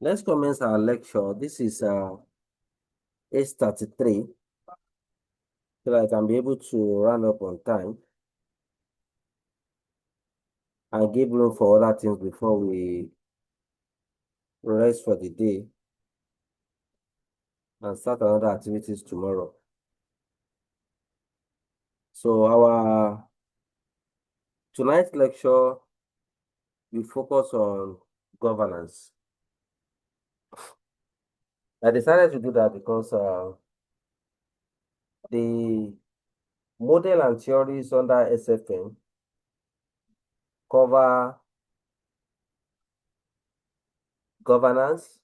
Let's commence our lecture. This is 8:33, so that I can be able to run up on time and give room for other things before we rest for the day and start another activities tomorrow. So our tonight's lecture will focus on governance. I decided to do that because the model and theories under SFM cover governance,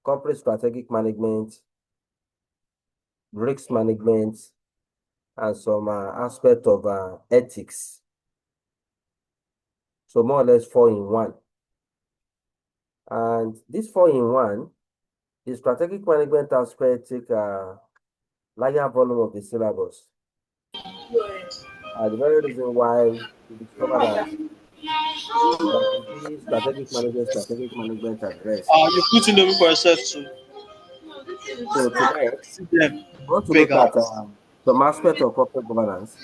corporate strategic management, risk management, and some aspect of ethics. So more or less 4-in-1. And this 4-in-1, the strategic management aspect take a larger volume of the syllabus. The very reason why we discover that strategic management at rest. You put in the room for yourself too. So tonight, See them, we want to look at beggars. some aspect of corporate governance.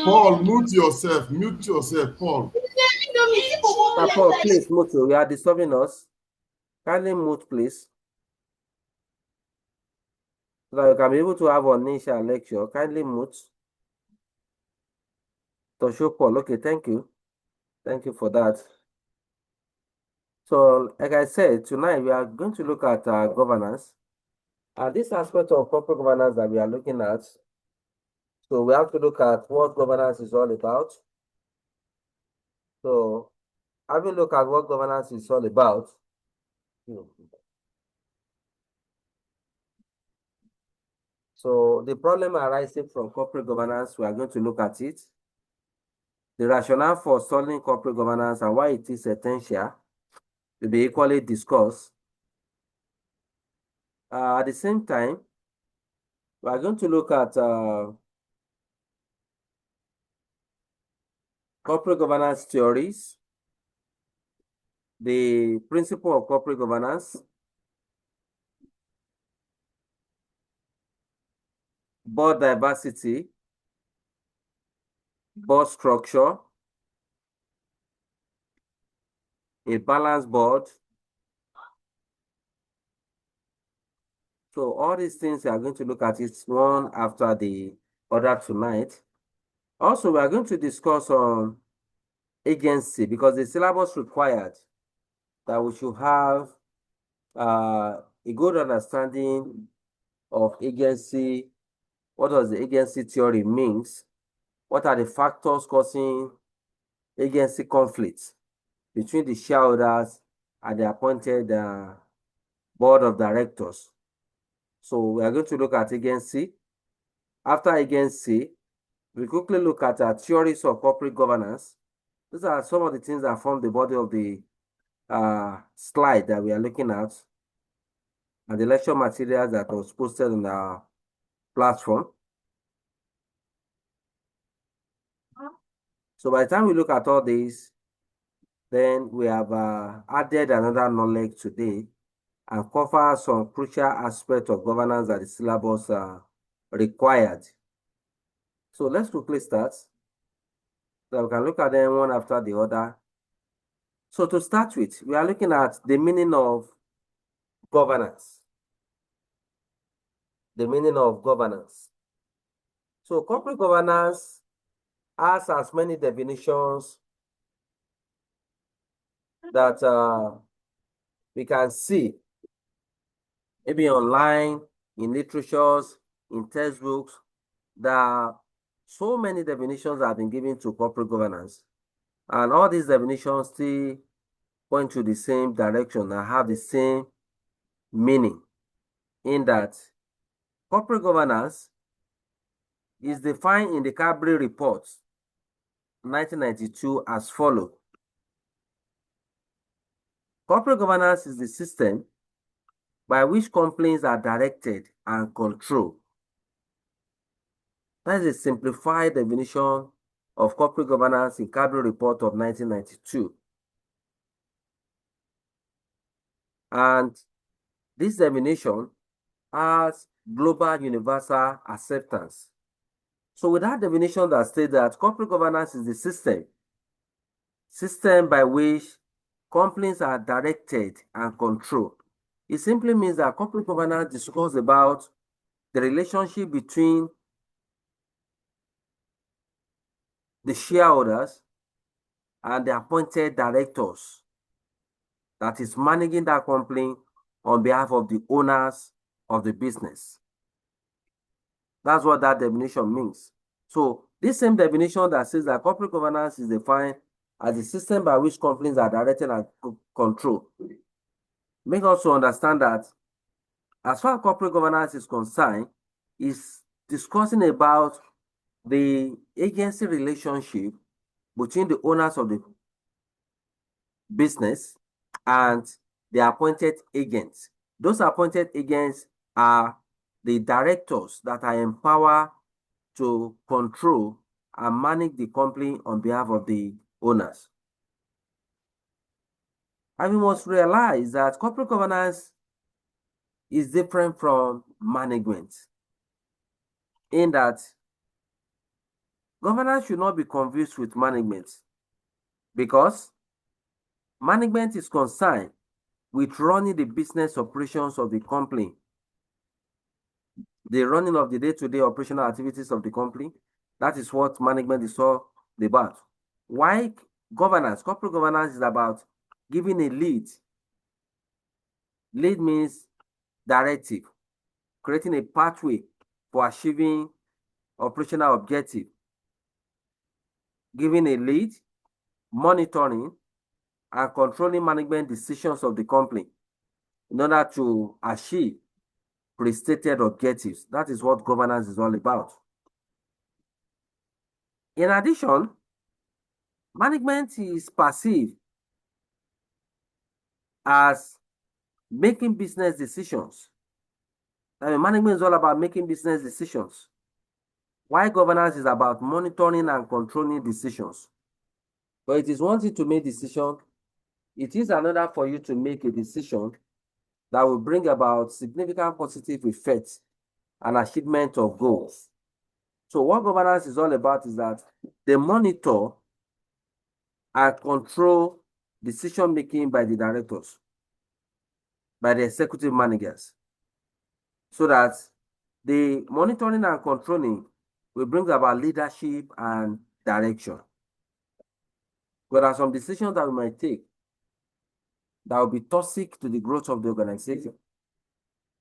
Paul, mute yourself. Mute yourself, Paul. Paul, please, mute. You are disturbing us. Kindly mute, please. So that you can be able to have an initial lecture. Kindly mute. To show Paul. Okay, thank you. Thank you for that. So, like I said, tonight we are going to look at governance. And this aspect of corporate governance that we are looking at, so we have to look at what governance is all about. So, having looked at what governance is all about, so the problem arising from corporate governance, we are going to look at it. The rationale for solving corporate governance and why it is essential will be equally discussed. At the same time, we are going to look at corporate governance theories, the principle of corporate governance, board diversity, board structure, a balanced board. So all these things we are going to look at it one after the other tonight. Also, we are going to discuss on agency because the syllabus required that we should have a good understanding of agency. What does the agency theory means? What are the factors causing agency conflicts between the shareholders and the appointed board of directors? So we are going to look at agency. After agency, we quickly look at theories of corporate governance. These are some of the things that form the body of the slide that we are looking at and the lecture materials that was posted on our platform. So by the time we look at all these, then we have added another knowledge today and cover some crucial aspects of governance that the syllabus required. So let's quickly start. So we can look at them one after the other. So to start with, we are looking at the meaning of governance. The meaning of governance. So corporate governance has as many definitions that we can see maybe online, in literatures, in textbooks. There are so many definitions that have been given to corporate governance. And all these definitions still point to the same direction and have the same meaning, in that corporate governance is defined in the Cadbury Report 1992 as follows. Corporate governance is the system by which companies are directed and controlled That is a simplified definition of corporate governance in Cabinet Report of 1992. And this definition has global universal acceptance. So with that definition that states that corporate governance is the system by which companies are directed and controlled. It simply means that corporate governance discusses about the relationship between the shareholders and the appointed directors that is managing that company on behalf of the owners of the business. That's what that definition means. So this same definition that says that corporate governance is defined as a system by which companies are directed and controlled. Make us to understand that as far as corporate governance is concerned, is discussing about the agency relationship between the owners of the business and the appointed agents. Those appointed agents are the directors that are empowered to control and manage the company on behalf of the owners. And we must realize that corporate governance is different from management in that governance should not be confused with management, because management is concerned with running the business operations of the company, the running of the day-to-day operational activities of the company. That is what management is all about. Why governance? Corporate governance is about giving a lead. Lead means directive, creating a pathway for achieving operational objective, giving a lead, monitoring, and controlling management decisions of the company in order to achieve pre-stated objectives. That is what governance is all about. In addition, management is perceived as making business decisions. Management is all about making business decisions, while governance is about monitoring and controlling decisions. But it is one thing to make decision, it is another for you to make a decision that will bring about significant positive effects and achievement of goals. So what governance is all about is that they monitor and control decision making by the directors, by the executive managers, so that the monitoring and controlling will bring about leadership and direction. But there are some decisions that we might take that will be toxic to the growth of the organization.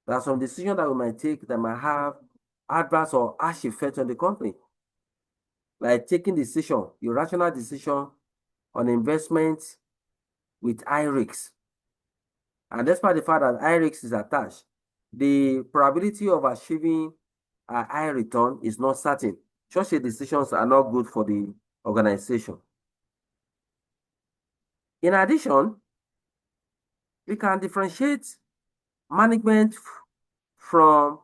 There are some decisions that we might take that might have adverse or harsh effects on the company, like taking decision, irrational decision on investments with high risks. And despite the fact that high risk is attached, the probability of achieving a high return is not certain. Such decisions are not good for the organization. In addition, we can differentiate management from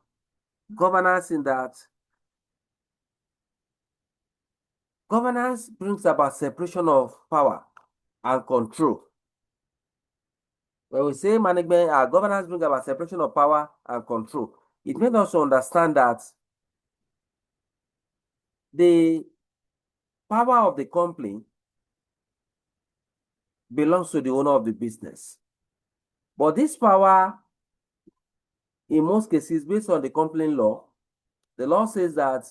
governance in that governance brings about separation of power and control. When we say management, governance brings about separation of power and control, it makes us understand that the power of the company belongs to the owner of the business. But this power, in most cases, based on the company law, the law says that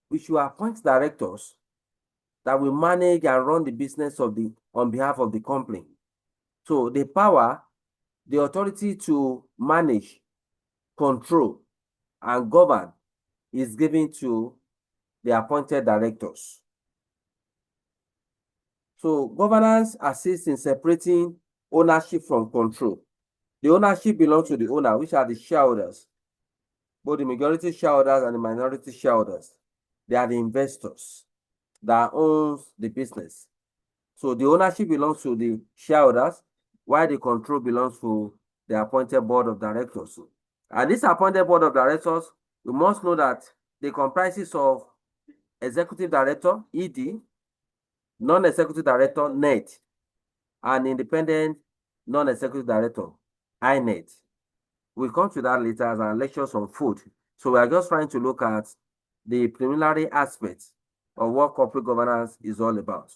we should appoint directors that will manage and run the business on behalf of the company. So the power, the authority to manage, control, and govern is given to the appointed directors. So governance assists in separating ownership from control. The ownership belongs to the owner, which are the shareholders, both the majority shareholders and the minority shareholders. They are the investors that owns the business. So the ownership belongs to the shareholders, while the control belongs to the appointed board of directors. And this appointed board of directors, we must know that they comprises of executive director, ED, non-executive director, NED, and independent non-executive director, INED. We'll come to that later as our lectures on food. So we are just trying to look at the preliminary aspects of what corporate governance is all about.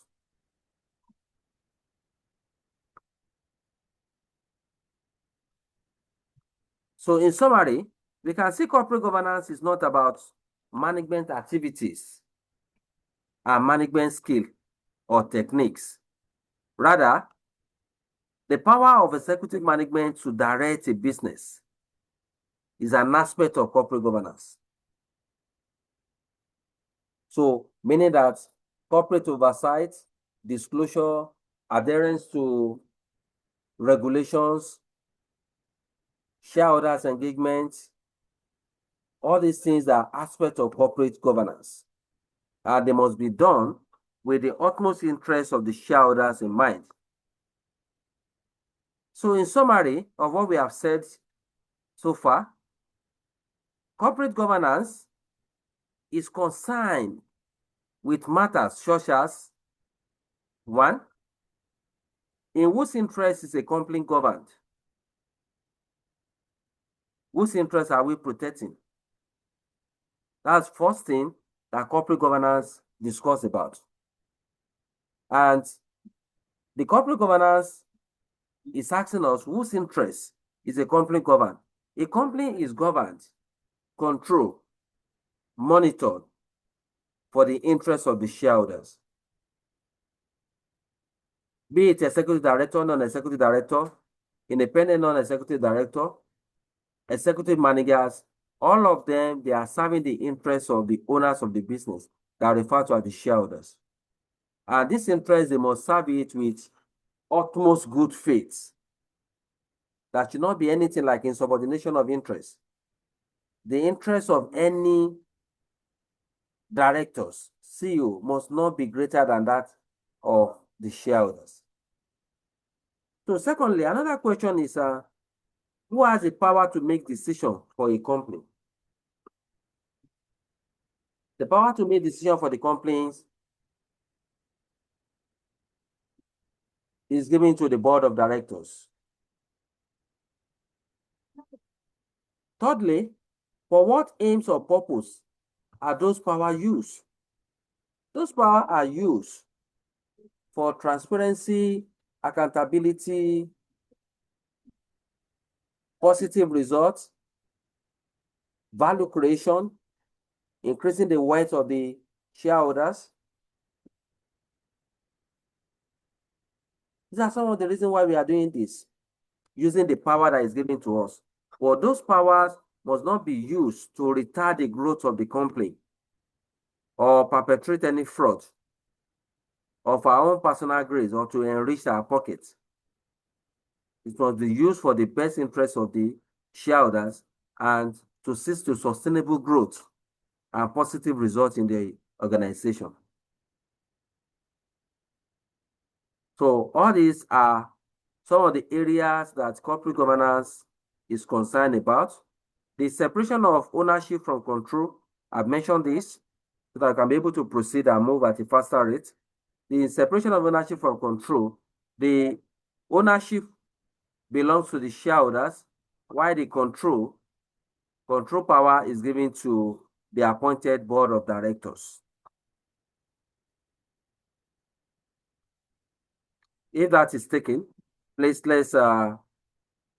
So in summary, we can see corporate governance is not about management activities and management skill or techniques. Rather, the power of executive management to direct a business is an aspect of corporate governance. So, meaning that corporate oversight, disclosure, adherence to regulations, shareholders' engagement, all these things are aspects of corporate governance. And they must be done with the utmost interest of the shareholders in mind. So in summary of what we have said so far, corporate governance is concerned with matters such as 1. In whose interest is a company governed? Whose interest are we protecting? That's the first thing that corporate governance discuss about. And the corporate governance is asking us whose interest is a company governed. A company is governed, controlled, monitored for the interest of the shareholders. Be it executive director, non-executive director, independent non-executive director, executive managers, all of them, they are serving the interests of the owners of the business that are referred to as the shareholders. And this interest, they must serve it with utmost good faith. That should not be anything like insubordination of interest. The interest of any directors, CEO, must not be greater than that of the shareholders. So secondly, another question is, who has the power to make decisions for a company? The power to make decisions for the companies is given to the board of directors. Thirdly, for what aims or purpose are those powers used? Those powers are used for transparency, accountability, positive results, value creation, increasing the wealth of the shareholders. These are some of the reasons why we are doing this, using the power that is given to us. But those powers must not be used to retard the growth of the company or perpetrate any fraud of our own personal grace or to enrich our pockets. It must be used for the best interest of the shareholders and to assist to sustainable growth and positive results in the organization. So all these are some of the areas that corporate governance is concerned about. The separation of ownership from control, I've mentioned this, so that I can be able to proceed and move at a faster rate. The separation of ownership from control, the ownership belongs to the shareholders, while the control power is given to the appointed board of directors. If that is taken, let's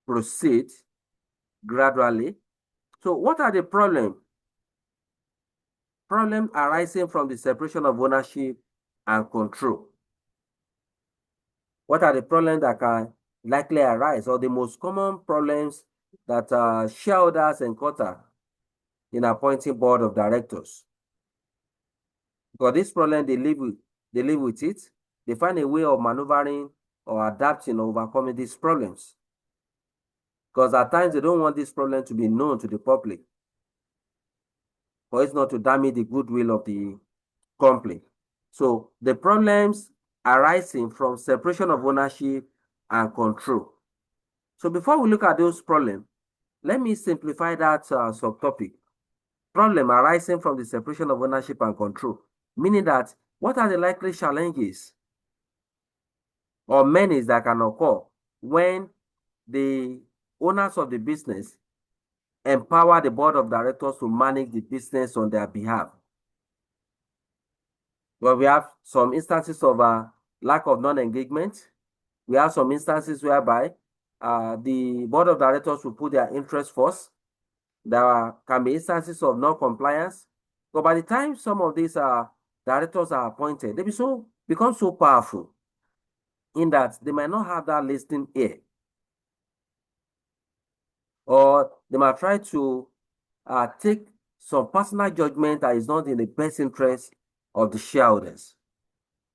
proceed gradually. So what are the problems? Problems arising from the separation of ownership and control. What are the problems that can likely arise, or the most common problems that shareholders encounter in appointing board of directors? Because this problem, they live with it. They find a way of maneuvering or adapting or overcoming these problems. Because at times they don't want this problem to be known to the public, for it's not to damage the goodwill of the company. So the problems arising from separation of ownership and control. So before we look at those problems, let me simplify that subtopic problem arising from the separation of ownership and control, meaning that what are the likely challenges or menace that can occur when the owners of the business empower the board of directors to manage the business on their behalf. Well, we have some instances of lack of non-engagement. We have some instances whereby the board of directors will put their interest first. There can be instances of non-compliance. But by the time some of these directors are appointed, they become so powerful in that they might not have that listening ear. Or they might try to take some personal judgment that is not in the best interest of the shareholders.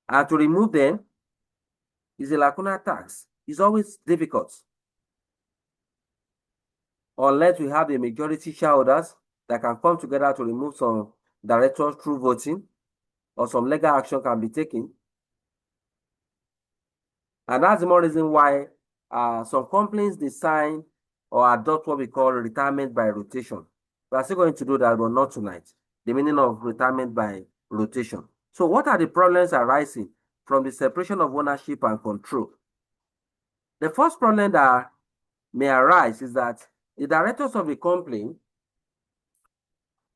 And to remove them is a lacuna tax. It's always difficult. Unless we have the majority shareholders that can come together to remove some directors through voting, or some legal action can be taken. And that's the more reason why some companies design or adopt what we call retirement by rotation. We are still going to do that, but not tonight. The meaning of retirement by rotation. So what are the problems arising from the separation of ownership and control? The first problem that may arise is that the directors of the company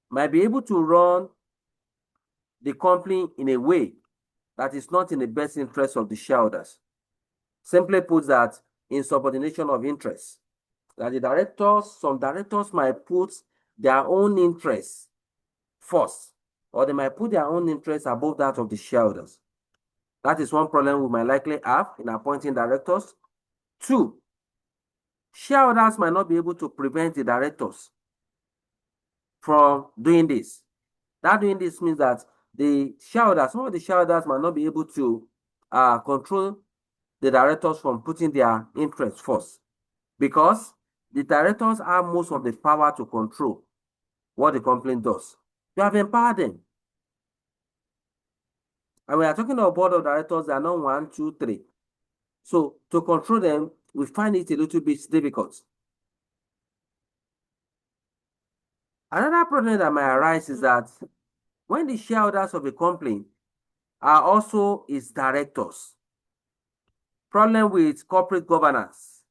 might be able to run the company in a way that is not in the best interest of the shareholders. Simply put, that insubordination of interest. That some directors might put their own interests first, or they might put their own interests above that of the shareholders. That is one problem we might likely have in appointing directors. Two, shareholders might not be able to prevent the directors from doing this. That doing this means that some of the shareholders might not be able to control the directors from putting their interests first, because the directors have most of the power to control what the company does. You have empowered them. And we are talking about board of directors that are not 1, 2, 3. So to control them, we find it a little bit difficult. Another problem that might arise is that when the shareholders of a company are also its directors, problem with corporate governance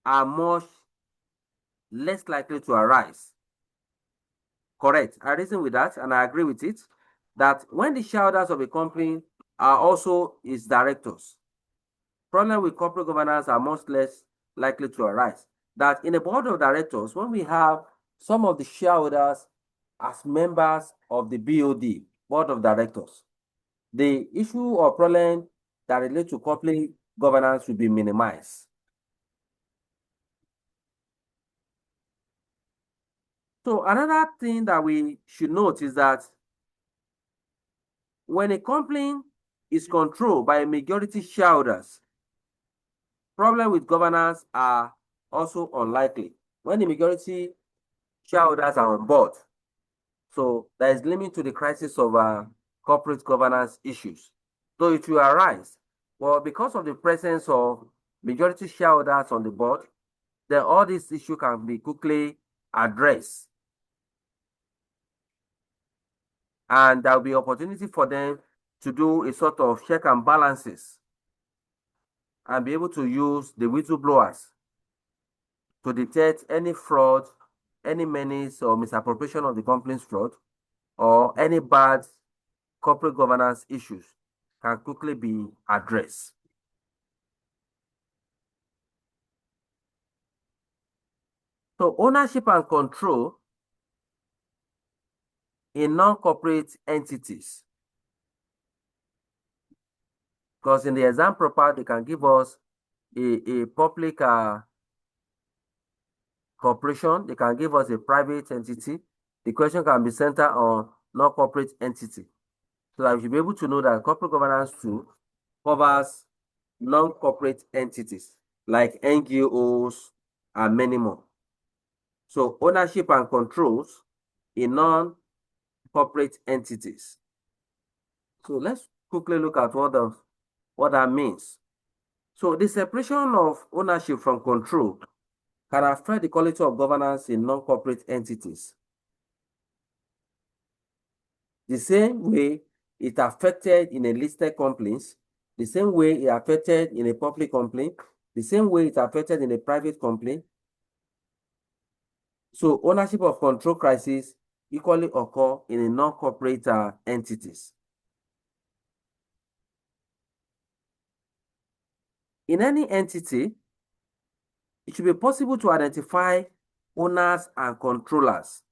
are much less likely to arise. Correct. I reason with that, and I agree with it, that when the shareholders of a company are also its directors, problem with corporate governance are much less likely to arise. That in a board of directors, when we have some of the shareholders as members of the BOD, board of directors, the issue or problem that relate to corporate governance will be minimized. So another thing that we should note is that when a company is controlled by majority shareholders, problems with governance are also unlikely when the majority shareholders are on board. So there is limit to the crisis of corporate governance issues. So it will arise. Well, because of the presence of majority shareholders on the board, then all these issues can be quickly addressed. And there will be opportunity for them to do a sort of check and balances and be able to use the whistleblowers to detect any fraud, any menace or misappropriation of the company's fraud, or any bad corporate governance issues can quickly be addressed. So ownership and control in non-corporate entities. Because in the exam proper, they can give us a public corporation, they can give us a private entity. The question can be centered on non-corporate entity. So that we should be able to know that corporate governance too covers non-corporate entities like NGOs and many more. So ownership and controls in non-corporate entities. So let's quickly look at what that means. So the separation of ownership from control can affect the quality of governance in non-corporate entities. the same way it affected in a listed companies, the same way it affected in a public company, the same way it affected in a private company. So ownership of control crisis equally occur in a non-corporate entities. In any entity, it should be possible to identify owners and controllers.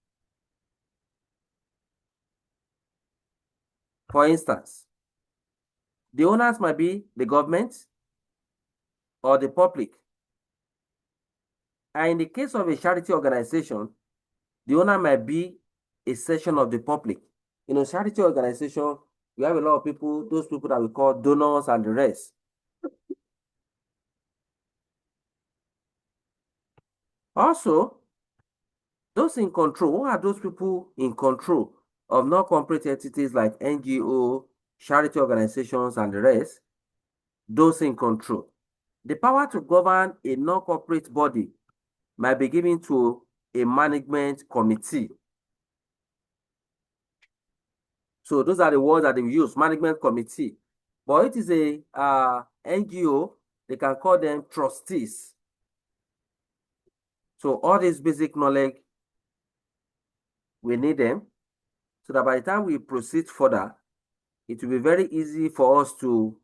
For instance, the owners might be the government or the public. And in the case of a charity organization, the owner might be a section of the public. In a charity organization, we have a lot of people, those people that we call donors and the rest. Also, those in control, who are those people in control of non-corporate entities like NGO, charity organizations, and the rest? Those in control. The power to govern a non-corporate body might be given to a management committee. So those are the words that they use, management committee. But it is a NGO, they can call them trustees. So all this basic knowledge, we need them so that by the time we proceed further, it will be very easy for us to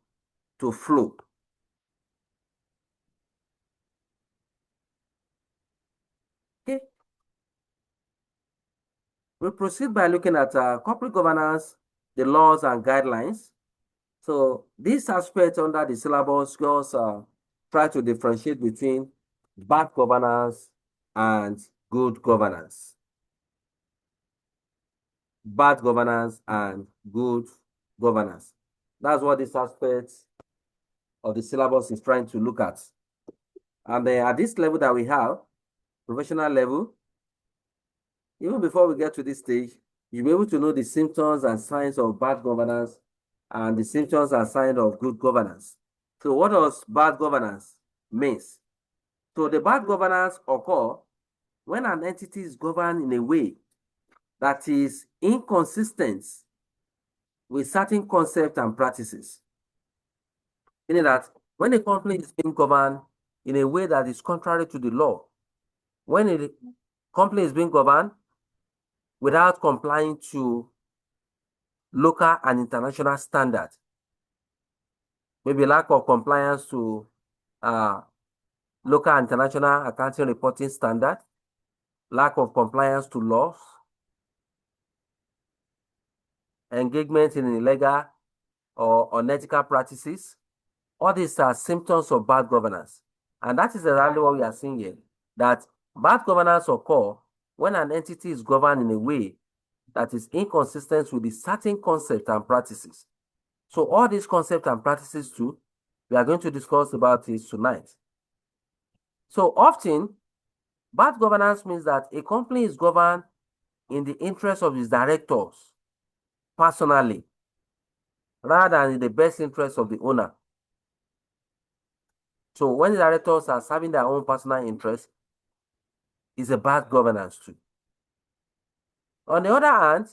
flow. Okay. We'll proceed by looking at corporate governance, the laws and guidelines. So this aspect under the syllabus just try to differentiate between bad governance and good governance. Bad governance and good governance. That's what this aspect of the syllabus is trying to look at. And at this level that we have, professional level, even before we get to this stage, you'll be able to know the symptoms and signs of bad governance and the symptoms and signs of good governance. So what does bad governance means? So the bad governance occur when an entity is governed in a way that is inconsistent with certain concepts and practices. Meaning that when a company is being governed in a way that is contrary to the law, when a company is being governed without complying to local and international standards, maybe lack of compliance to local and international accounting reporting standard, lack of compliance to laws, engagement in illegal or unethical practices. All these are symptoms of bad governance. And that is exactly what we are seeing here, that bad governance occurs when an entity is governed in a way that is inconsistent with the certain concepts and practices. So all these concepts and practices too, we are going to discuss about it tonight. So often, bad governance means that a company is governed in the interest of its directors personally, rather than in the best interest of the owner. So when the directors are serving their own personal interest, it's a bad governance too. On the other hand,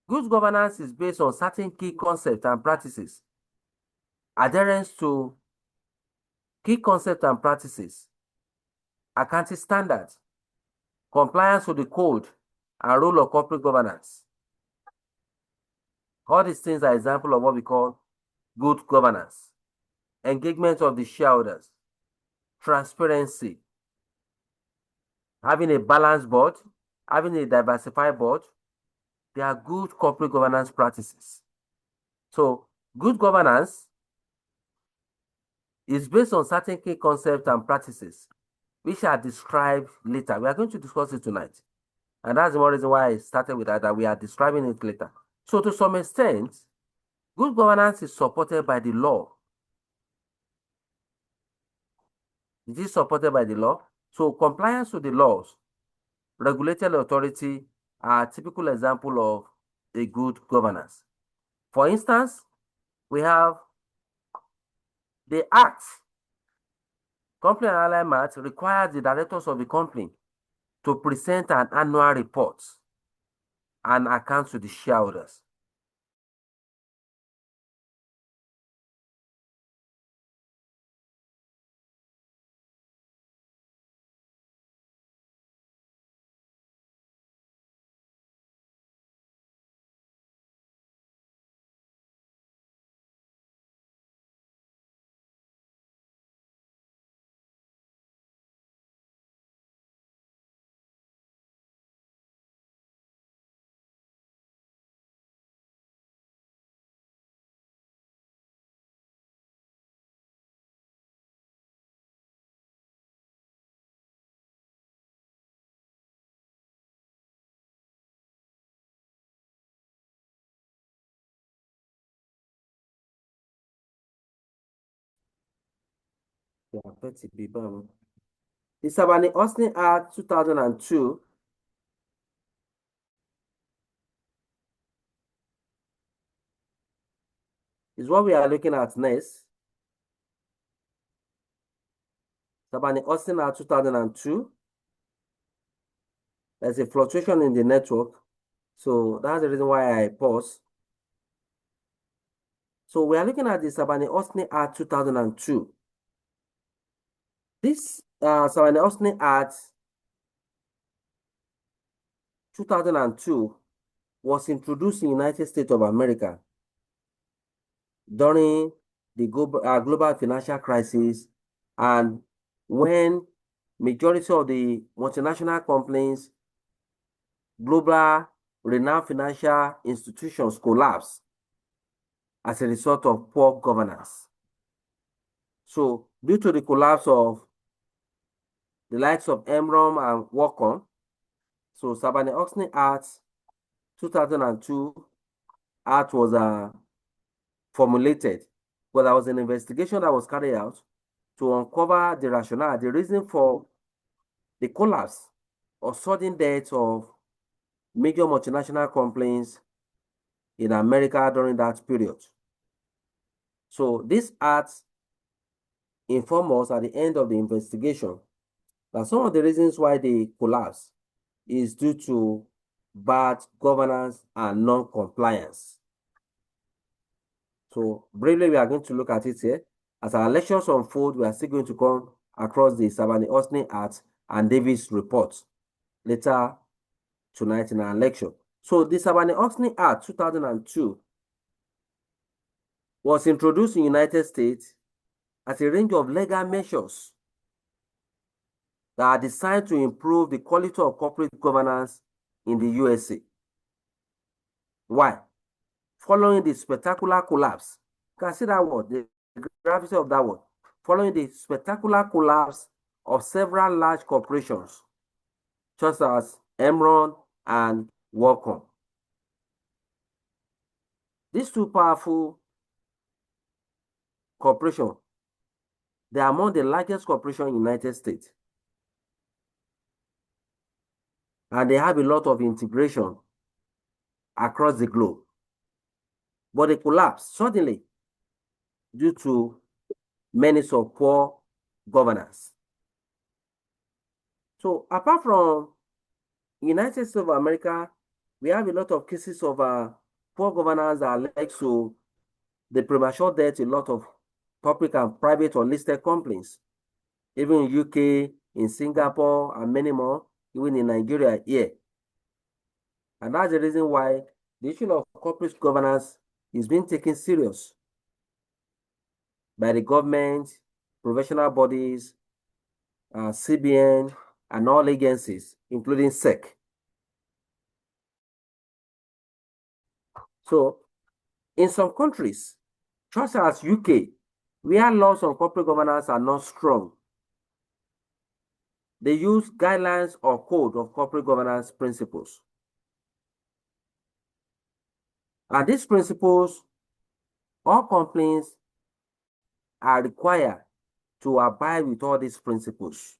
good governance is based on certain key concepts and practices. Adherence to key concepts and practices, accounting standards, compliance with the code and rule of corporate governance. All these things are examples of what we call good governance. Engagement of the shareholders, transparency, having a balanced board, having a diversified board, they are good corporate governance practices. So good governance is based on certain key concepts and practices, which are described later. We are going to discuss it tonight. And that's the one reason why I started with that we are describing it later. So to some extent, good governance is supported by the law. It is supported by the law. So compliance with the laws, regulatory authority are a typical example of a good governance. For instance, we have the Act. Company and Allied Act requires the directors of the company to present an annual report and accounts to the shareholders. Yeah, Betty Bibam. The Sarbanes-Oxley Act 2002 is what we are looking at next. Sarbanes-Oxley Act 2002. There's a fluctuation in the network, so that's the reason why I pause. So we are looking at the Sarbanes-Oxley Act 2002. This Sarbanes-Oxley Act 2002 was introduced in the United States of America during the global financial crisis, and when majority of the multinational companies, global renowned financial institutions collapsed as a result of poor governance. So due to the collapse of the likes of Enron and WorldCom, so Sarbanes-Oxley Act 2002 Act was formulated, but there was an investigation that was carried out to uncover the rationale, the reason for the collapse or sudden death of major multinational companies in America during that period. So this act informed us at the end of the investigation that some of the reasons why they collapse is due to bad governance and non-compliance. So briefly, we are going to look at it here. As our lectures unfold, we are still going to come across the Sarbanes-Oxley Act and Davis report later tonight in our lecture. So the Sarbanes-Oxley Act 2002 was introduced in the United States as a range of legal measures that are designed to improve the quality of corporate governance in the USA. Why? Following the spectacular collapse, you can see that word, the gravity of that word. Following the spectacular collapse of several large corporations, such as Enron and WorldCom. These two powerful corporations, they are among the largest corporations in the United States. And they have a lot of integration across the globe. But they collapsed suddenly due to menace of poor governance. So apart from United States of America, we have a lot of cases of poor governance that led to the premature death of a lot of public and private or listed companies, even in UK, in Singapore, and many more, even in Nigeria here. And that's the reason why the issue of corporate governance is being taken serious by the government, professional bodies, CBN, and all agencies, including SEC. So, in some countries, such as UK, where laws on corporate governance are not strong, they use guidelines or code of corporate governance principles. And these principles, all companies are required to abide with all these principles.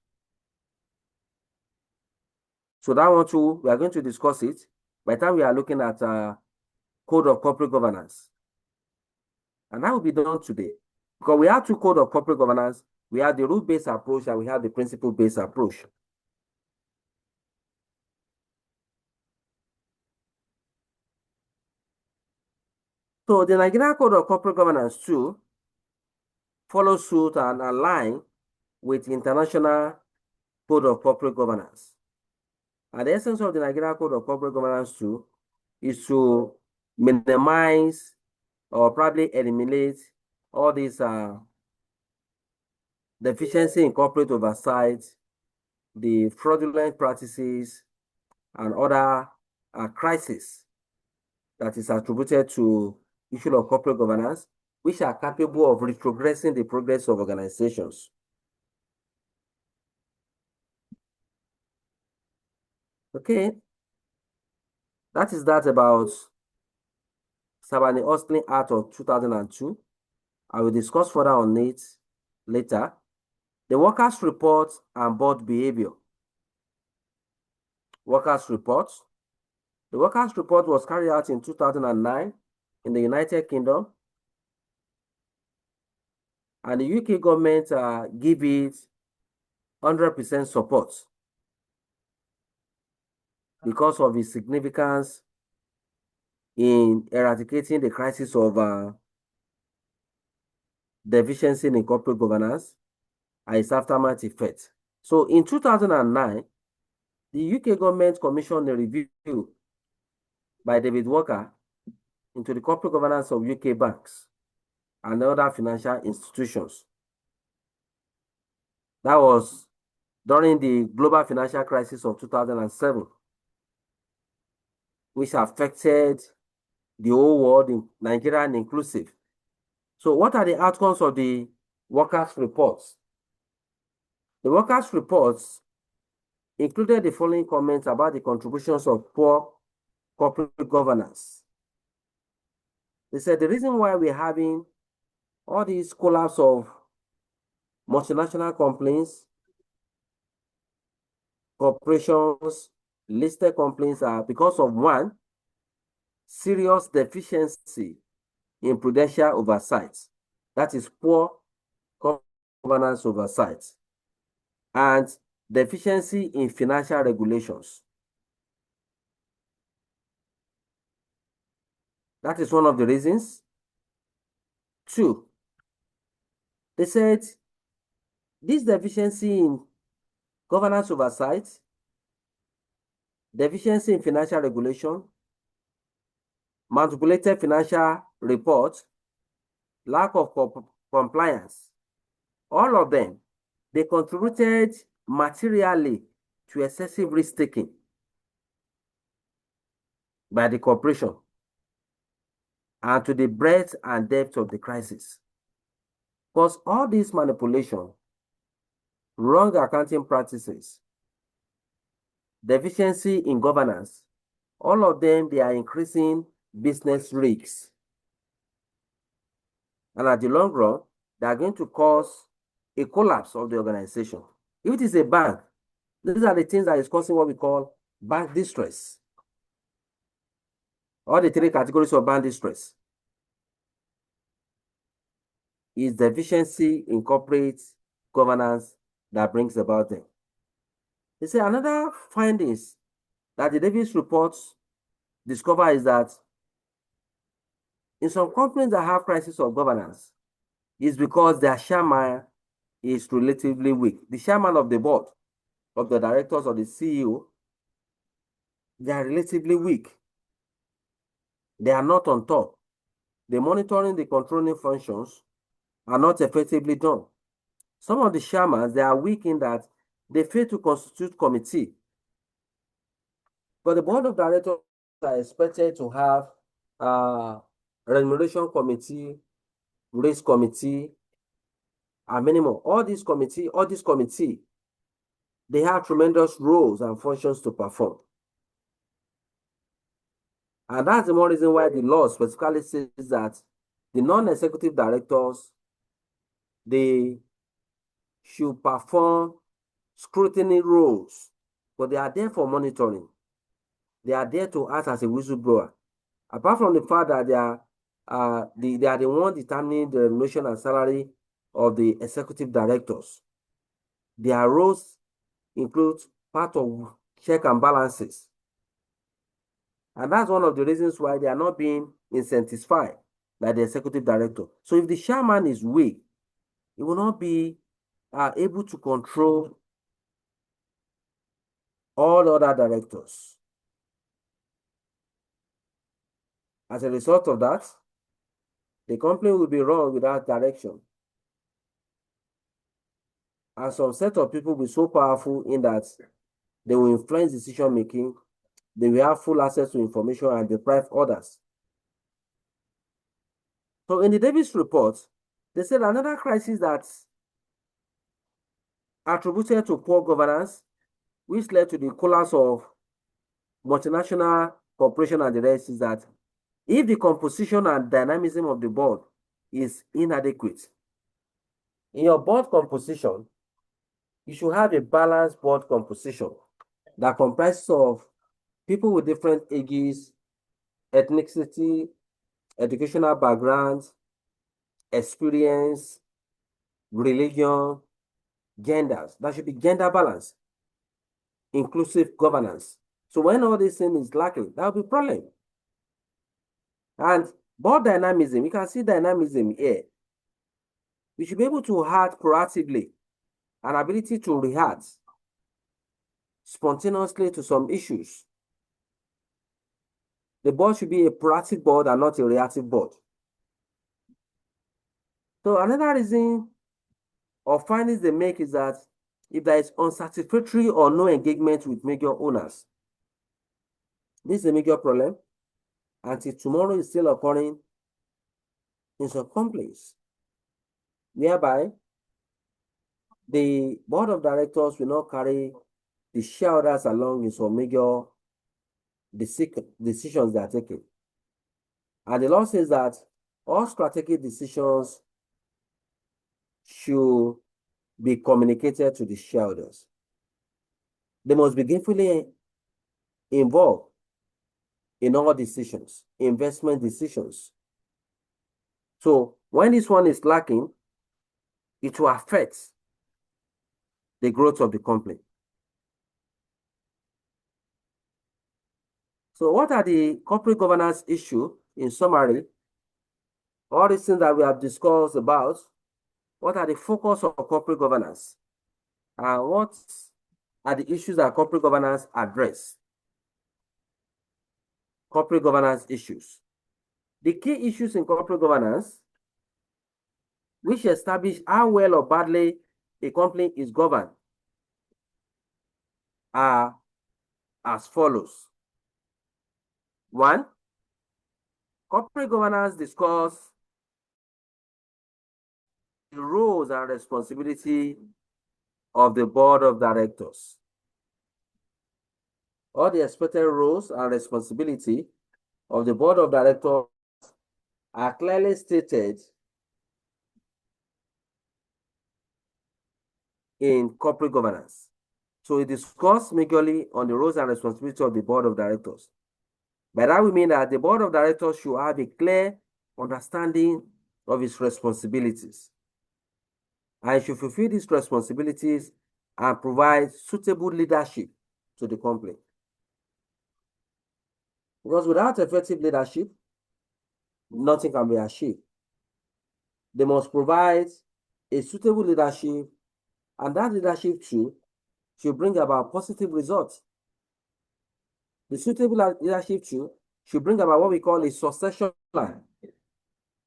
So that one too, we are going to discuss it by the time we are looking at code of corporate governance. And that will be done today. Because we have two code of corporate governance. We have the rule-based approach and we have the principle-based approach. So the Nigerian Code of Corporate Governance too follows suit and align with international Code of Corporate Governance. And the essence of the Nigerian Code of Corporate Governance too is to minimize or probably eliminate all these deficiency in corporate oversight, the fraudulent practices, and other crises that is attributed to issue of corporate governance, which are capable of retrogressing the progress of organizations. Okay, that is that about Sarbanes-Oxley Act of 2002. I will discuss further on it later. The workers' report and board behavior. Workers' report. The workers' report was carried out in 2009 in the United Kingdom. And the UK government give it 100% support because of its significance in eradicating the crisis of deficiency in corporate governance and its aftermath effect. So in 2009, the UK government commissioned a review by David Walker into the corporate governance of UK banks and other financial institutions. That was during the global financial crisis of 2007, which affected the whole world, Nigeria inclusive. So what are the outcomes of the workers' reports? The workers' reports included the following comments about the contributions of poor corporate governance. They said the reason why we're having all these collapse of multinational companies, corporations, listed companies are because of one, serious deficiency in prudential oversight. That is poor governance oversight. And deficiency in financial regulations. That is one of the reasons. Two, they said this deficiency in governance oversight, deficiency in financial regulation, manipulated financial reports, lack of compliance, all of them, they contributed materially to excessive risk-taking by the corporation and to the breadth and depth of the crisis. Because all this manipulation, wrong accounting practices, deficiency in governance, all of them, they are increasing business risks. And at the long run, they are going to cause a collapse of the organization. If it is a bank, these are the things that is causing what we call bank distress. All the three categories of bank distress is deficiency in corporate governance that brings about them. They say another findings that the Davis reports discover is that in some companies that have crisis of governance is because their chairman is relatively weak. The chairman of the board, of the directors or the CEO, they are relatively weak. They are not on top. The monitoring, the controlling functions are not effectively done. Some of the chairmen, they are weak in that they fail to constitute committee. But the board of directors are expected to have remuneration committee, risk committee, and many more. All these committee, they have tremendous roles and functions to perform. And that's the more reason why the law specifically says that the non-executive directors, they should perform scrutiny roles, but they are there for monitoring. They are there to act as a whistleblower. Apart from the fact that they are the one determining the remuneration and salary of the executive directors. Their roles include part of check and balances. And that's one of the reasons why they are not being incentivized by the executive director. So if the chairman is weak, he will not be able to control all the other directors. As a result of that, the company will be run without direction. And some set of people will be so powerful in that they will influence decision making, they will have full access to information and deprive others. So in the Davis report, they said another crisis that's attributed to poor governance, which led to the collapse of multinational corporation and the rest, is that if the composition and dynamism of the board is inadequate, in your board composition, you should have a balanced board composition that comprises of people with different ages, ethnicity, educational backgrounds, experience, religion, genders. That should be gender balance, inclusive governance. So when all these things is lacking, that will be a problem. And board dynamism, you can see dynamism here. We should be able to act proactively, an ability to react spontaneously to some issues. The board should be a proactive board and not a reactive board. So another reason or findings they make is that if there is unsatisfactory or no engagement with major owners, this is a major problem. Until tomorrow is still occurring in some companies, whereby the board of directors will not carry the shareholders along in some major decisions they are taking. And the law says that all strategic decisions should be communicated to the shareholders. They must be gainfully involved in all decisions, investment decisions. So when this one is lacking, it will affect the growth of the company. So what are the corporate governance issues in summary? All these things that we have discussed about, what are the focus of corporate governance? And what are the issues that corporate governance address? Corporate governance issues. The key issues in corporate governance, which establish how well or badly a company is governed, are as follows. 1, corporate governance discuss the roles and responsibility of the board of directors. All the expected roles and responsibility of the board of directors are clearly stated in corporate governance. So it discusses majorly on the roles and responsibility of the board of directors. By that we mean that the board of directors should have a clear understanding of its responsibilities. And it should fulfill these responsibilities and provide suitable leadership to the company. Because without effective leadership, nothing can be achieved. They must provide a suitable leadership, and that leadership too should bring about positive results. The suitable leadership too should bring about what we call a succession plan.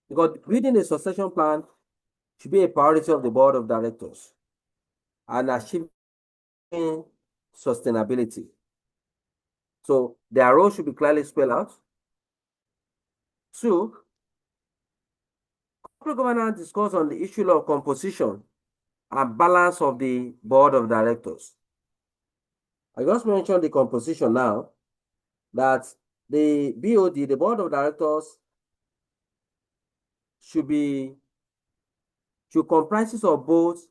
Because building a succession plan should be a priority of the board of directors and achieving sustainability. So their role should be clearly spelled out. 2, corporate governance discuss on the issue of composition and balance of the board of directors. I just mentioned the composition now, that the BOD, the board of directors, should comprises of both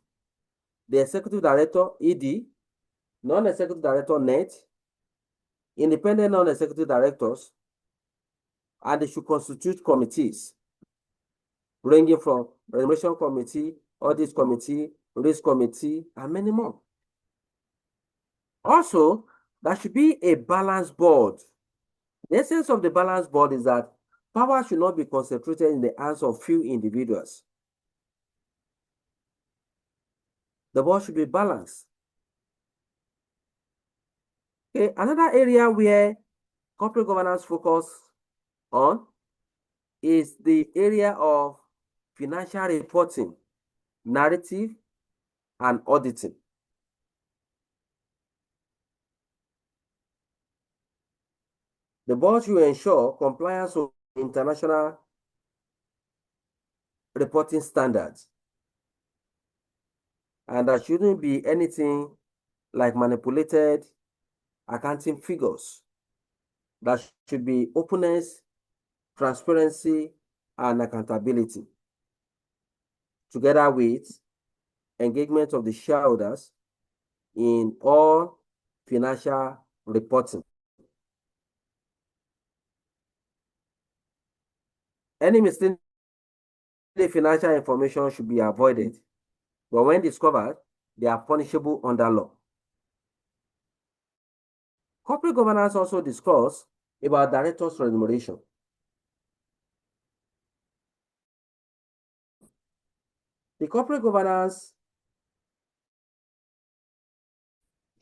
the executive director, ED, non-executive director, NET, independent non-executive directors, and they should constitute committees ranging from remuneration committee, audit committee, risk committee, and many more. Also, there should be a balanced board. The essence of the balanced board is that power should not be concentrated in the hands of few individuals. The board should be balanced. Okay, another area where corporate governance focus on is the area of financial reporting, narrative, and auditing. The board should ensure compliance with international reporting standards. And there shouldn't be anything like manipulated accounting figures. There should be openness, transparency, and accountability, together with engagement of the shareholders in all financial reporting. Any misleading financial information should be avoided, but when discovered, they are punishable under law. Corporate governance also discuss about directors' remuneration. The corporate governance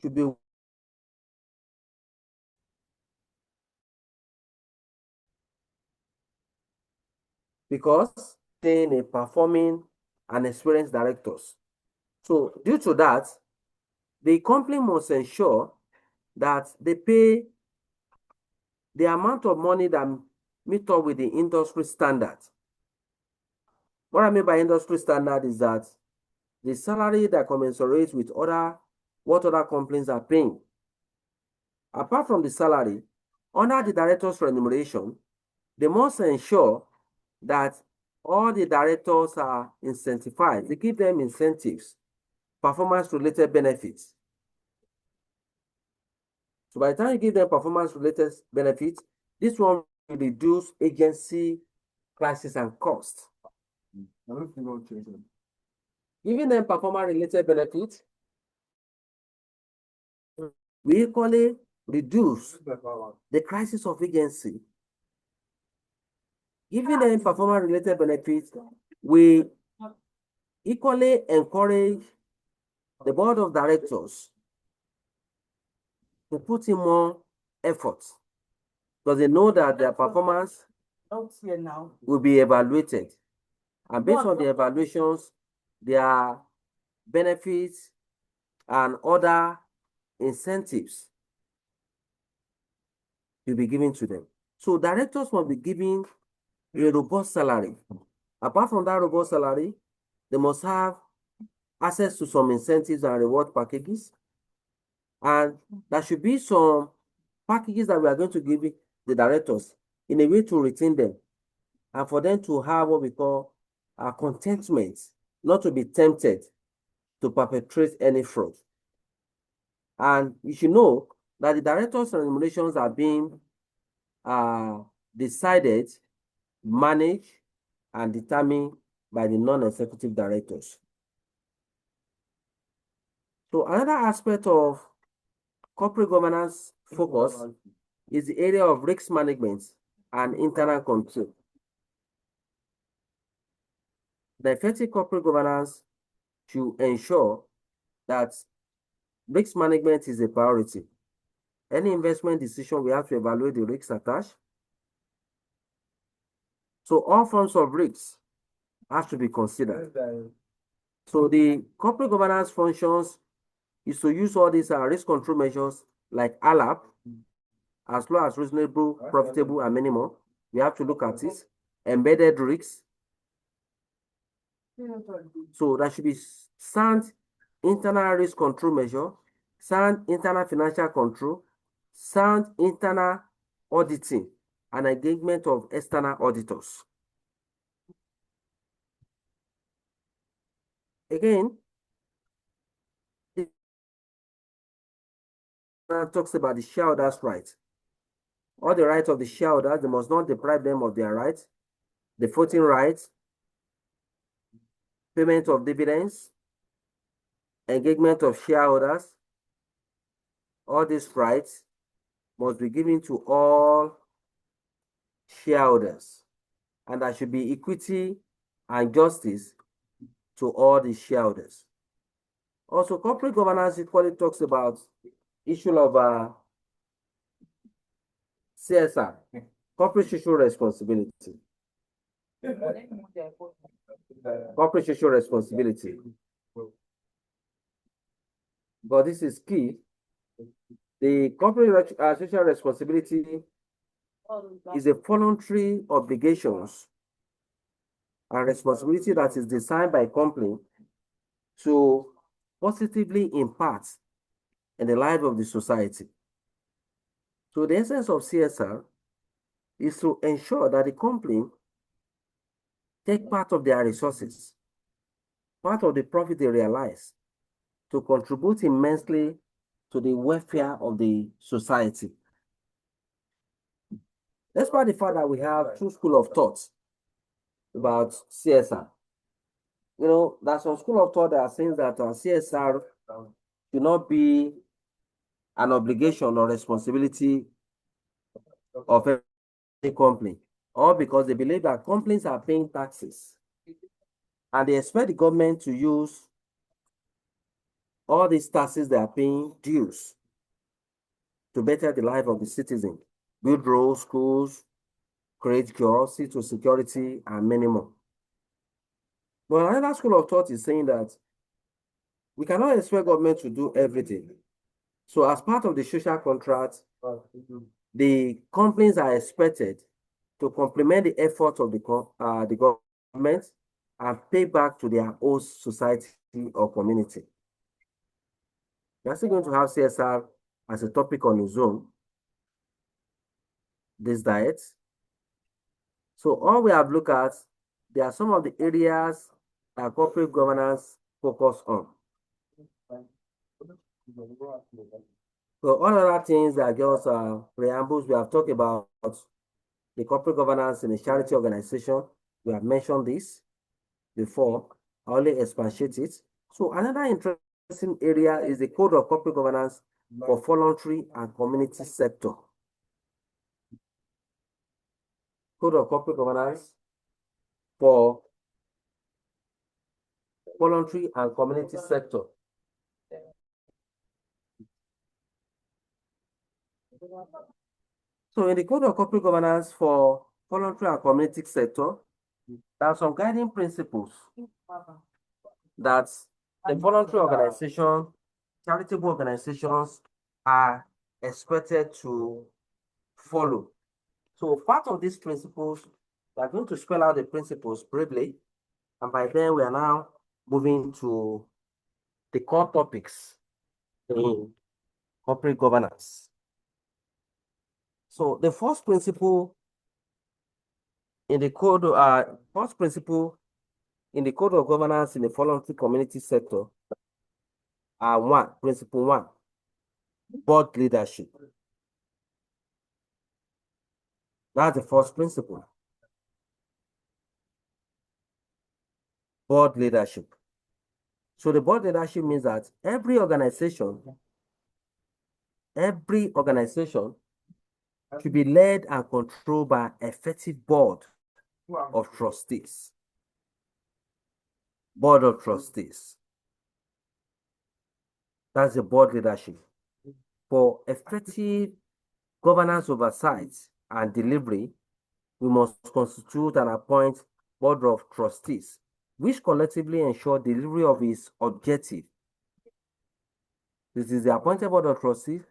should be because they are performing and experienced directors. So due to that, the company must ensure that they pay the amount of money that meet up with the industry standard. What I mean by industry standard is that the salary that commensurates with what other companies are paying. Apart from the salary, under the director's remuneration, they must ensure that all the directors are incentivized. They give them incentives, performance-related benefits. So by the time you give them performance-related benefits, this one will reduce agency crisis and cost. Giving them performance-related benefits we equally reduce the crisis of agency. Giving them performance-related benefits, we equally encourage the board of directors to put in more effort because they know that their performance will be evaluated. And based on the evaluations, their benefits and other incentives will be given to them. So directors must be given a robust salary. Apart from that robust salary, they must have access to some incentives and reward packages. And there should be some packages that we are going to give the directors in a way to retain them and for them to have what we call contentment, not to be tempted to perpetrate any fraud. And you should know that the directors' remunerations are being decided, managed, and determined by the non-executive directors. So another aspect of corporate governance focus is the area of risk management and internal control. The effective corporate governance should ensure that risk management is a priority. Any investment decision, we have to evaluate the risks attached. So all forms of risks have to be considered. So the corporate governance functions is to use all these risk control measures like ALAP, as low as reasonable, profitable, and many more. We have to look at it. Embedded risks. So that should be sound internal risk control measure, sound internal financial control, sound internal auditing, and engagement of external auditors. Again, it talks about the shareholders' rights. All the rights of the shareholders, they must not deprive them of their rights. The voting rights, payment of dividends, engagement of shareholders, all these rights must be given to all shareholders. And there should be equity and justice to all the shareholders. Also, corporate governance equally talks about issue of CSR, corporate social responsibility. Corporate social responsibility. But this is key. The corporate social responsibility is a voluntary obligations and responsibility that is designed by company to positively impact in the life of the society. So the essence of CSR is to ensure that the company take part of their resources, part of the profit they realize, to contribute immensely to the welfare of the society. Despite the fact that we have two schools of thought about CSR, there's some school of thought that are saying that CSR should not be an obligation or responsibility of every company, or because they believe that companies are paying taxes and they expect the government to use all these taxes they are paying dues to better the life of the citizen, build roads, schools, create jobs, see to security, and many more. But another school of thought is saying that we cannot expect government to do everything. So as part of the social contract, the companies are expected to complement the efforts of the government and pay back to their host society or community. We are still going to have CSR as a topic on its own, this diet. So all we have looked at, there are some of the areas that corporate governance focus on. So all other things that just preambles, we have talked about the corporate governance in a charity organization. We have mentioned this before. I only expatiate it. So another interesting area is the code of corporate governance for voluntary and community sector. Code of corporate governance for voluntary and community sector. So in the code of corporate governance for voluntary and community sector, there are some guiding principles that the voluntary organization, charitable organizations are expected to follow. So part of these principles, we are going to spell out the principles briefly, and by then we are now moving to the core topics in corporate governance. So the first principle in the code, in the code of governance in the voluntary community sector are principle one, board leadership. That's the first principle. Board leadership. So the board leadership means that every organization should be led and controlled by an effective board of trustees. Board of trustees. That's the board leadership. For effective governance oversight and delivery, we must constitute and appoint board of trustees, which collectively ensure delivery of its objective. This is the appointed board of trustees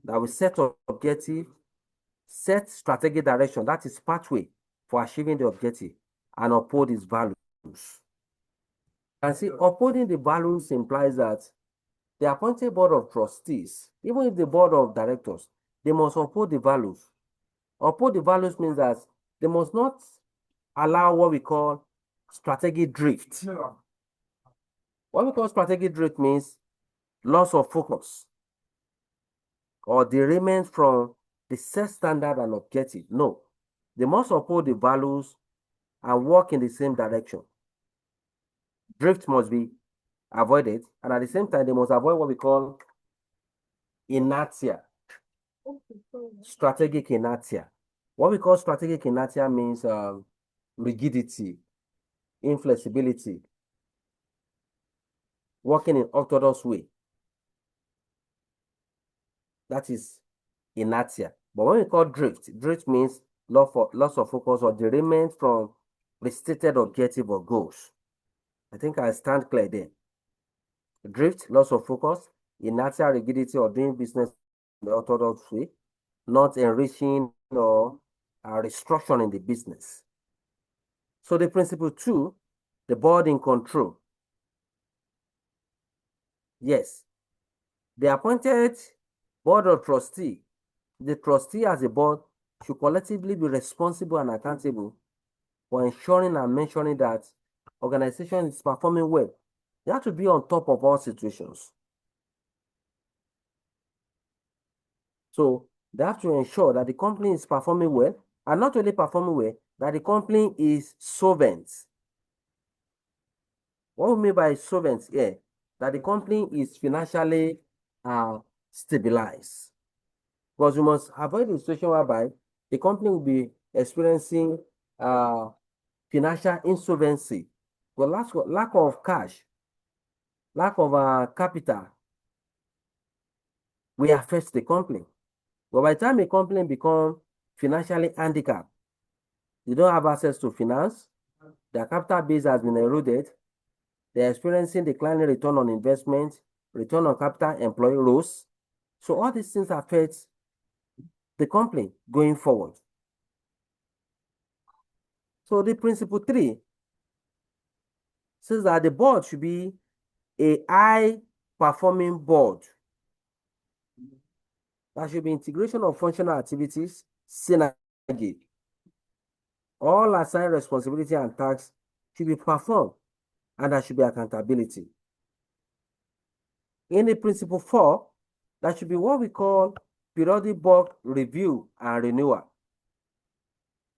that will set objective, set strategic direction, that is pathway for achieving the objective, and uphold its values. And see, upholding the values implies that the appointed board of trustees, even if the board of directors, they must uphold the values. Uphold the values means that they must not allow what we call strategic drift. What we call strategic drift means loss of focus or derailment from the set standard and objective. No, they must uphold the values and work in the same direction. Drift must be avoided, and at the same time, they must avoid what we call inertia, strategic inertia. What we call strategic inertia means rigidity, inflexibility, working in orthodox way. That is inertia. But when we call drift means loss of focus or derailment from the stated objective or goals. I think I stand clear there. Drift, loss of focus, inertia, rigidity, or doing business in the orthodox way, not enriching or restructuring the business. So the principle two, the board in control. Yes, the appointed board of trustee, the trustee as a board should collectively be responsible and accountable for ensuring and mentioning that organization is performing well. They have to be on top of all situations. So they have to ensure that the company is performing well, and not only performing well, that the company is solvent. What we mean by solvent here, that the company is financially stabilized. Because we must avoid the situation whereby the company will be experiencing financial insolvency, but lack of cash, lack of capital will affect the company. But by the time a company becomes financially handicapped, they don't have access to finance, their capital base has been eroded, they're experiencing declining return on investment, return on capital employed rose. So all these things affect the company going forward. So the principle 3 says that the board should be a high-performing board. There should be integration of functional activities, synergy. All assigned responsibility and tasks should be performed, and there should be accountability. In the principle 4, there should be what we call periodic board review and renewal.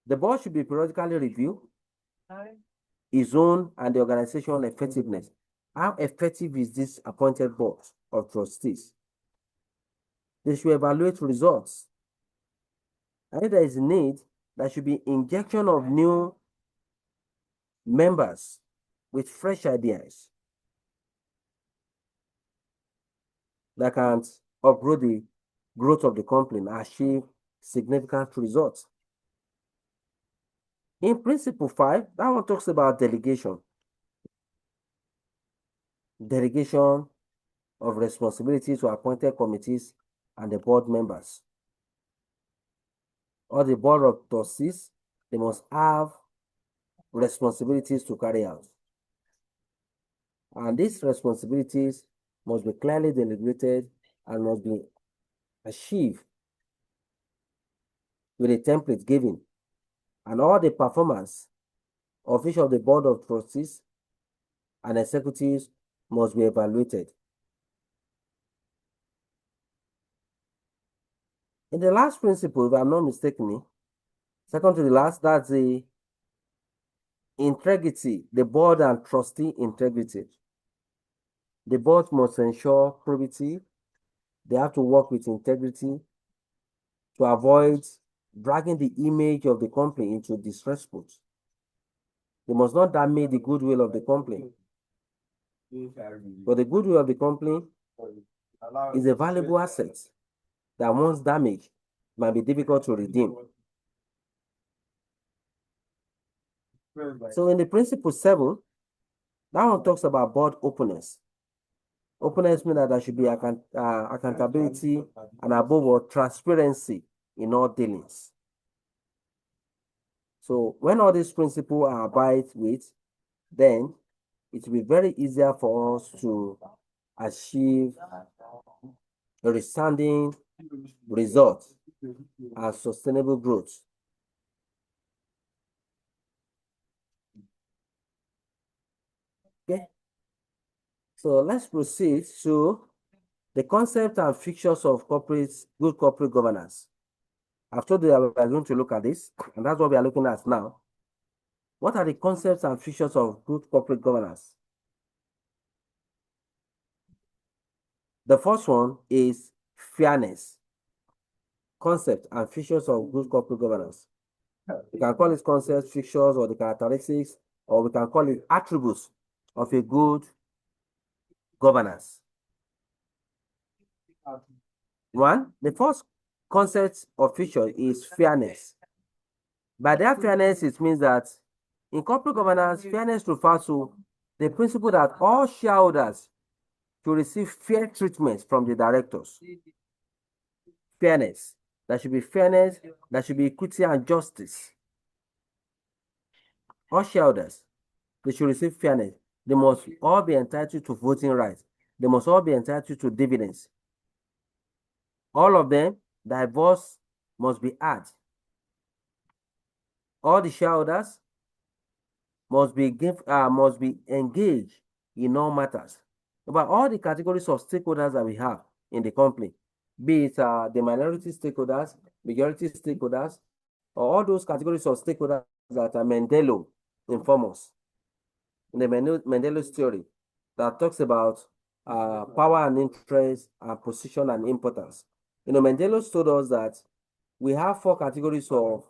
The board should be periodically reviewed its own and the organizational effectiveness. How effective is this appointed board of trustees? They should evaluate results. And if there is a need, there should be injection of new members with fresh ideas that can upgrade the growth of the company and achieve significant results. In principle 5, that one talks about delegation. Delegation of responsibilities to appointed committees and the board members. Or the board of trustees, they must have responsibilities to carry out. And these responsibilities must be clearly delineated and must be achieved with a template given. And all the performance of each of the board of trustees and executives must be evaluated. In the last principle, if I'm not mistaken, second to the last, that's the integrity, the board and trustee integrity. The board must ensure probity. They have to work with integrity to avoid dragging the image of the company into disrepute. They must not damage the goodwill of the company. But the goodwill of the company is a valuable asset that once damaged might be difficult to redeem. So in the principle 7, that one talks about board openness. Openness means that there should be accountability and above all transparency in all dealings. So when all these principles are abided with, then it will be very easier for us to achieve a resounding result and sustainable growth. Okay. So let's proceed to the concept and features of good corporate governance. I've told you that we are going to look at this, and that's what we are looking at now. What are the concepts and features of good corporate governance? The first one is fairness. Concept and features of good corporate governance. We can call it concepts, features, or the characteristics, or we can call it attributes of a good governance. One, the first concept or feature is fairness. By that fairness, it means that in corporate governance, fairness refers to the principle that all shareholders should receive fair treatment from the directors. Fairness. There should be fairness, there should be equity and justice. All shareholders, they should receive fairness. They must all be entitled to voting rights. They must all be entitled to dividends. All of them, divorce must be had. All the shareholders must be engaged in all matters about all the categories of stakeholders that we have in the company. be it the minority stakeholders, majority stakeholders, or all those categories of stakeholders that Mendelo inform us in the Mendelo's theory that talks about power and interest and position and importance. Mendelos told us that we have 4 categories of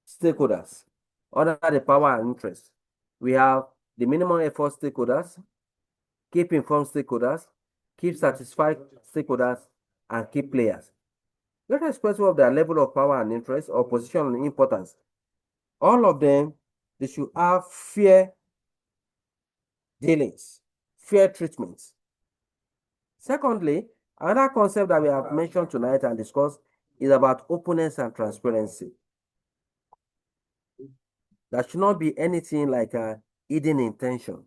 stakeholders under the power and interest. We have the minimum effort stakeholders, keep informed stakeholders, keep satisfied stakeholders, and key players. Irrespective of their level of power and interest or position and importance, all of them, they should have fair dealings, fair treatment. Secondly, another concept that we have mentioned tonight and discussed is about openness and transparency. There should not be anything like a hidden intention.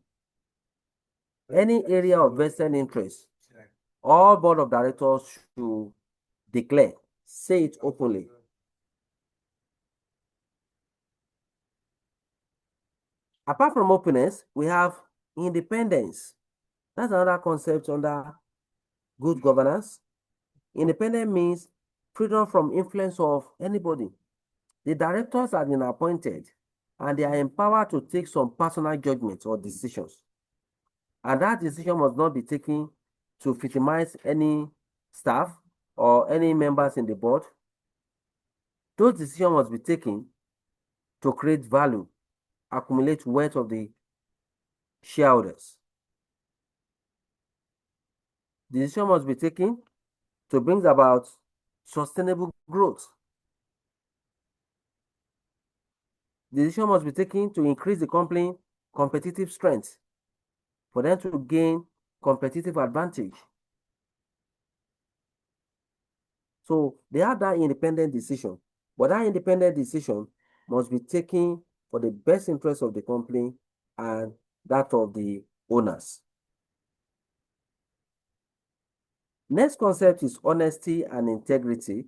Any area of vested interest, all board of directors should declare, say it openly. Apart from openness, we have independence. That's another concept under good governance. Independence means freedom from influence of anybody. The directors have been appointed and they are empowered to take some personal judgments or decisions. And that decision must not be taken to victimize any staff or any members in the board. Those decisions must be taken to create value, accumulate wealth of the shareholders. The decision must be taken to bring about sustainable growth. The decision must be taken to increase the company competitive strength for them to gain competitive advantage. So they have that independent decision, but that independent decision must be taken for the best interest of the company and that of the owners. Next concept is honesty and integrity.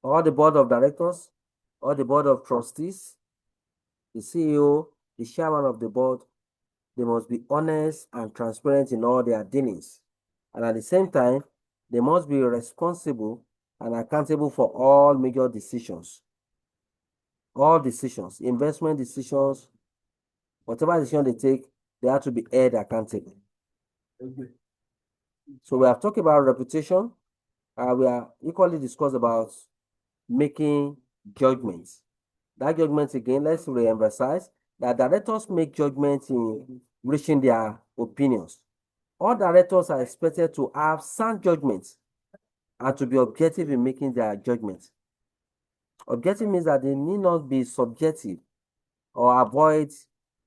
All the board of directors, all the board of trustees, the CEO, the chairman of the board, they must be honest and transparent in all their dealings. And at the same time, they must be responsible and accountable for all major decisions. All decisions, investment decisions, whatever decision they take, they have to be held accountable. So we have talked about reputation. We are equally discussed about making judgments. That judgment again, let's re-emphasize that directors make judgments in reaching their opinions. All directors are expected to have sound judgments and to be objective in making their judgments. Objective means that they need not be subjective or avoid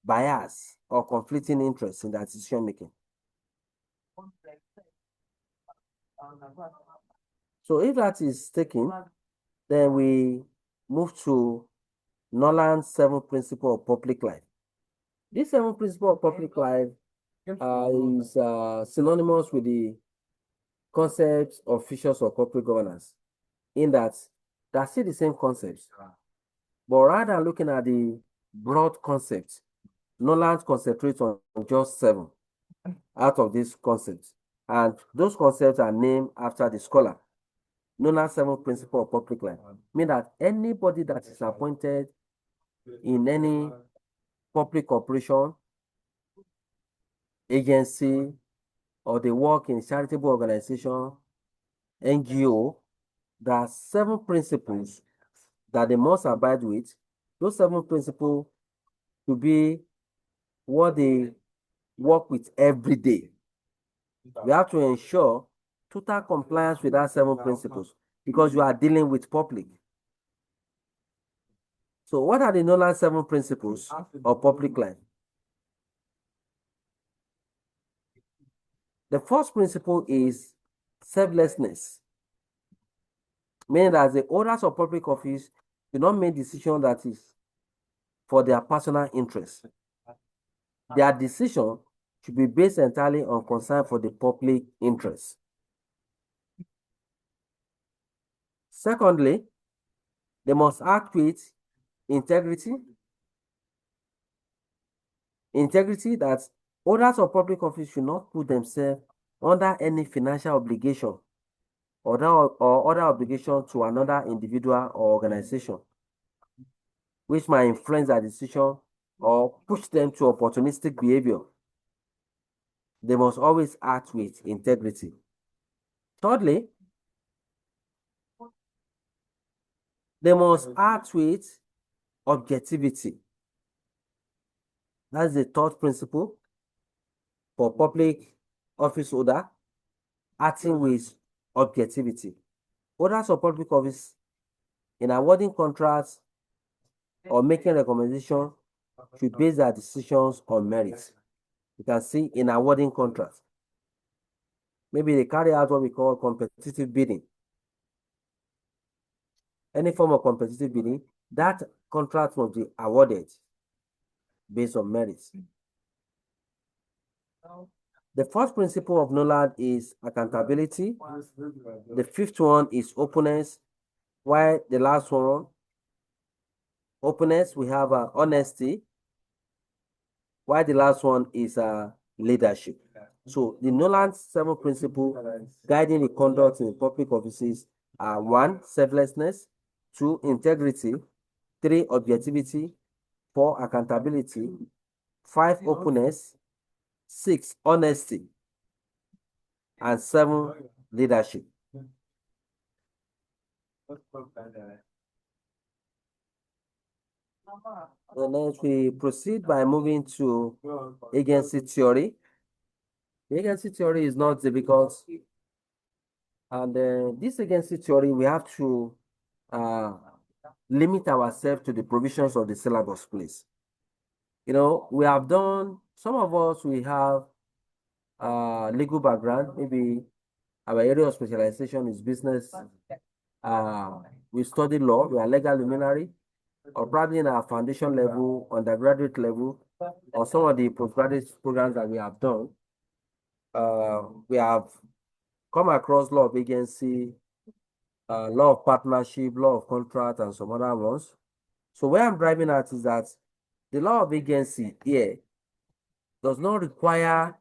bias or conflicting interests in their decision making. So if that is taken, then we move to Nolan's 7 principle of public life. This 7 principle of public life is synonymous with the concepts of features of corporate governance, in that they're still the same concepts. But rather than looking at the broad concepts, Nolan concentrates on just 7 out of these concepts. And those concepts are named after the scholar. Nolan's 7 principle of public life mean that anybody that is appointed in any public corporation, agency, or they work in charitable organization, NGO, there are 7 principles that they must abide with. Those 7 principles to be what they work with every day. We have to ensure total compliance with that 7 principles because you are dealing with public. So what are the Nolan 7 principles of public life? The first principle is selflessness, meaning that the owners of public office do not make decisions that is for their personal interest. Their decision should be based entirely on concern for the public interest. Secondly, they must act with integrity. Integrity that owners of public office should not put themselves under any financial obligation or other obligation to another individual or organization, which might influence their decision or push them to opportunistic behavior. They must always act with integrity. Thirdly, they must act with objectivity. That's the third principle for public office holder, acting with objectivity. Holders of public office in awarding contracts or making recommendations should base their decisions on merit. You can see in awarding contracts, maybe they carry out what we call competitive bidding. Any form of competitive bidding, that contract must be awarded based on merit. The fourth principle of NOLAD is accountability. The fifth one is openness. While the last one, openness, we have honesty. While the last one is leadership. So the NOLAD 7 principle guiding the conduct in public offices are 1, selflessness, 2, integrity, 3, objectivity, 4, accountability, 5, openness, 6, honesty, and 7, leadership. And then we proceed by moving to agency theory. The agency theory is not difficult. And this agency theory, we have to limit ourselves to the provisions of the syllabus, please. You know, we have done, some of us, we have legal background, maybe our area of specialization is business. We study law, we are legal luminary, or probably in our foundation level, undergraduate level, or some of the postgraduate programs that we have done. We have come across law of agency, law of partnership, law of contract, and some other ones. So where I'm driving at is that the law of agency here does not require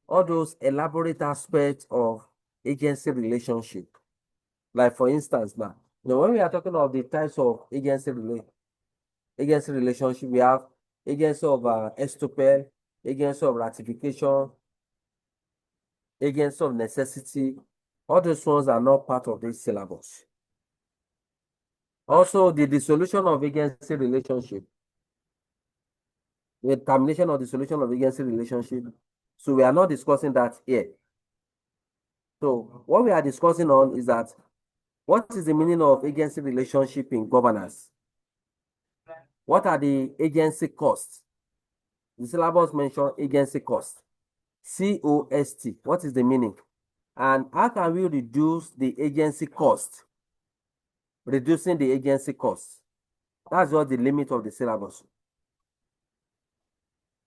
all those elaborate aspects of agency relationship. Like for instance, now, when we are talking of the types of agency relationship, we have agency of estoppel, agency of ratification, agency of necessity. All those ones are not part of this syllabus. Also, the dissolution of agency relationship, the termination or dissolution of agency relationship. So we are not discussing that here. So what we are discussing on is that what is the meaning of agency relationship in governance? What are the agency costs? The syllabus mentioned agency cost. COST. What is the meaning? And how can we reduce the agency cost? Reducing the agency cost. That's what the limit of the syllabus.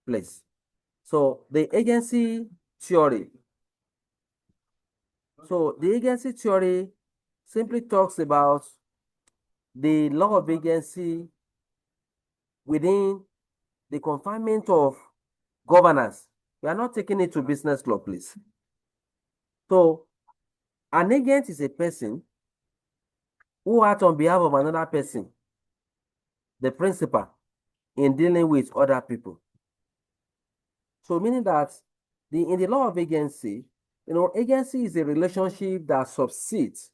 Please. So the agency theory. So the agency theory simply talks about the law of agency within the confinement of governance. We are not taking it to business law, please. So an agent is a person who acts on behalf of another person, the principal, in dealing with other people. So meaning that in the law of agency, agency is a relationship that subsists,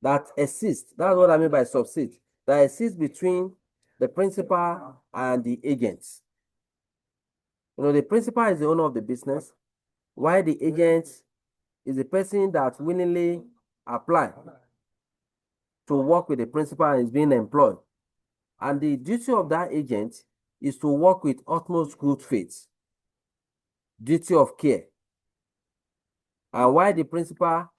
that exists. That's what I mean by subsist. That exists between the principal and the agent. The principal is the owner of the business, while the agent is the person that willingly apply to work with the principal and is being employed. And the duty of that agent is to work with utmost good faith, duty of care. And while the principal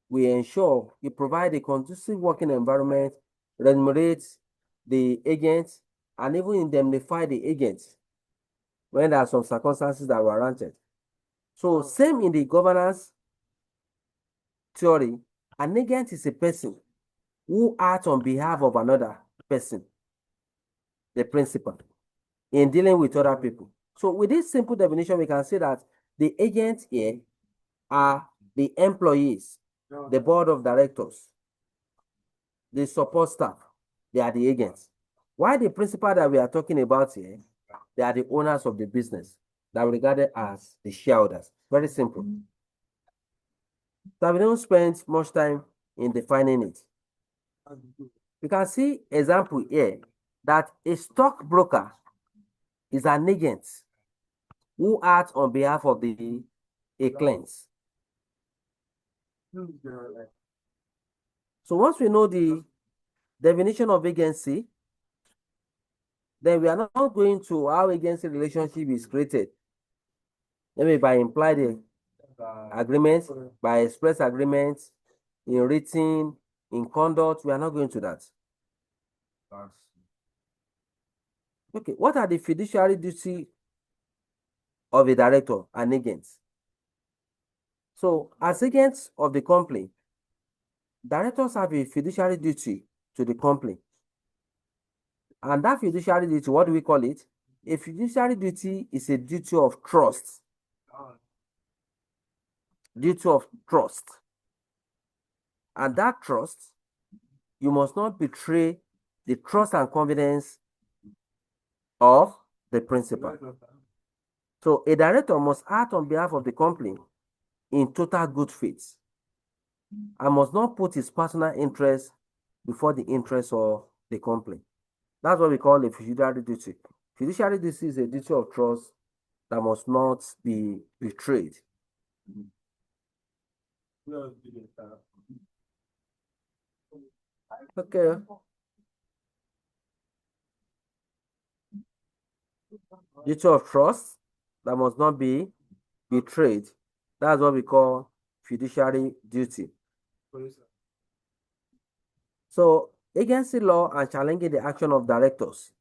will ensure he provide a conducive working environment, remunerates the agent, and even indemnify the agent when there are some circumstances that were warranted. So same in the governance theory, an agent is a person who acts on behalf of another person, the principal, in dealing with other people. So with this simple definition, we can say that the agent here are the employees, the board of directors, the support staff. They are the agents. Why the principal that we are talking about here, they are the owners of the business that are regarded as the shareholders. Very simple. So we don't spend much time in defining it. You can see example here that a stockbroker is an agent who acts on behalf of the clients. So once we know the definition of agency, then we are not going to how agency relationship is created. Maybe by implied agreement, by express agreement, in written, in conduct. We are not going to that. Okay, what are the fiduciary duties of a director and agents? So, as agents of the company, directors have a fiduciary duty to the company. And that fiduciary duty, what do we call it? A fiduciary duty is a duty of trust. Duty of trust. And that trust, you must not betray the trust and confidence of the principal. So a director must act on behalf of the company in total good faith and must not put his personal interest before the interest of the company. That's what we call a fiduciary duty. Fiduciary duty is a duty of trust that must not be betrayed. Okay. Duty of trust that must not be betrayed. That's what we call fiduciary duty. So, agency law and challenging the action of directors.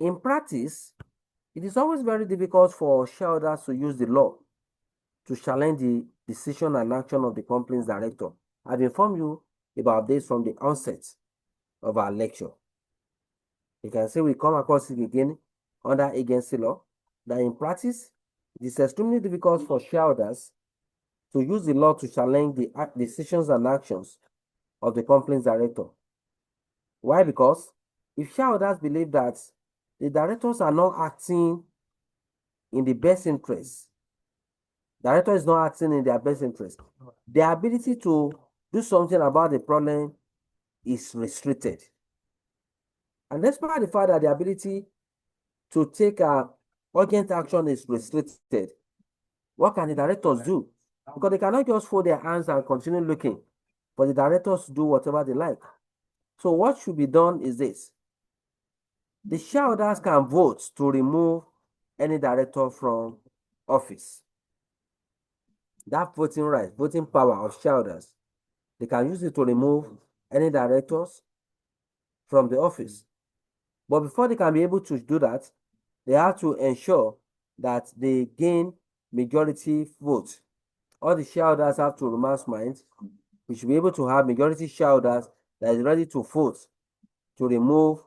In practice, it is always very difficult for shareholders to use the law to challenge the decision and action of the company's director. I've informed you about this from the onset of our lecture. You can see we come across it again under agency law, that in practice, it is extremely difficult for shareholders to use the law to challenge the decisions and actions of the company's director. Why? Because if shareholders believe that the directors are not acting in the best interest, director is not acting in their best interest, their ability to do something about the problem is restricted. And despite the fact that the ability to take urgent action is restricted, what can the directors do? Because they cannot just fold their hands and continue looking for the directors to do whatever they like. So what should be done is this. The shareholders can vote to remove any director from office. That voting right, voting power of shareholders, they can use it to remove any directors from the office. But before they can be able to do that, they have to ensure that they gain majority vote. All the shareholders have to remain mind. We should be able to have majority shareholders that is ready to vote to remove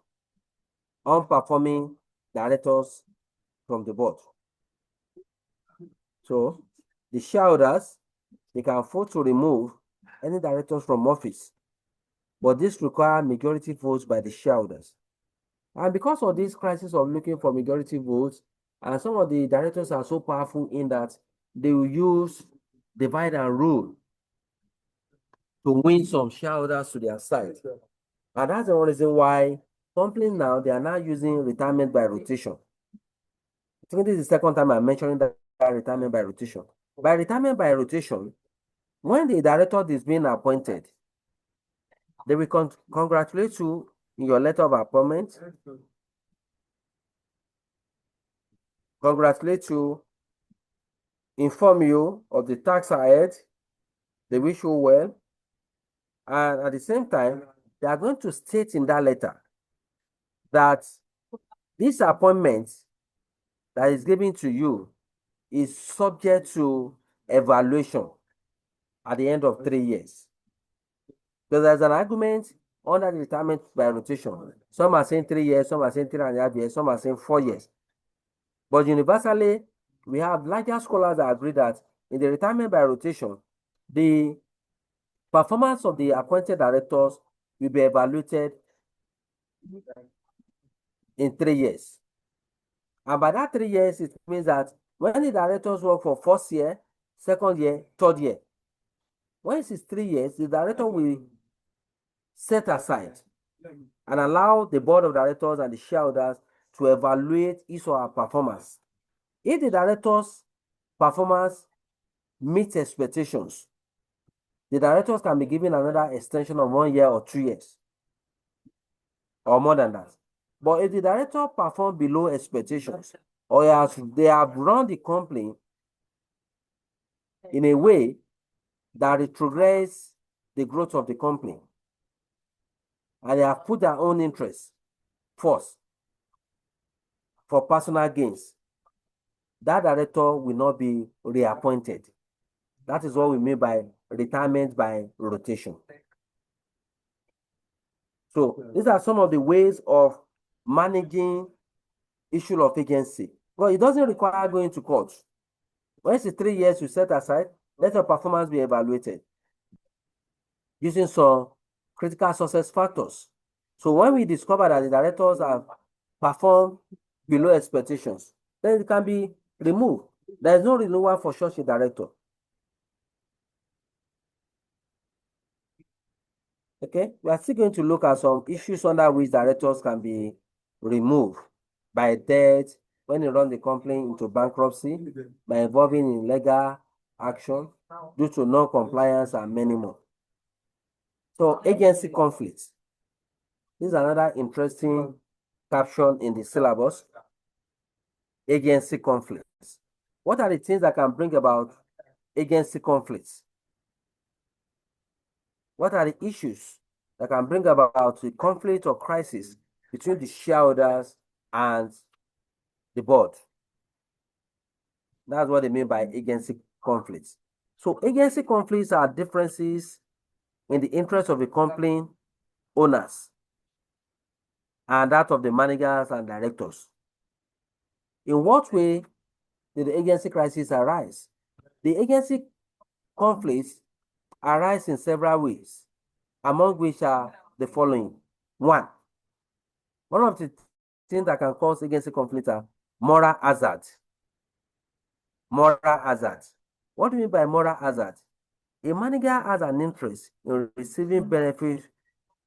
unperforming directors from the board. So the shareholders, they can vote to remove any directors from office, but this requires majority votes by the shareholders. And because of this crisis of looking for majority votes, and some of the directors are so powerful in that they will use divide and rule to win some shareholders to their side. And that's the one reason why companies now, they are now using retirement by rotation. I think this is the second time I'm mentioning that retirement by rotation. By retirement by rotation, when the director is being appointed, they will congratulate you in your letter of appointment, congratulate you, inform you of the tax ahead, they wish you well, and at the same time, they are going to state in that letter that this appointment that is given to you is subject to evaluation at the end of 3 years. Because there's an argument under the retirement by rotation. Some are saying 3 years, some are saying 3.5 years, some are saying 4 years. But universally, we have larger scholars that agree that in the retirement by rotation, the performance of the appointed directors will be evaluated in 3 years. And by that 3 years, it means that when the directors work for first year, second year, third year, when it is 3 years, the director will set aside and allow the board of directors and the shareholders to evaluate his or her performance. If the director's performance meets expectations, the directors can be given another extension of 1 year or 2 years, or more than that. But if the director performs below expectations, or they have run the company in a way that retrogrades the growth of the company, and they have put their own interests first for personal gains, that director will not be reappointed. That is what we mean by retirement by rotation. So these are some of the ways of managing issue of agency. Well, it doesn't require going to court. When it's 3 years, you set aside, let your performance be evaluated using some critical success factors. So when we discover that the directors have performed below expectations, then it can be removed. There is no renewal for such a director. Okay, we are still going to look at some issues under which directors can be removed by death, when they run the company into bankruptcy, by involving in legal action due to non-compliance, and many more. So agency conflicts. This is another interesting caption in the syllabus. Agency conflicts. What are the things that can bring about agency conflicts? What are the issues that can bring about the conflict or crisis between the shareholders and the board? That's what they mean by agency conflicts. So agency conflicts are differences in the interest of the company owners and that of the managers and directors. In what way did the agency crisis arise? The agency conflicts arise in several ways, among which are the following. One of the things that can cause agency conflict are moral hazard. Moral hazard. What do you mean by moral hazard? A manager has an interest in receiving benefit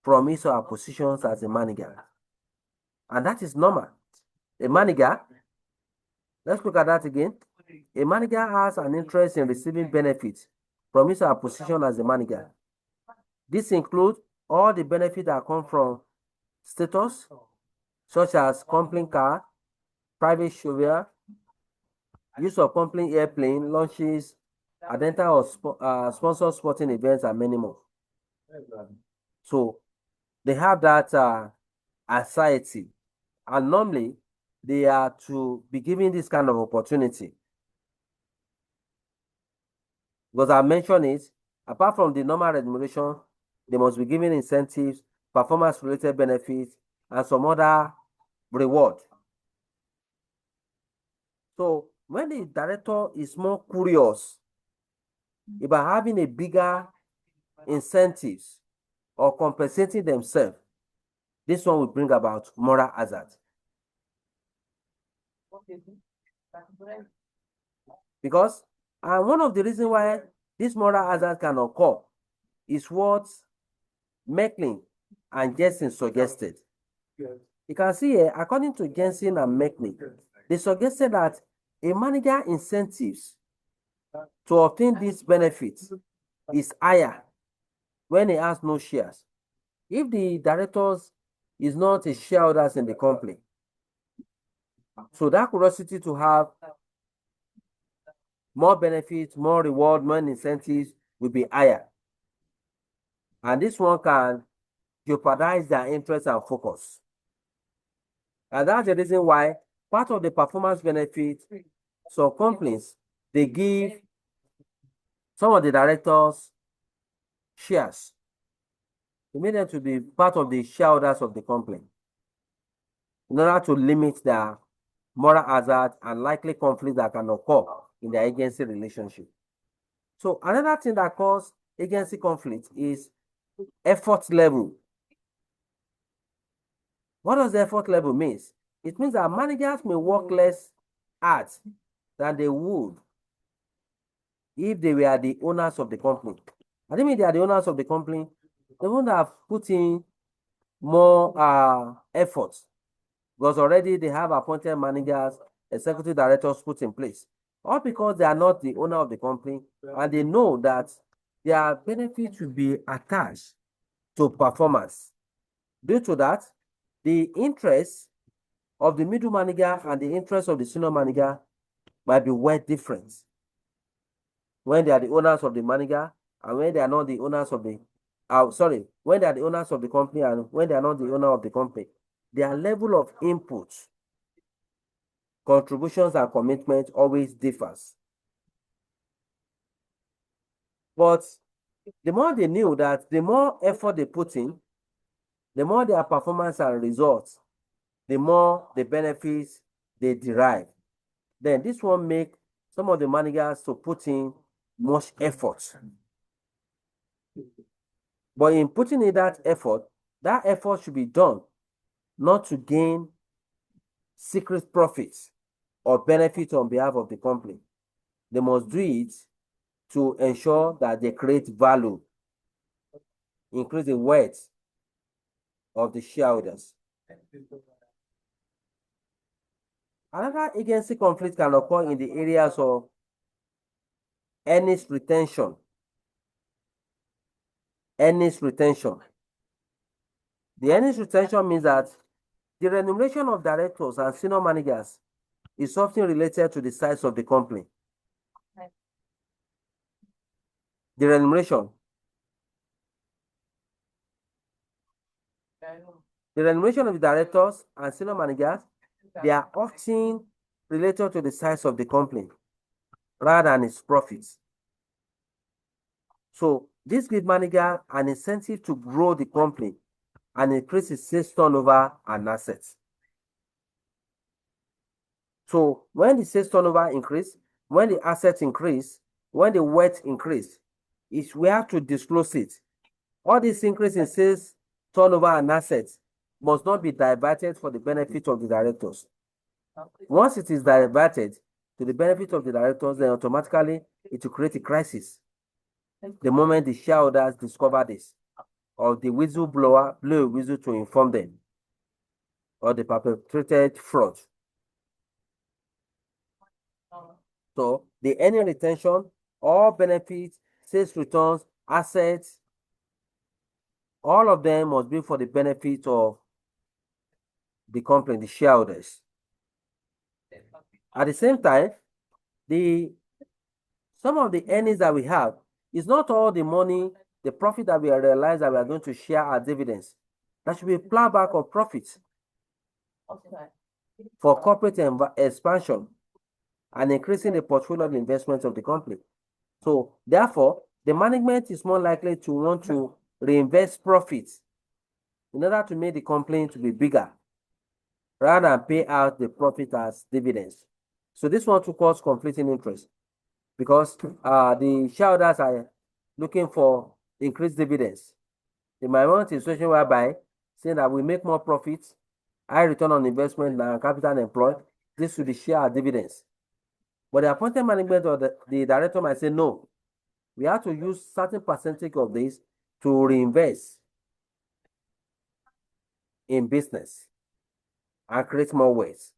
from his or her positions as a manager. And that is normal. A manager, let's look at that again. A manager has an interest in receiving benefits from his or her position as a manager. This includes all the benefits that come from status, such as company car, private chauffeur, use of company airplane, lunches, attendance or sponsor sporting events, and many more. So they have that anxiety, and normally they are to be given this kind of opportunity. Because I mentioned it, apart from the normal remuneration, they must be given incentives, performance-related benefits, and some other reward. So when the director is more curious about having a bigger incentives or compensating themselves, this one will bring about moral hazard. Because one of the reasons why this moral hazard can occur is what Meckling and Jensen suggested. You can see here, according to Jensen and Meckling, they suggested that a manager incentives to obtain these benefits is higher when he has no shares. If the directors is not a shareholders in the company, so that curiosity to have more benefits, more reward, more incentives will be higher. And this one can jeopardize their interest and focus. And that's the reason why part of the performance benefit, so companies, they give some of the directors shares. They make them to be part of the shareholders of the company in order to limit their moral hazard, and likely conflict that can occur in the agency relationship. So another thing that causes agency conflict is effort level. What does the effort level mean? It means that managers may work less hard than they would if they were the owners of the company. I think if they are the owners of the company, they would have put in more effort because already they have appointed managers, executive directors put in place. All because they are not the owner of the company and they know that their benefits will be attached to performance. Due to that, the interest of the middle manager and the interest of the senior manager might be well different when they are the owners of the manager and when they are not the owners of the when they are the owners of the company and when they are not the owner of the company. Their level of input, contributions, and commitment always differs. But the more they knew that the more effort they put in, the more their performance and results, the more the benefits they derive. Then this will make some of the managers to put in much effort. But in putting in that effort should be done not to gain secret profits or benefits on behalf of the company. They must do it to ensure that they create value, increase the wealth of the shareholders. Another agency conflict can occur in the areas of earnings retention. Earnings retention. The earnings retention means that the remuneration of directors and senior managers is often related to the size of the company. The remuneration. The remuneration of the directors and senior managers, they are often related to the size of the company rather than its profits. So this gives manager an incentive to grow the company and increase its sales turnover and assets. So when the sales turnover increase, when the assets increase, when the wealth increase, we have to disclose it. All this increase in sales turnover and assets must not be diverted for the benefit of the directors. Once it is diverted to the benefit of the directors, then automatically it will create a crisis. The moment the shareholders discover this, or the whistleblower blow a whistle to inform them, or the perpetrated fraud. So the earning retention, all benefits, sales returns, assets, all of them must be for the benefit of the company, the shareholders. At the same time, some of the earnings that we have is not all the money, the profit that we realize that we are going to share as dividends. That should be a plowback of profits for corporate expansion and increasing the portfolio of investments of the company. So therefore, the management is more likely to want to reinvest profits in order to make the company to be bigger rather than pay out the profit as dividends. So this one to cause conflicting interest because the shareholders are looking for increased dividends. They might want a situation whereby saying that we make more profits, high return on investment and capital employed, this should be share dividends. But the appointed management or the director might say, no, we have to use certain percentage of this to reinvest in business and create more wealth.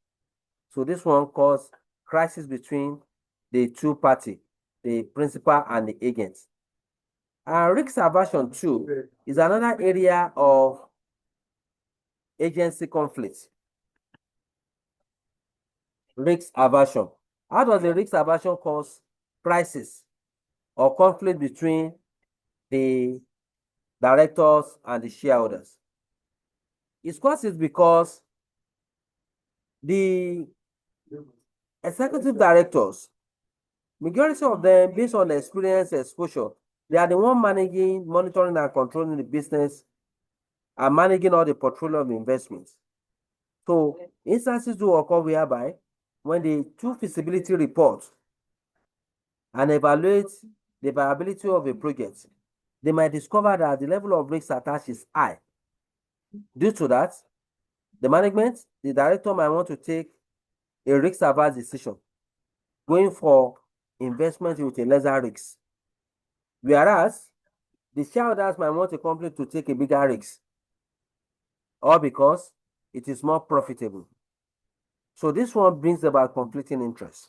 So this one causes crisis between the two parties, the principal and the agent. And risk aversion too is another area of agency conflict. Risk aversion. How does the risk aversion cause crisis or conflict between the directors and the shareholders? It's caused because the executive directors, majority of them, based on the experience exposure, they are the one managing, monitoring, and controlling the business and managing all the portfolio of investments. So instances do occur whereby when they do feasibility report and evaluate the viability of a project, they might discover that the level of risk attached is high. Due to that, the management, the director might want to take a risk-averse decision, going for investment with a lesser risk. Whereas the shareholders might want a company to take a bigger risk, or because it is more profitable. So this one brings about conflicting interests.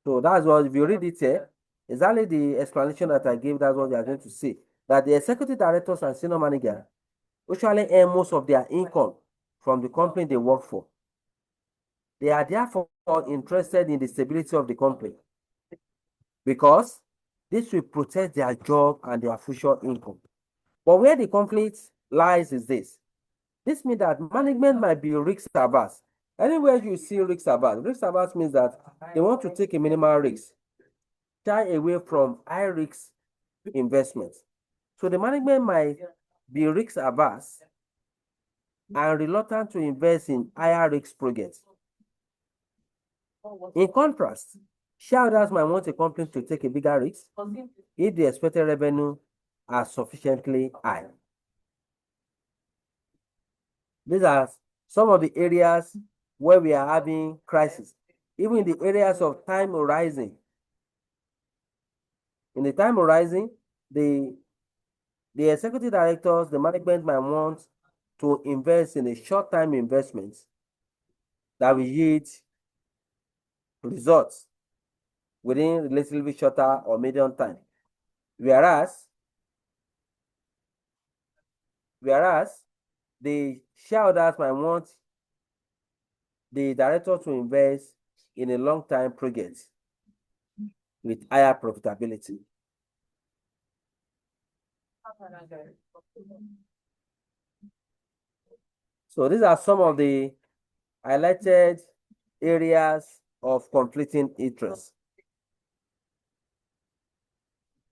So that's what, if you read it here, exactly the explanation that I gave, that's what they are going to see. That the executive directors and senior managers usually earn most of their income from the company they work for. They are therefore interested in the stability of the company because this will protect their job and their future income. But where the conflict lies is this. This means that management might be risk averse. Anywhere you see risk averse means that they want to take a minimal risk, shy away from high risk investments. So the management might be risk averse and reluctant to invest in higher risk projects. In contrast, shareholders might want a company to take a bigger risk if the expected revenue are sufficiently high. These are some of the areas where we are having crisis. Even in the areas of time horizon. In the time horizon, the executive directors, the management might want to invest in a short-time investment that will yield results within relatively shorter or medium time. Whereas the shareholders might want the director to invest in a long-time project with higher profitability. So these are some of the highlighted areas of conflicting interests.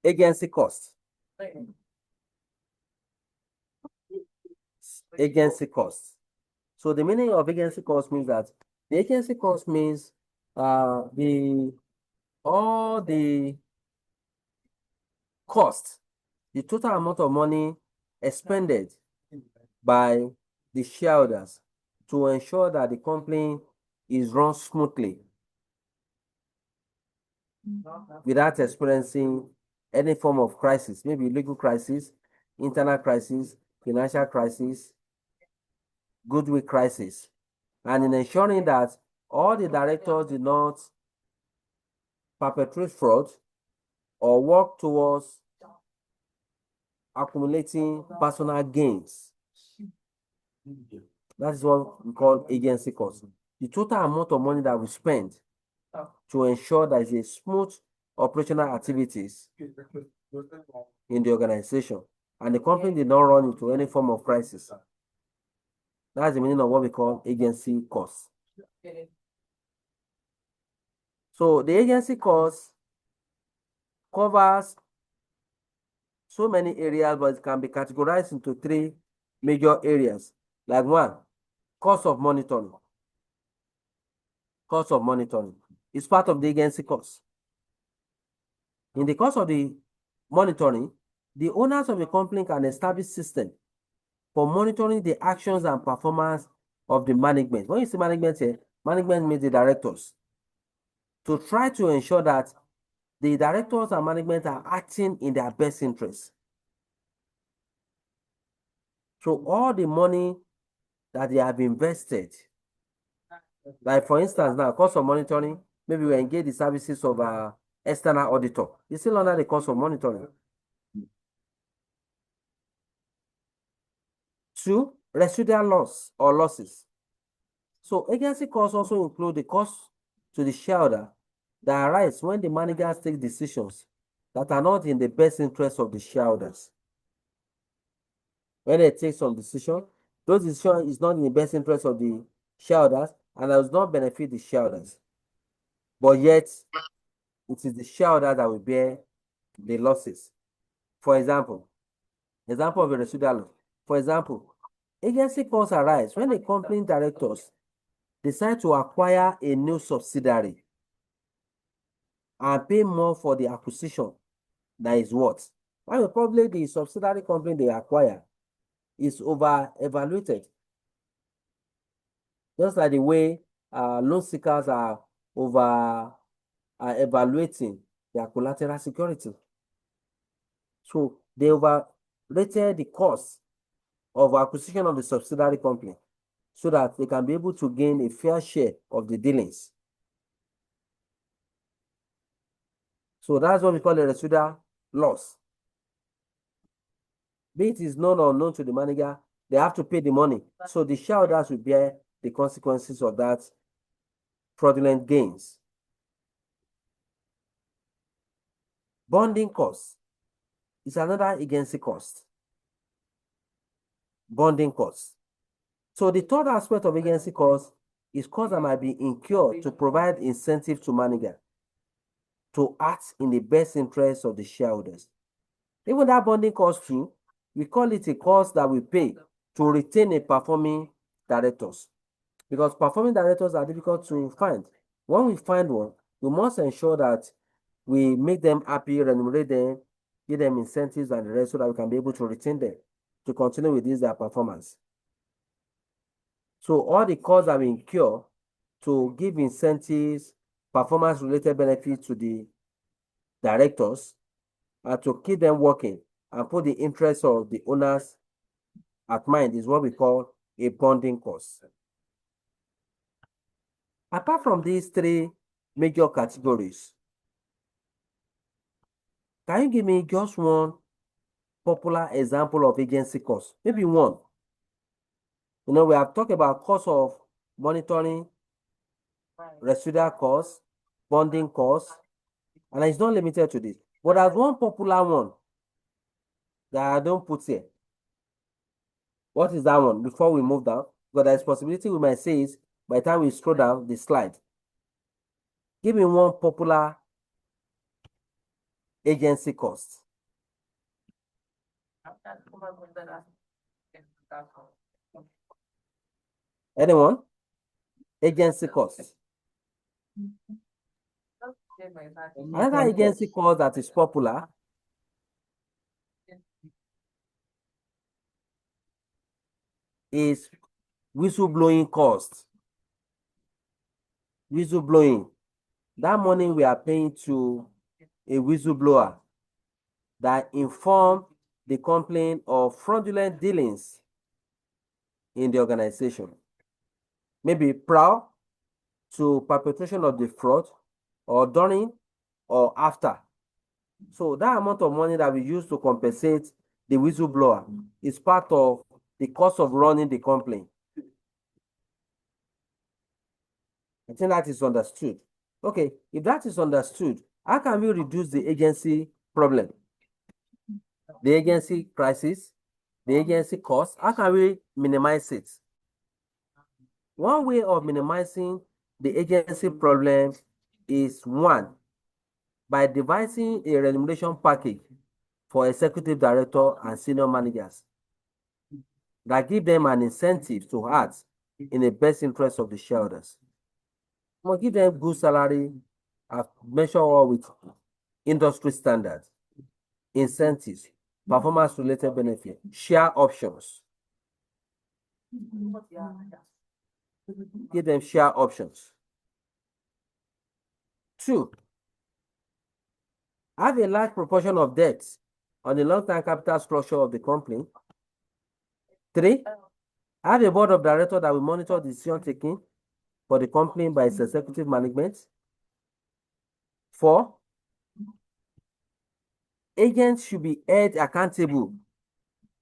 Agency costs. Agency costs. So the meaning of agency cost means that the agency cost means all the cost, the total amount of money expended by the shareholders to ensure that the company is run smoothly without experiencing any form of crisis, maybe legal crisis, internal crisis, financial crisis, goodwill crisis, and in ensuring that all the directors did not perpetrate fraud or work towards accumulating personal gains. That is what we call agency cost. The total amount of money that we spend to ensure that there is a smooth operational activities in the organization and the company did not run into any form of crisis. That's the meaning of what we call agency costs. So the agency cost covers so many areas, but it can be categorized into three major areas. Like one, cost of monitoring. Cost of monitoring is part of the agency cost. In the course of the monitoring, the owners of a company can establish system for monitoring the actions and performance of the management. When you say management here, management means the directors. To try to ensure that the directors and management are acting in their best interest. So all the money that they have invested, like for instance now, cost of monitoring, maybe we engage the services of an external auditor. It's still under the cost of monitoring. Two, residual loss or losses. So agency costs also include the cost to the shareholder that arise when the managers take decisions that are not in the best interest of the shareholders. When they take some decision, those decisions is not in the best interest of the shareholders and does not benefit the shareholders. But yet, it is the shareholder that will bear the losses. For example of a residual loss. For example, agency costs arise when the company directors decide to acquire a new subsidiary and pay more for the acquisition than is worth, well, probably the subsidiary company they acquire is over-evaluated. Just like the way loan seekers are evaluating their collateral security. So they overrated the cost of acquisition of the subsidiary company so that they can be able to gain a fair share of the dealings. So that's what we call a residual loss. Be it is known or unknown to the manager, they have to pay the money. So the shareholders will bear the consequences of that fraudulent gains. Bonding cost is another agency cost. Bonding cost. So the third aspect of agency cost is cost that might be incurred to provide incentive to manager to act in the best interest of the shareholders. Even that bonding cost too, we call it a cost that we pay to retain a performing directors, because performing directors are difficult to find. When we find one, we must ensure that we make them happy, remunerate them, give them incentives and the rest so that we can be able to retain them to continue with their performance. So all the costs that we incur to give incentives, performance-related benefits to the directors, to keep them working and put the interests of the owners at mind is what we call a bonding cost. Apart from these three major categories, can you give me just one popular example of agency cost? Maybe one. We have talked about cost of monitoring, residual cost, bonding cost, and it's not limited to this. But there's one popular one that I don't put here. What is that one? Before we move down, because there's possibility we might say it by the time we scroll down the slide. Give me one popular agency cost. Anyone? Agency cost. Another agency cost that is popular is whistleblowing cost. Whistleblowing. That money we are paying to a whistleblower that inform the company of fraudulent dealings in the organization. Maybe prior to perpetration of the fraud, or during or after. So that amount of money that we use to compensate the whistleblower is part of the cost of running the company. I think that is understood. Okay, if that is understood, how can we reduce the agency problem? The agency crisis, the agency cost, how can we minimize it? One way of minimizing the agency problem is one, by devising a remuneration package for executive director and senior managers that give them an incentive to act in the best interest of the shareholders. We'll give them good salary, measure with industry standards, incentives, performance-related benefit, share options. Give them share options. 2, have a large proportion of debt on the long-term capital structure of the company. 3, have a board of directors that will monitor decision taking for the company by its executive management. 4, agents should be held accountable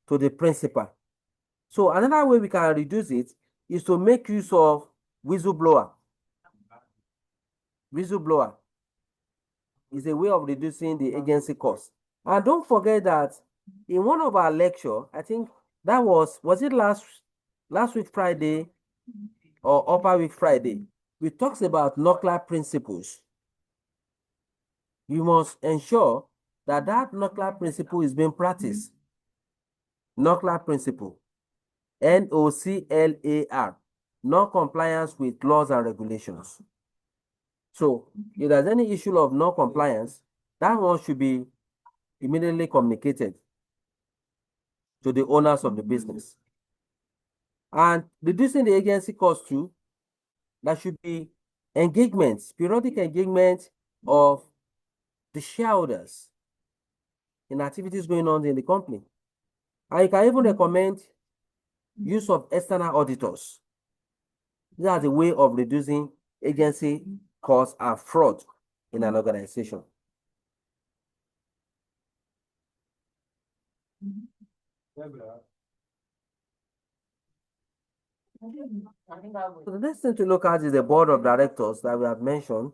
to the principal. So another way we can reduce it is to make use of whistleblower. Whistleblower is a way of reducing the agency cost. And don't forget that in one of our lectures, I think that was it last week Friday or upper week Friday, we talked about knuckler principles. You must ensure that knuckler principle is being practiced. Knuckler principle, NOCLAR. non-compliance with laws and regulations. So if there's any issue of non-compliance, that one should be immediately communicated to the owners of the business. And reducing the agency cost too, there should be engagements, periodic engagement of the shareholders in activities going on in the company. And you can even recommend use of external auditors. That's a way of reducing agency costs and fraud in an organization. So the next thing to look at is the board of directors that we have mentioned,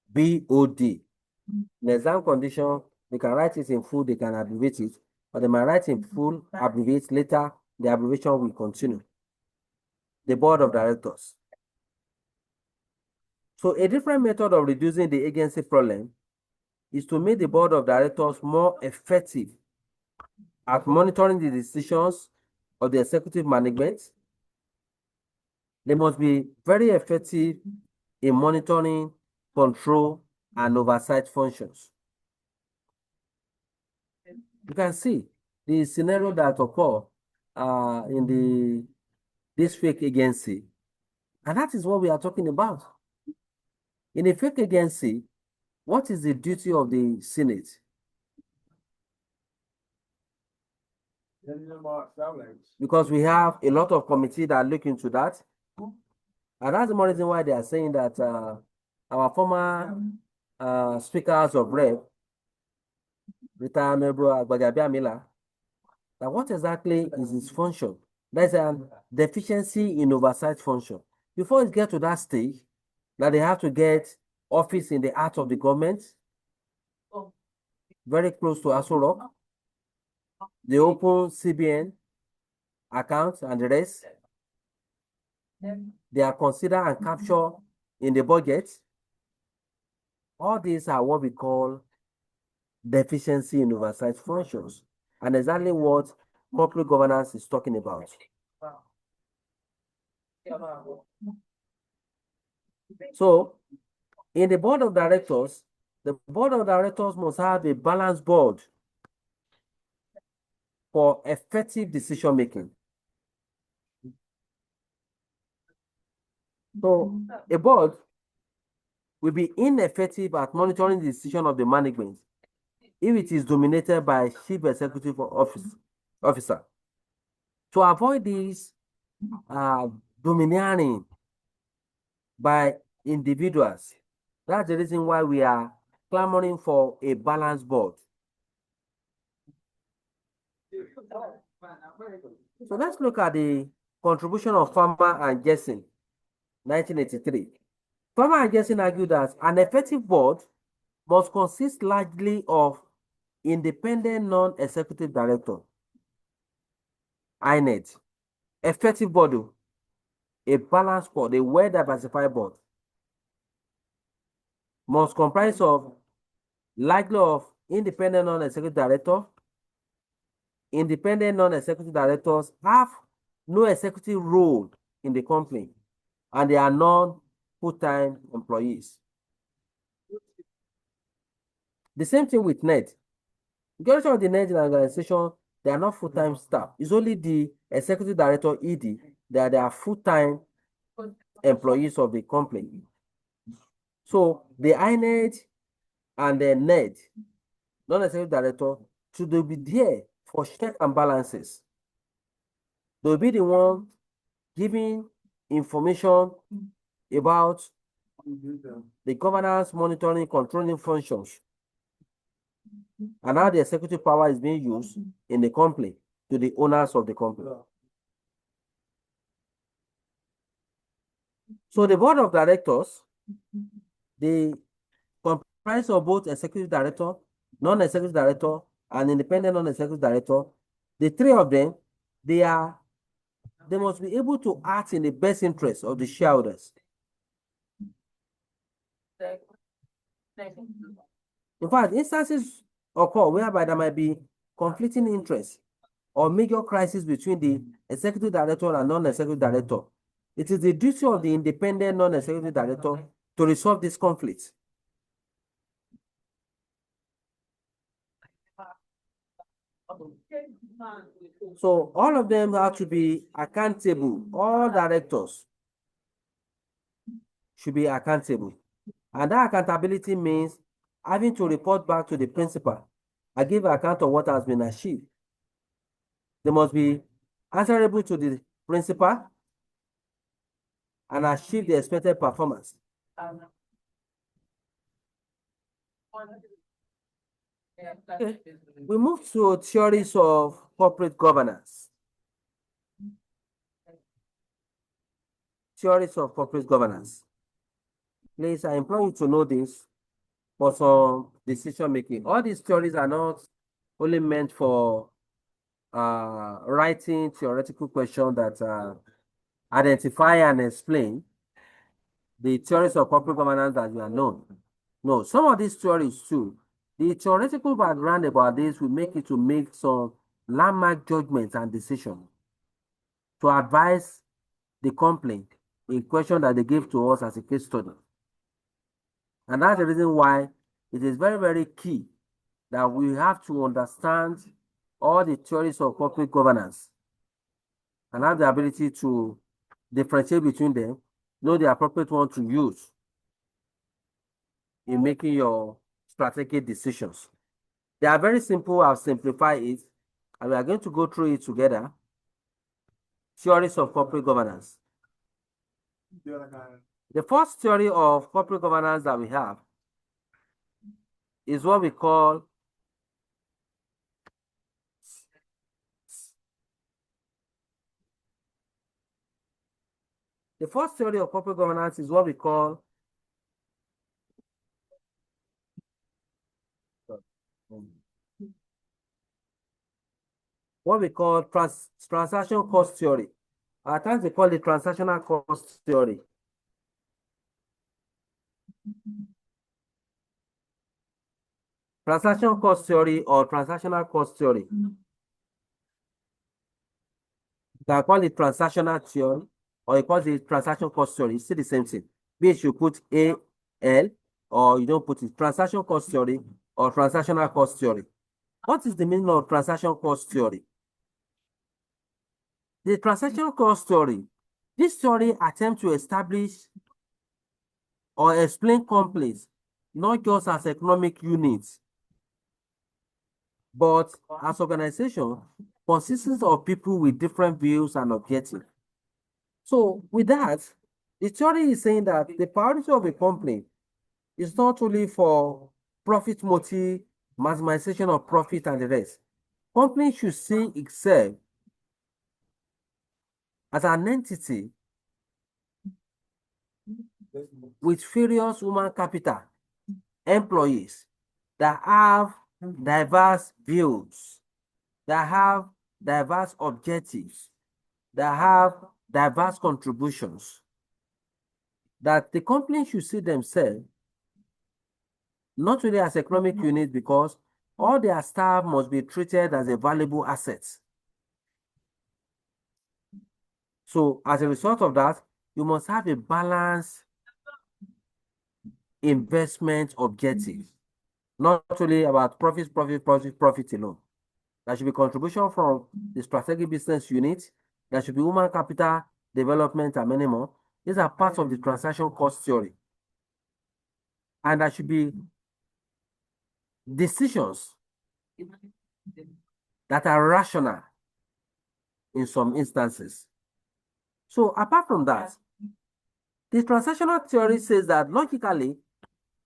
BOD. In exam condition, they can write it in full, they can abbreviate it, but they might write in full, abbreviate later, the abbreviation will continue. The board of directors. So a different method of reducing the agency problem is to make the board of directors more effective at monitoring the decisions of the executive management. They must be very effective in monitoring, control, and oversight functions. You can see the scenario that occur in this fake agency, and that is what we are talking about. In a fake agency, what is the duty of the Senate? Because we have a lot of committees that look into that, and that's the more reason why they are saying that our former speakers of Rep, retired Agbajabi Mila, that what exactly is his function? There's a deficiency in oversight function. Before it gets to that stage, that they have to get office in the heart of the government, very close to Aso Rock. They open CBN accounts and the rest. They are considered and captured in the budget. All these are what we call deficiency in oversight functions, and exactly what corporate governance is talking about. So, in the board of directors, the board of directors must have a balanced board for effective decision making. So, a board will be ineffective at monitoring the decision of the management if it is dominated by a chief executive officer. To avoid this domineering by individuals, that's the reason why we are clamoring for a balanced board. So let's look at the contribution of Farmer and Jensen, 1983. Farmer and Jensen argued that an effective board must consist largely of independent non-executive director, INED, effective board, a balanced board, a well-diversified board, must comprise of likely of independent non-executive director. Independent non-executive directors have no executive role in the company, and they are non-full-time employees. The same thing with NED. Majority of the NED in the organization, they are not full-time staff. It's only the executive director, ED, that they are full-time employees of the company. So the INED and the NED, non-executive director, should be there for check and balances. They'll be the one giving information about the governance, monitoring, controlling functions, and how the executive power is being used in the company to the owners of the company. So the board of directors, they comprise of both executive director, non-executive director, and independent non-executive director. The three of them, they must be able to act in the best interest of the shareholders. In fact, instances occur whereby there might be conflicting interests or major crisis between the executive director and non-executive director. It is the duty of the independent non-executive director to resolve this conflict. So all of them have to be accountable. All directors should be accountable. And that accountability means having to report back to the principal and give account of what has been achieved. They must be answerable to the principal and achieve the expected performance. Okay. We move to theories of corporate governance. Theories of corporate governance. Please, I implore you to know this for some decision making. All these theories are not only meant for writing theoretical questions that identify and explain the theories of corporate governance that you are known. No, some of these theories too, the theoretical background about this will make it to make some landmark judgments and decisions to advise the complaint in question that they give to us as a case study. And that's the reason why it is very, very key that we have to understand all the theories of corporate governance and have the ability to differentiate between them, know the appropriate one to use in making your strategic decisions. They are very simple. I'll simplify it, and we are going to go through it together. Theories of corporate governance. The first theory of corporate governance that we have is what we call transaction cost theory. At times they call it transactional cost theory. Transaction cost theory or transactional cost theory. You can call it transactional theory or you call it transaction cost theory. It's still the same thing. Be it you put AL or you don't put it. Transaction cost theory or transactional cost theory. What is the meaning of transaction cost theory? The transaction cost theory. This theory attempts to establish or explain companies not just as economic units, but as organizations consisting of people with different views and objectives. So with that, the theory is saying that the priority of a company is not only for profit motive, maximization of profit and the rest. Company should see itself as an entity with various human capital, employees that have diverse views, that have diverse objectives, that have diverse contributions, that the company should see themselves not really as economic units because all their staff must be treated as a valuable asset. So as a result of that, you must have a balanced investment objective, not only about profit alone. There should be contribution from the strategic business unit. There should be human capital development and many more. These are parts of the transaction cost theory. And there should be decisions that are rational in some instances. So apart from that, the transactional theory says that logically,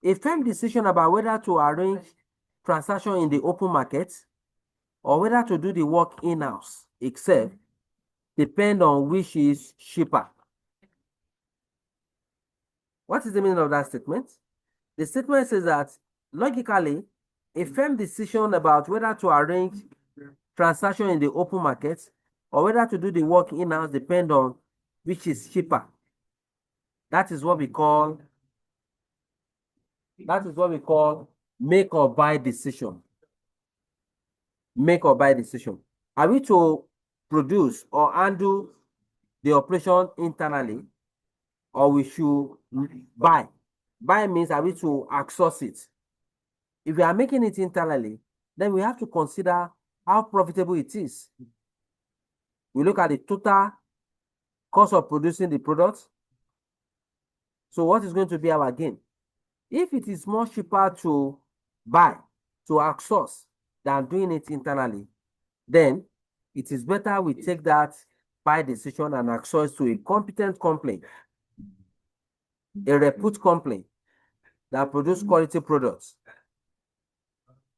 a firm decision about whether to arrange transaction in the open market or whether to do the work in-house itself depend on which is cheaper. What is the meaning of that statement? The statement says that logically, a firm decision about whether to arrange transaction in the open market or whether to do the work in-house depend on which is cheaper. That is what we call make or buy decision. Make or buy decision. Are we to produce or handle the operation internally, or we should buy. Buy means are we to outsource it. If we are making it internally, then we have to consider how profitable it is. We look at the total cost of producing the product. So what is going to be our gain? If it is more cheaper to buy, to outsource, than doing it internally, then it is better we take that buy decision and outsource to a competent company, a repute company that produce quality products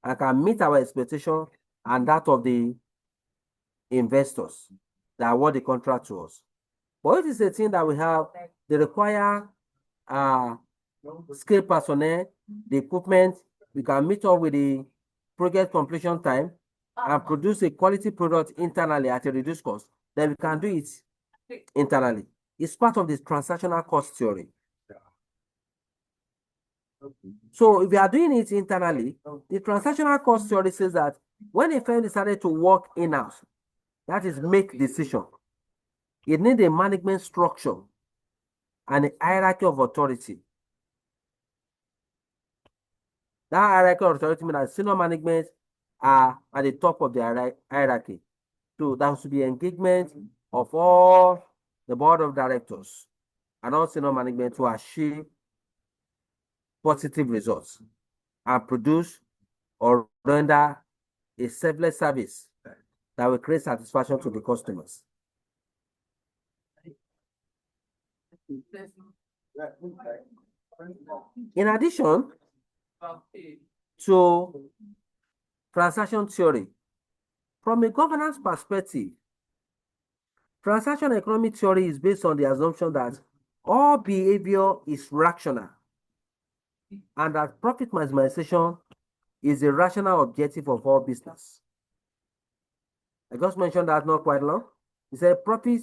and can meet our expectation and that of the investors that award the contract to us. But it is a thing that we have, they require skilled personnel, the equipment, we can meet up with the project completion time and produce a quality product internally at a reduced cost, then we can do it internally. It's part of the transactional cost theory. So if we are doing it internally, the transactional cost theory says that when a firm decided to work in-house, that is make decision, it needs a management structure and a hierarchy of authority. That hierarchy of authority means that senior management are at the top of the hierarchy. So there should be engagement of all the board of directors and all senior management to achieve positive results and produce or render a selfless service that will create satisfaction to the customers. In addition to transaction theory, from a governance perspective, transaction economic theory is based on the assumption that all behavior is rational and that profit maximization is a rational objective of all business. I just mentioned that not quite long. He said profit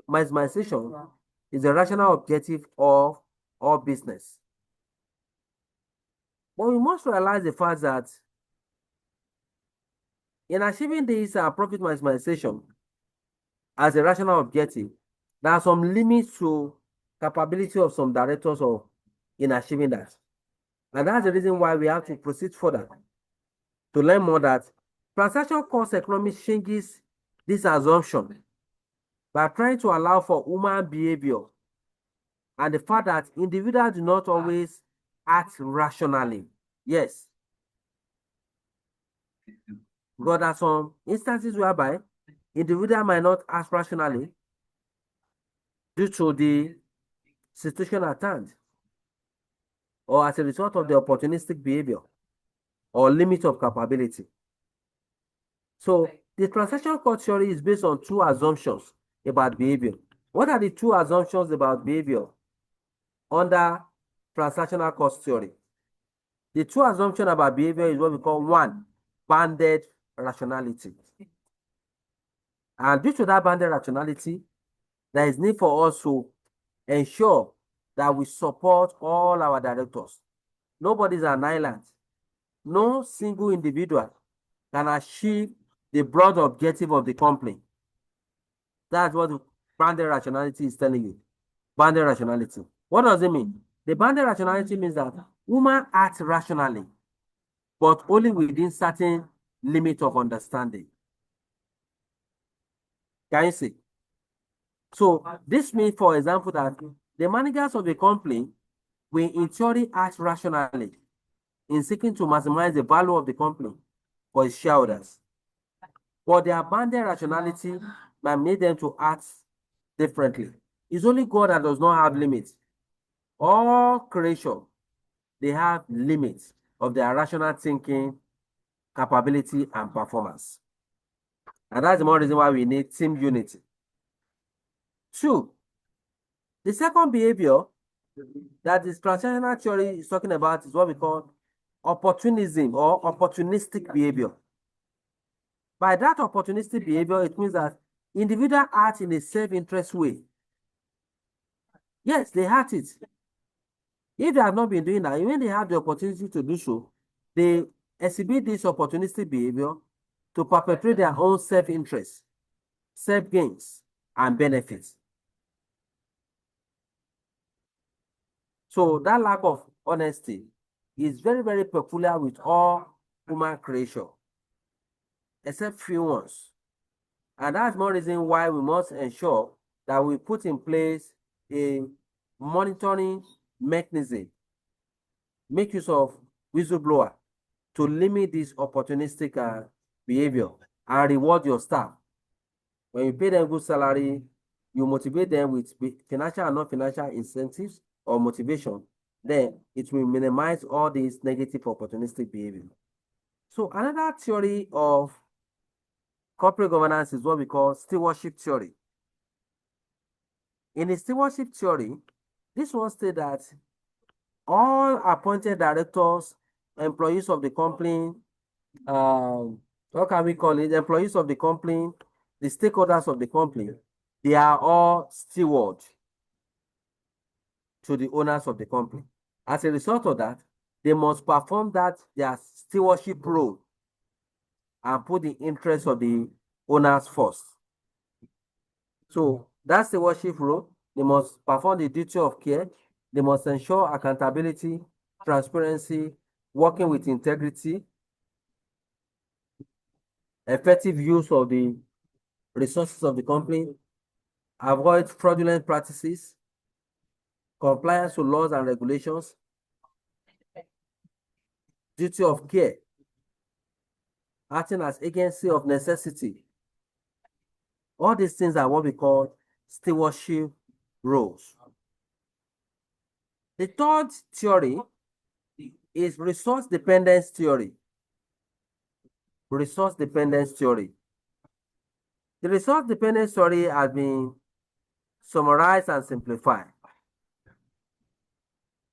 maximization is a rational objective of all business. But we must realize the fact that in achieving this profit maximization as a rational objective, there are some limits to capability of some directors in achieving that. And that's the reason why we have to proceed further to learn more that transaction cost economics changes this assumption by trying to allow for human behavior and the fact that individuals do not always act rationally. Yes. But there are some instances whereby individuals might not act rationally due to the situation at hand or as a result of the opportunistic behavior or limit of capability. So the transaction cost theory is based on two assumptions about behavior. What are the two assumptions about behavior under transactional cost theory? The two assumptions about behavior is what we call one, bounded rationality. And due to that bounded rationality, there is need for us to ensure that we support all our directors. Nobody is an island. No single individual can achieve the broad objective of the company. That's what the bounded rationality is telling you. Bounded rationality. What does it mean? The bounded rationality means that women act rationally, but only within certain limit of understanding. Can you see? So this means, for example, that the managers of a company will in theory act rationally in seeking to maximize the value of the company for its shareholders. But their bounded rationality might make them to act differently. It's only God that does not have limits. All creation, they have limits of their rational thinking, capability, and performance. And that's the more reason why we need team unity. Two, the second behavior that this transactional theory is talking about is what we call opportunism or opportunistic behavior. By that opportunistic behavior, it means that individuals act in a self-interest way. Yes, they act it. If they have not been doing that, when they have the opportunity to do so, they exhibit this opportunistic behavior to perpetrate their own self-interest, self-gains, and benefits. So that lack of honesty is very, very peculiar with all human creation, except few ones. And that's more reason why we must ensure that we put in place a monitoring mechanism, make use of whistleblower to limit this opportunistic behavior and reward your staff. When you pay them good salary, you motivate them with financial and non-financial incentives or motivation, then it will minimize all these negative opportunistic behavior. So another theory of corporate governance is what we call stewardship theory. In the stewardship theory, this one states that all appointed directors, employees of the company, what can we call it? Employees of the company, the stakeholders of the company, they are all stewards to the owners of the company. As a result of that, they must perform their stewardship role and put the interests of the owners first. So that's the stewardship role. They must perform the duty of care. They must ensure accountability, transparency, working with integrity, effective use of the resources of the company, avoid fraudulent practices, compliance with laws and regulations, duty of care, acting as agency of necessity. All these things are what we call stewardship roles. The third theory is resource dependence theory. Resource dependence theory. The resource dependence theory has been summarized and simplified.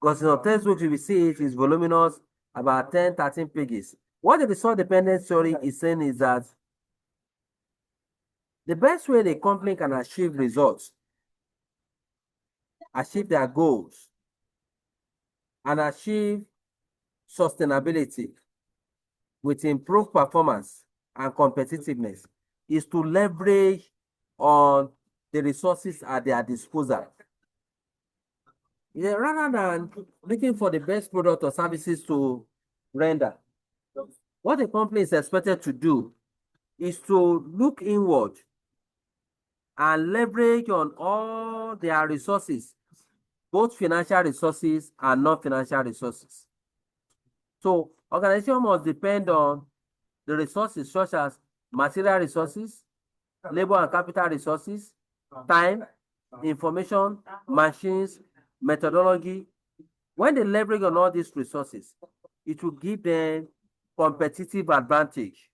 Because in our textbook, you will see it is voluminous, about 10, 13 pages. What the resource dependence theory is saying is that the best way the company can achieve results, achieve their goals, and achieve sustainability with improved performance and competitiveness is to leverage on the resources at their disposal. Yeah, rather than looking for the best product or services to render, what the company is expected to do is to look inward and leverage on all their resources, both financial resources and non-financial resources. So organization must depend on the resources such as material resources, labor and capital resources, time, information, machines, methodology. When they leverage on all these resources, it will give them competitive advantage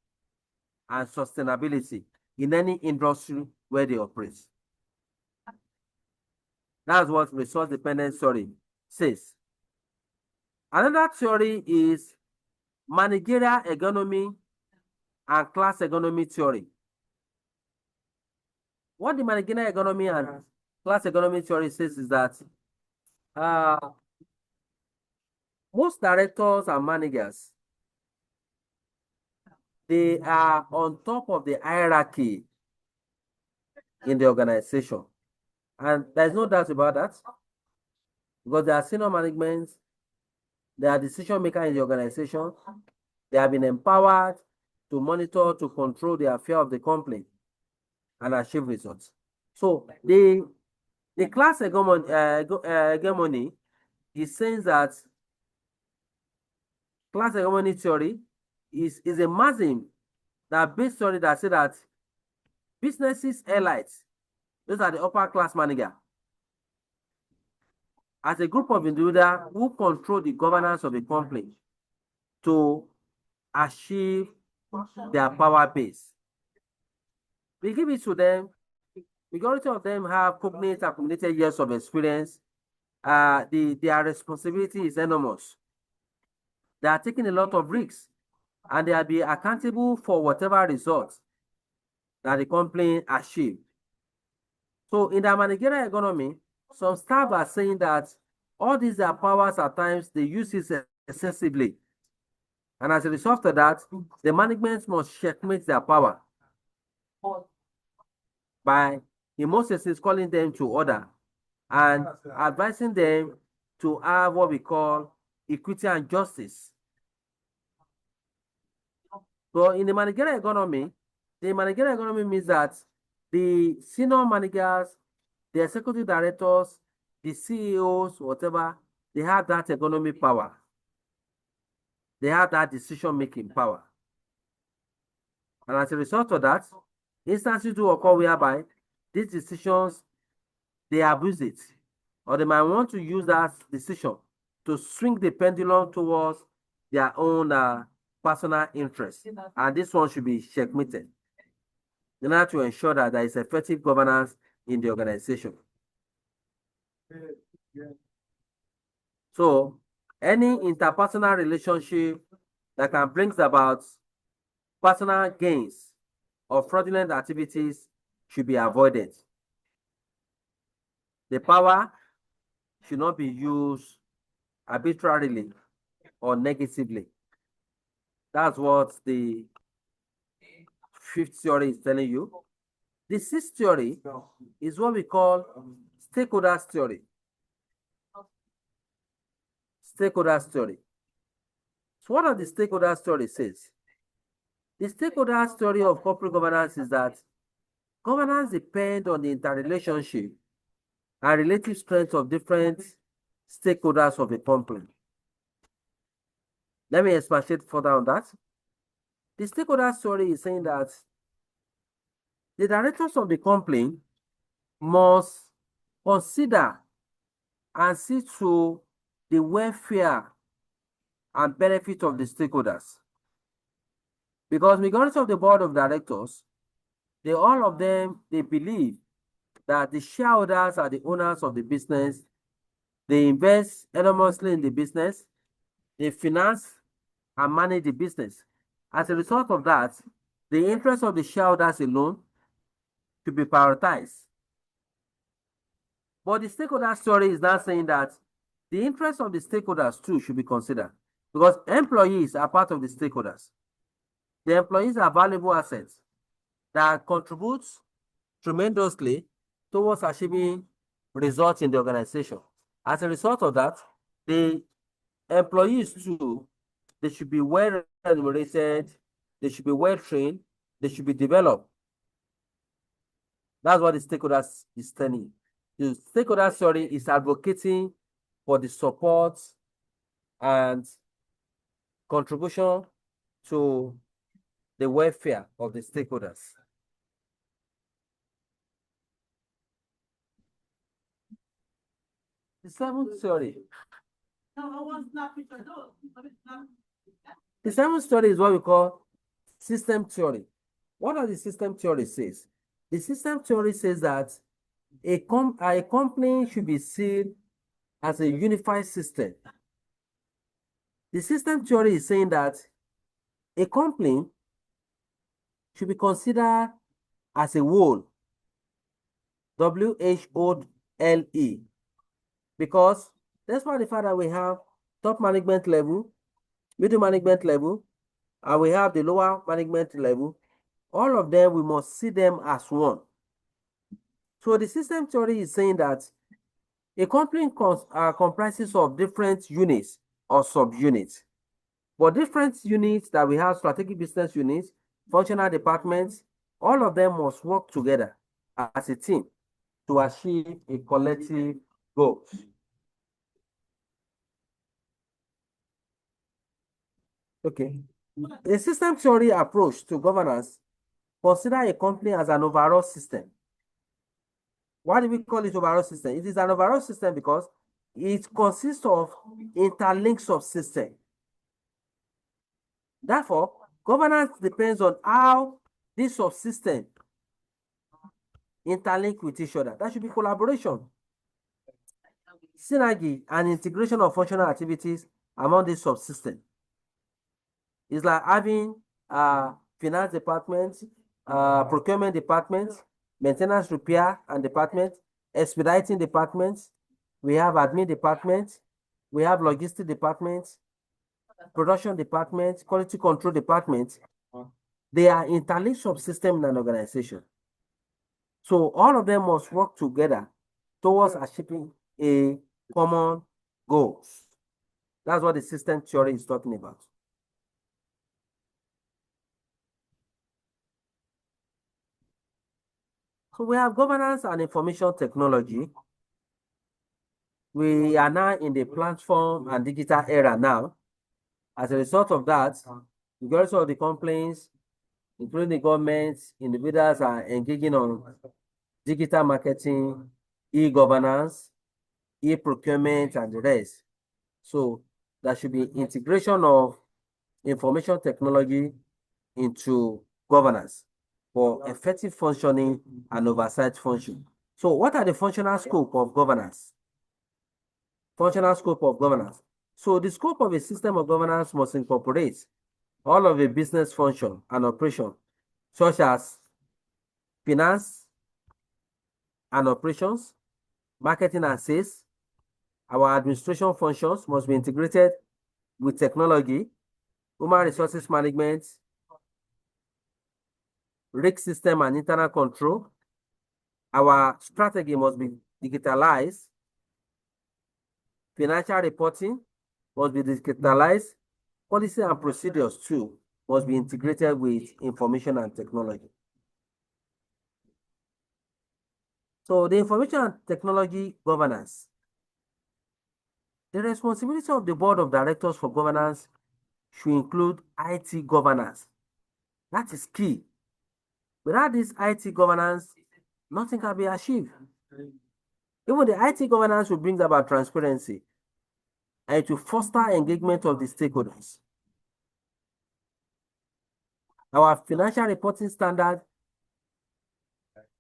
and sustainability in any industry where they operate. That's what resource dependence theory says. Another theory is managerial economy and class economy theory. What the managerial economy and class economy theory says is that most directors and managers, they are on top of the hierarchy in the organization. And there's no doubt about that, because they are senior management, they are decision makers in the organization, they have been empowered to monitor, to control the affair of the company and achieve results. So the class hegemony is saying that class hegemony theory is a maxim that based theory that say that businesses elites, those are the upper class manager, as a group of individuals who control the governance of the company to achieve their power base. We give it to them. Majority of them have cognate accumulated years of experience. Their responsibility is enormous. They are taking a lot of risks, and they will be accountable for whatever results that the company achieved. So in the managerial economy, some staff are saying that all these their powers at times they use it excessively. And as a result of that, the management must checkmate their power by, in most cases, calling them to order and advising them to have what we call equity and justice. So in the managerial economy, the managerial economy means that the senior managers, the executive directors, the CEOs, whatever, they have that economic power. They have that decision-making power. And as a result of that, instances do occur whereby these decisions, they abuse it, or they might want to use that decision to swing the pendulum towards their own personal interest. And this one should be checkmated in order to ensure that there is effective governance in the organization. So any interpersonal relationship that can bring about personal gains or fraudulent activities should be avoided. The power should not be used arbitrarily or negatively. That's what the fifth theory is telling you. The sixth theory is what we call stakeholders theory. Stakeholders theory. So what does the stakeholders theory says? The stakeholders theory of corporate governance is that governance depends on the interrelationship and relative strength of different stakeholders of a company. Let me expatiate further on that. The stakeholders theory is saying that the directors of the company must consider and see to the welfare and benefit of the stakeholders. Because majority of the board of directors, all of them, they believe that the shareholders are the owners of the business. They invest enormously in the business. They finance and manage the business. As a result of that, the interest of the shareholders alone should be prioritized. But the stakeholder story is now saying that the interest of the stakeholders too should be considered, because employees are part of the stakeholders. The employees are valuable assets that contribute tremendously towards achieving results in the organization. As a result of that, the employees too, they should be well remunerated, they should be well trained, they should be developed. That's what the stakeholders is telling. The stakeholder theory is advocating for the support and contribution to the welfare of the stakeholders. The seventh theory. The seventh theory is what we call system theory. What does the system theory says? The system theory says that a company should be seen as a unified system. The system theory is saying that a company should be considered as a whole, WHOLE, because that's why the fact that we have top management level, middle management level, and we have the lower management level. All of them, we must see them as one. So the system theory is saying that a company comprises of different units or subunits. But different units that we have, strategic business units, functional departments, all of them must work together as a team to achieve a collective goal. Okay. A system theory approach to governance consider a company as an overall system. Why do we call it overall system? It is an overall system because it consists of interlinked subsystems. Therefore, governance depends on how this subsystem interlink with each other. That should be collaboration, synergy, and integration of functional activities among this subsystem. It's like having finance department, procurement department, maintenance repair and department, expediting departments. We have admin department. We have logistic department, production department, quality control department. They are interlinked subsystems in an organization. So all of them must work together towards achieving a common goals. That's what the system theory is talking about. So we have governance and information technology. We are now in the platform and digital era now. As a result of that, the majority of the complaints, including the government, individuals are engaging on digital marketing, e-governance, e-procurement, and the rest. So there should be integration of information technology into governance for effective functioning and oversight function. So what are the functional scope of governance? Functional scope of governance. So the scope of a system of governance must incorporate all of the business function and operation, such as finance and operations, marketing and sales. Our administration functions must be integrated with technology, human resources management, risk system and internal control. Our strategy must be digitalized. Financial reporting must be digitalized. Policy and procedures too must be integrated with information and technology. So the information and technology governance. The responsibility of the board of directors for governance should include IT governance. That is key. Without this IT governance, nothing can be achieved. Even the IT governance will bring about transparency and it will foster engagement of the stakeholders. Our financial reporting standard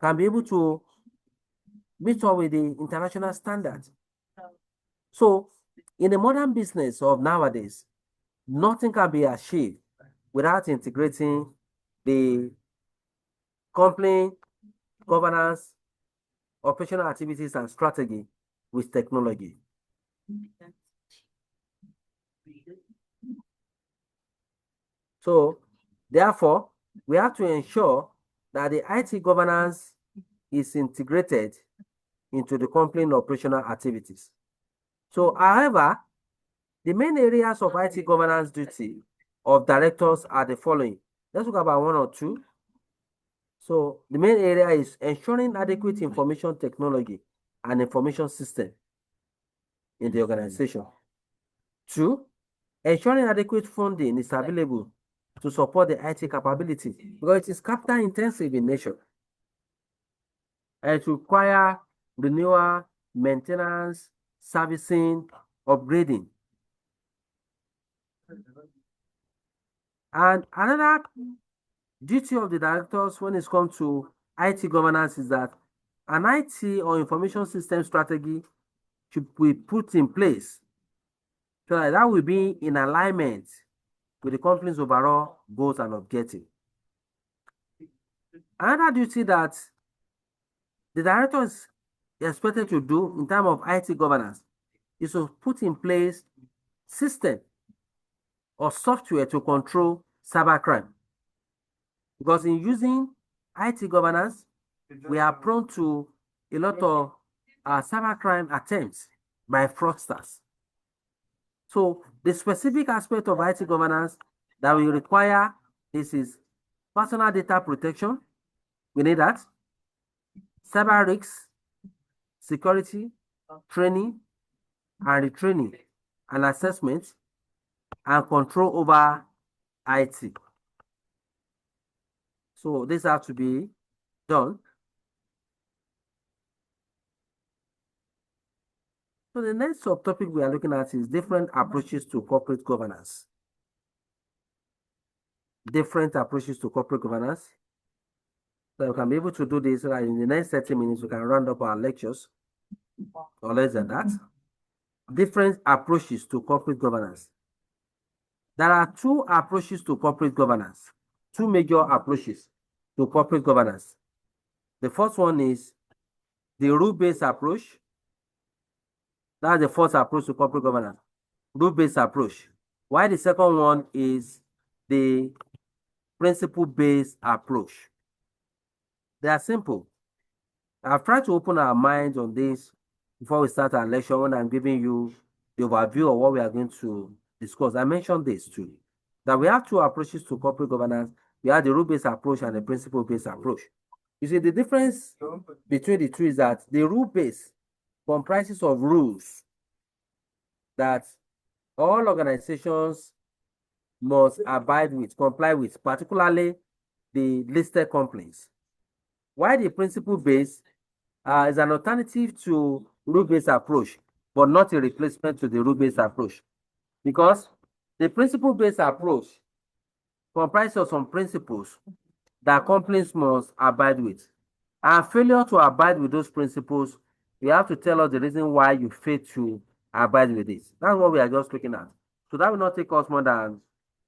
can be able to meet up with the international standards. So in the modern business of nowadays, nothing can be achieved without integrating the company governance, operational activities, and strategy with technology. So, therefore, we have to ensure that the IT governance is integrated into the company operational activities. So, however, the main areas of IT governance duty of directors are the following. Let's look about one or two. So, the main area is ensuring adequate information technology and information system in the organization. 2, ensuring adequate funding is available to support the IT capability because it is capital intensive in nature. And it requires renewal, maintenance, servicing, upgrading. And another duty of the directors when it comes to IT governance is that an IT or information system strategy should be put in place so that will be in alignment with the company's overall goals and objectives. Another duty that the director is expected to do in terms of IT governance is to put in place system or software to control cybercrime. Because in using IT governance, we are prone to a lot of cybercrime attempts by fraudsters. So the specific aspect of IT governance that we require is personal data protection. We need that. Cyber risks, security, training, and retraining, and assessment, and control over IT. So this has to be done. So the next subtopic we are looking at is different approaches to corporate governance. Different approaches to corporate governance. So we can be able to do this so that in the next 30 minutes we can round up our lectures, or less than that. Different approaches to corporate governance. There are 2 approaches to corporate governance, 2 major approaches to corporate governance. The first one is the rule-based approach. That's the first approach to corporate governance, rule-based approach. While the second one is the principle-based approach. They are simple. I've tried to open our minds on this before we start our lecture when I'm giving you the overview of what we are going to discuss. I mentioned this too, that we have two approaches to corporate governance. We have the rule-based approach and the principle-based approach. You see, the difference between the two is that the rule-based comprises of rules that all organizations must abide with, comply with, particularly the listed companies. While the principle-based is an alternative to rule-based approach, but not a replacement to the rule-based approach. Because the principle-based approach comprises of some principles that companies must abide with. And failure to abide with those principles, you have to tell us the reason why you fail to abide with this. That's what we are just looking at. So that will not take us more than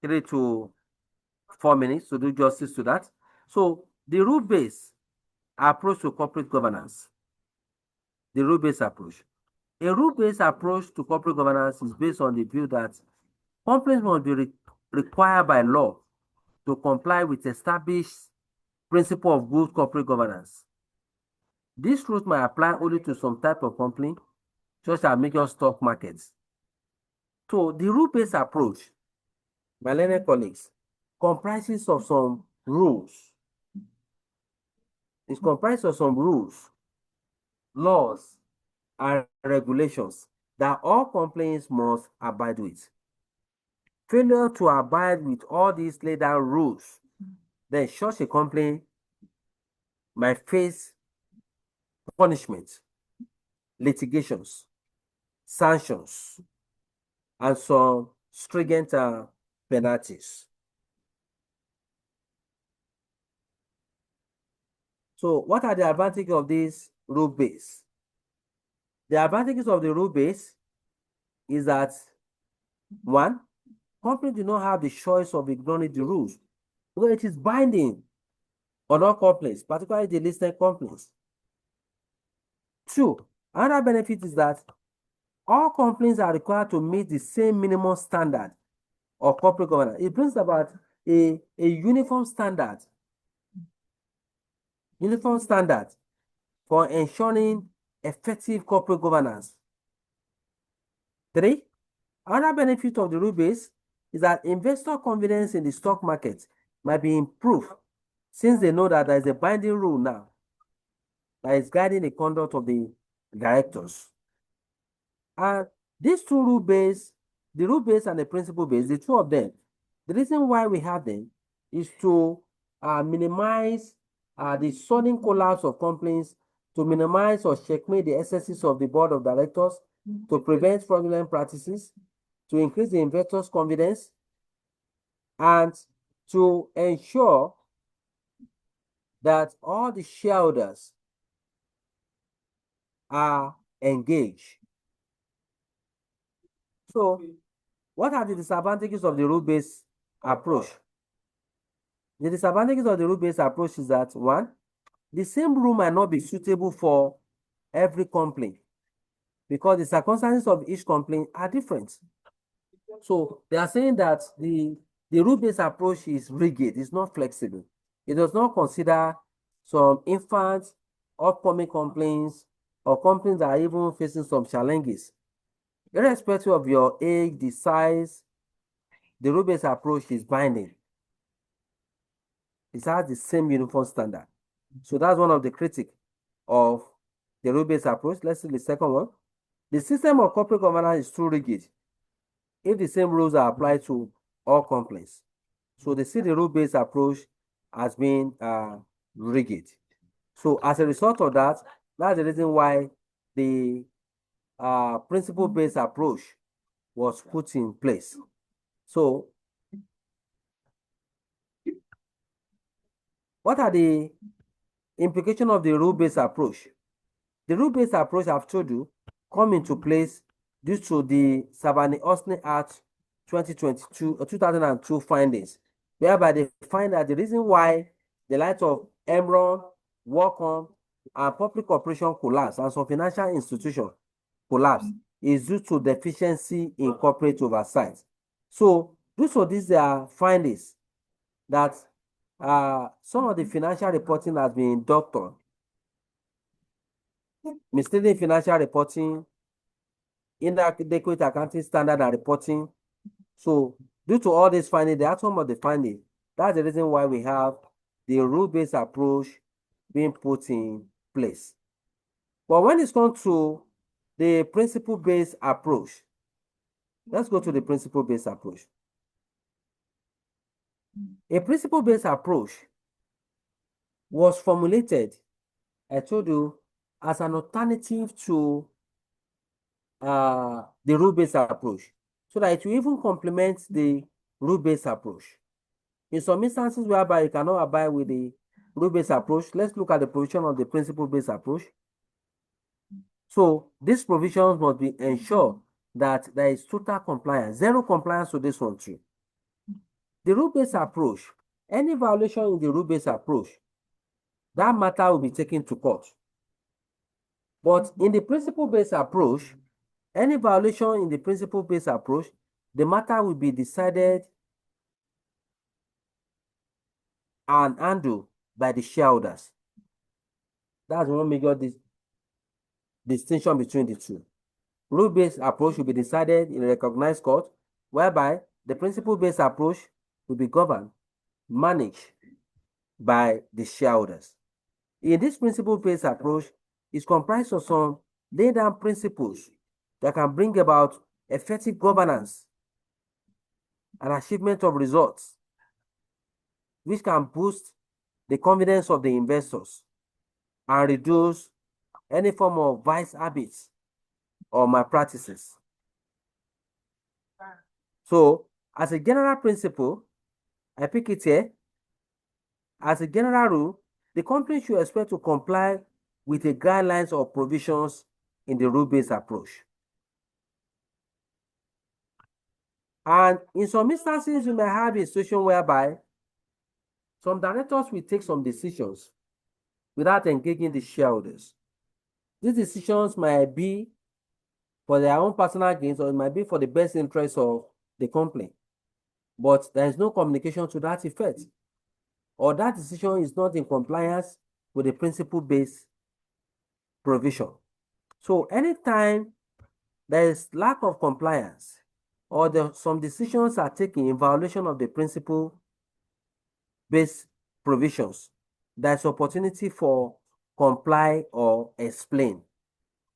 3 to 4 minutes to do justice to that. So the rule-based approach to corporate governance, the rule-based approach. A rule-based approach to corporate governance is based on the view that companies must be required by law to comply with established principle of good corporate governance. This rules might apply only to some type of company, such as major stock markets. So the rule-based approach, my learned colleagues, comprises of some rules. It's comprised of some rules, laws, and regulations that all companies must abide with. Failure to abide with all these laid down rules, then such a company might face punishment, litigations, sanctions, and some stringent penalties. So what are the advantages of this rule base? The advantages of the rule base is that, one, companies do not have the choice of ignoring the rules because it is binding on all companies, particularly the listed companies. Two, another benefit is that all companies are required to meet the same minimum standard of corporate governance. It brings about a uniform standard for ensuring effective corporate governance. Three, another benefit of the rule base is that investor confidence in the stock market might be improved since they know that there is a binding rule now that is guiding the conduct of the directors. And these two rule base, the rule base and the principle base, the two of them, the reason why we have them is to minimize the sudden collapse of companies, to minimize or checkmate the excesses of the board of directors, to prevent fraudulent practices, to increase the investors' confidence, and to ensure that all the shareholders are engaged. So, what are the disadvantages of the rule-based approach? The disadvantages of the rule-based approach is that, one, the same rule might not be suitable for every company because the circumstances of each company are different. So they are saying that the rule-based approach is rigid, it's not flexible. It does not consider some infant, upcoming complaints, or companies that are even facing some challenges. Irrespective of your age, the size, the rule-based approach is binding. It has the same uniform standard. So that's one of the critiques of the rule-based approach. Let's see the second one. The system of corporate governance is too rigid if the same rules are applied to all companies. So they see the rule-based approach as being rigid. So as a result of that, that's the reason why the principle-based approach was put in place. So what are the implications of the rule-based approach? The rule-based approach, I've told you, come into place due to the Sarbanes-Oxley Act 2002 findings, whereby they find that the reason why the likes of Enron, Wacom, and public corporation collapse and some financial institutions collapse is due to deficiency in corporate oversight. So due to these findings that some of the financial reporting has been doctored, misleading financial reporting, inadequate accounting standard and reporting. So due to all this finding, the outcome of the finding, that's the reason why we have the rule-based approach being put in place. But when it comes to the principle-based approach, let's go to the principle-based approach. A principle-based approach was formulated, I told you, as an alternative to the rule-based approach, so that it will even complement the rule-based approach. In some instances whereby you cannot abide with the rule-based approach, let's look at the provision of the principle-based approach. So these provisions must be ensured that there is total compliance, zero compliance to this one too. The rule-based approach, any violation in the rule-based approach, that matter will be taken to court. But in the principle-based approach, any violation in the principle-based approach, the matter will be decided and handled by the shareholders. That's one major distinction between the two. Rule-based approach will be decided in a recognized court, whereby the principle-based approach will be governed, managed by the shareholders. In this principle-based approach, is comprised of some laid down principles that can bring about effective governance and achievement of results, which can boost the confidence of the investors and reduce any form of vice habits or malpractices. So, as a general principle, I pick it here. As a general rule, the company should expect to comply with the guidelines or provisions in the rule-based approach. And in some instances, you may have a situation whereby some directors will take some decisions without engaging the shareholders. These decisions might be for their own personal gains, or it might be for the best interest of the company. But there is no communication to that effect, or that decision is not in compliance with the principle-based provision. So anytime there is lack of compliance, or some decisions are taken in violation of the principle-based provisions, there's opportunity for comply or explain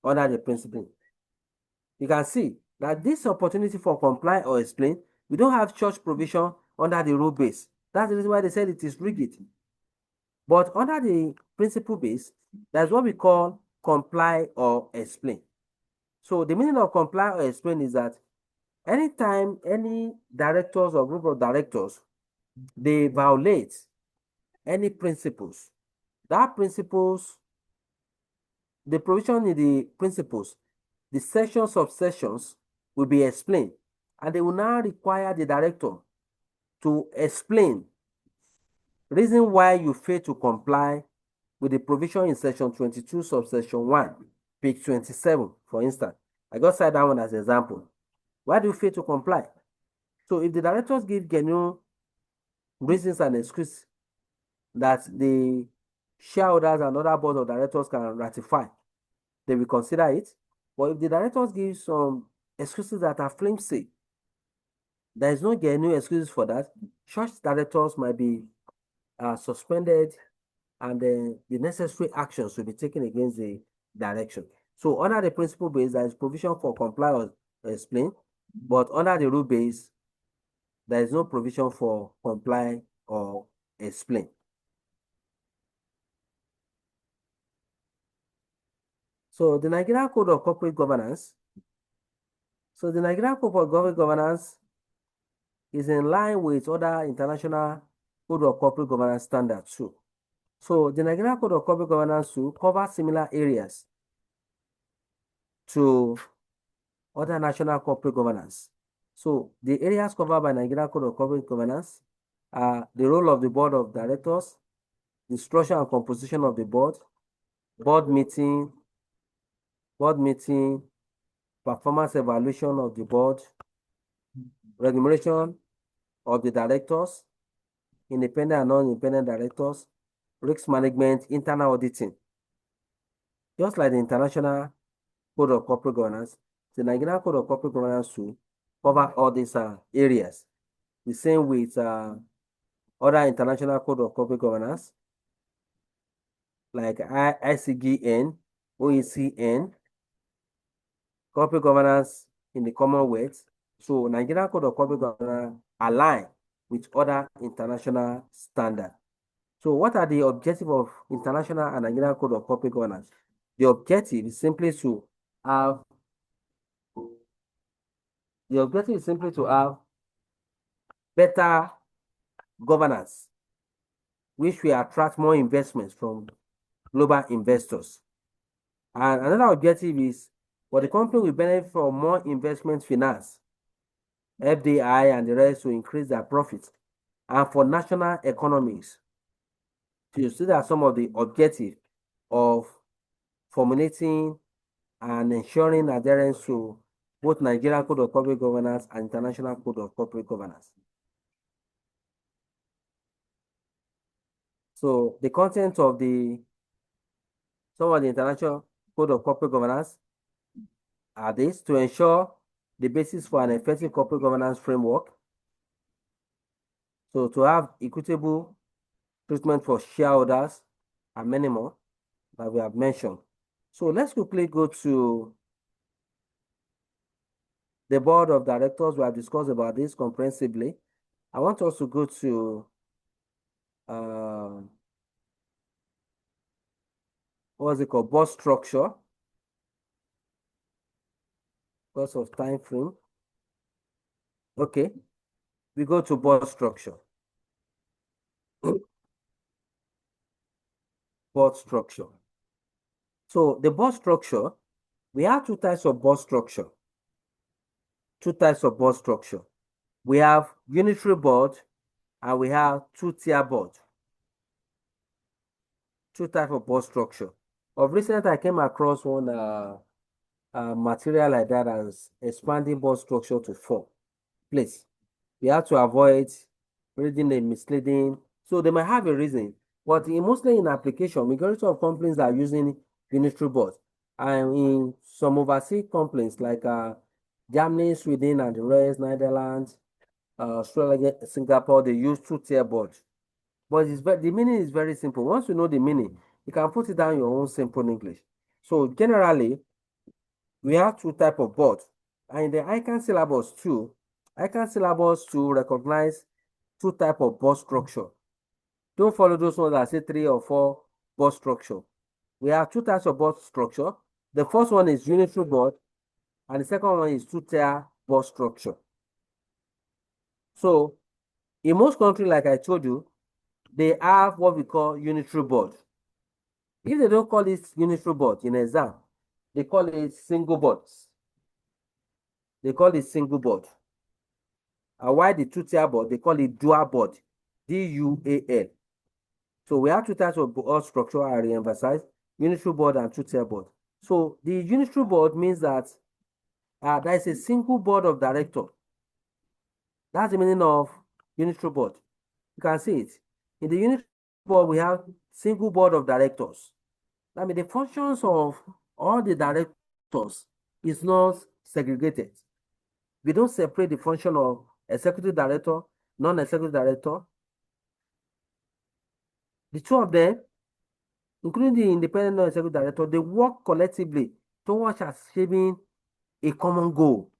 under the principle. You can see that this opportunity for comply or explain, we don't have church provision under the rule base. That's the reason why they said it is rigid. But under the principle base, that's what we call comply or explain. So the meaning of comply or explain is that anytime any directors or group of directors, they violate any principles, that principles, the provision in the principles, the sections of sections will be explained, and they will now require the director to explain reason why you fail to comply with the provision in section 22 subsection 1, page 27, for instance. I just cite that one as an example. Why do you fail to comply? So if the directors give genuine reasons and excuses that the shareholders and other board of directors can ratify, they will consider it. But if the directors give some excuses that are flimsy, there is no genuine excuses for that, such directors might be suspended, and the necessary actions will be taken against the direction. So under the principle base, there is provision for comply or explain, but under the rule base, there is no provision for comply or explain. So the Nigerian Code of Corporate Governance. So the Nigerian Code of Corporate Governance is in line with other international Code of Corporate Governance standards too. So the Nigerian Code of Corporate Governance too covers similar areas to other national corporate governance. So the areas covered by Nigerian Code of Corporate Governance are the role of the board of directors, the structure and composition of the board meeting, performance evaluation of the board, remuneration of the directors, independent and non-independent directors, risk management, internal auditing. Just like the International Code of Corporate Governance, the Nigerian Code of Corporate Governance to cover all these areas. The same with other international code of corporate governance, like ICGN, OECN, corporate governance in the Commonwealth. So Nigerian Code of Corporate Governance align with other international standards. So what are the objectives of international and Nigerian Code of Corporate Governance? The objective is simply to have better governance, which will attract more investments from global investors. And another objective is for the company will benefit from more investment finance, FDI and the rest to increase their profits, and for national economies. So you see that some of the objectives of formulating and ensuring adherence to both Nigerian Code of Corporate Governance and International Code of Corporate Governance. So the content of some of the International Code of Corporate Governance are this: to ensure the basis for an effective corporate governance framework. So to have equitable treatment for shareholders and many more that we have mentioned. So let's quickly go to the board of directors. We have discussed about this comprehensively. I want us to go to what's it called? Board structure. Because of time frame. Okay, we go to board structure. Board structure. So the board structure, we have two types of board structure. We have unitary board and we have two-tier board. Two types of board structure. Of recent, I came across one material like that as expanding board structure to 4. Please, we have to avoid reading a misleading. So they might have a reason, but mostly in application, majority of companies are using unitary board. And in some overseas companies like Germany, Sweden, and the rest, Netherlands, Australia, Singapore, they use two-tier board. But the meaning is very simple. Once you know the meaning, you can put it down in your own simple English. So generally, we have two types of boards. And in the ICAN syllabus too, recognize two types of board structure. Don't follow those ones that say 3 or 4 board structure. We have two types of board structure. The first one is unitary board, and the second one is two-tier board structure. So in most countries, like I told you, they have what we call unitary board. If they don't call it unitary board in exam, they call it single board. And why the two-tier board, they call it dual board, DUAL. So we have two types of board structure I re-emphasize, unitary board and two-tier board. So the unitary board means that there is a single board of director. That's the meaning of unitary board. You can see it. In the unitary board, we have single board of directors. I mean, the functions of all the directors is not segregated. We don't separate the function of executive director, non-executive director. The two of them, including the independent non-executive director, they work collectively towards achieving a common goal.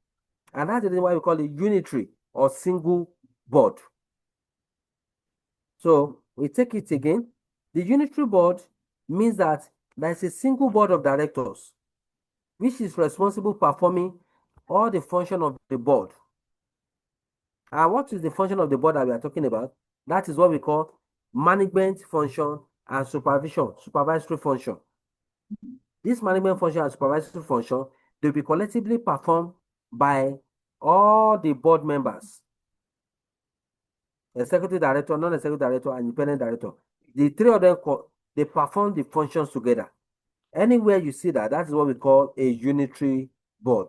And that's the reason why we call it unitary or single board. So we take it again. The unitary board means that there is a single board of directors, which is responsible for performing all the function of the board. And what is the function of the board that we are talking about? That is what we call management function and supervisory function. This management function and supervisory function, they will be collectively performed by all the board members. Executive director, non-executive director, and independent director. The three of them, they perform the functions together. Anywhere you see that, that is what we call a unitary board.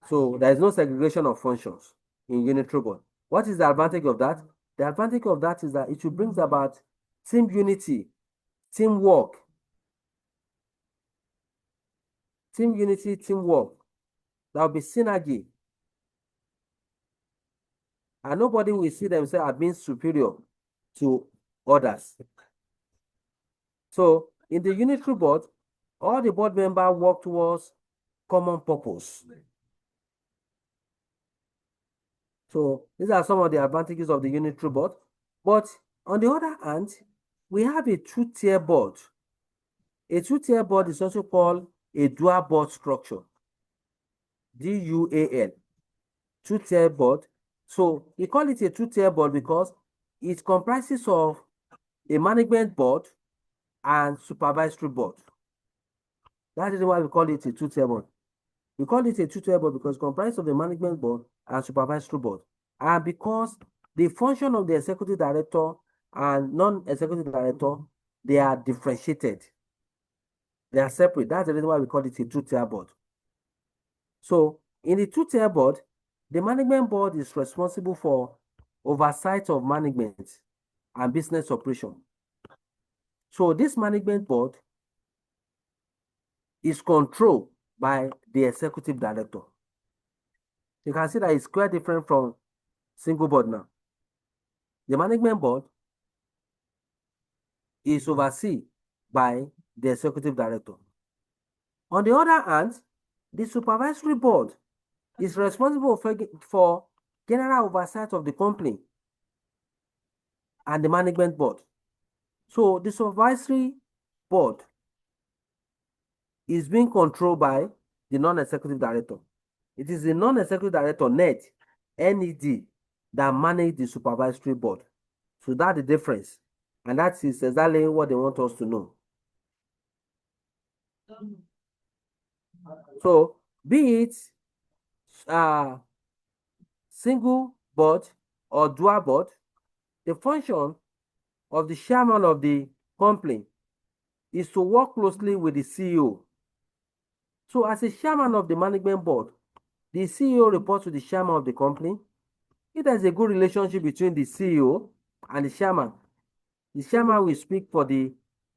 So there is no segregation of functions in unitary board. What is the advantage of that? The advantage of that is that it will bring about team unity, teamwork, team unity, teamwork. There will be synergy. And nobody will see themselves as being superior to others. So in the unitary board, all the board members work towards common purpose. So these are some of the advantages of the unitary board. But on the other hand, we have a two-tier board. A two-tier board is also called a dual board structure. DUAL, two-tier board. So we call it a two-tier board because it comprises of a management board and supervisory board. That is why we call it a two-tier board. We call it a two-tier board because it comprises of the management board and supervisory board. And because the function of the executive director and non-executive director, they are differentiated. They are separate. That's the reason why we call it a two-tier board. So in the two-tier board, the management board is responsible for oversight of management and business operation. So this management board is controlled by the executive director. You can see that it's quite different from single board now. The management board is overseen by the executive director. On the other hand, the supervisory board is responsible for general oversight of the company and the management board. So the supervisory board is being controlled by the non-executive director. It is the non-executive director, NED, that manage the supervisory board. So that's the difference. And that is exactly what they want us to know. So be it single board or dual board, the function of the chairman of the company is to work closely with the CEO. So as a chairman of the management board, the CEO reports to the chairman of the company. If there's a good relationship between the CEO and the chairman will speak for the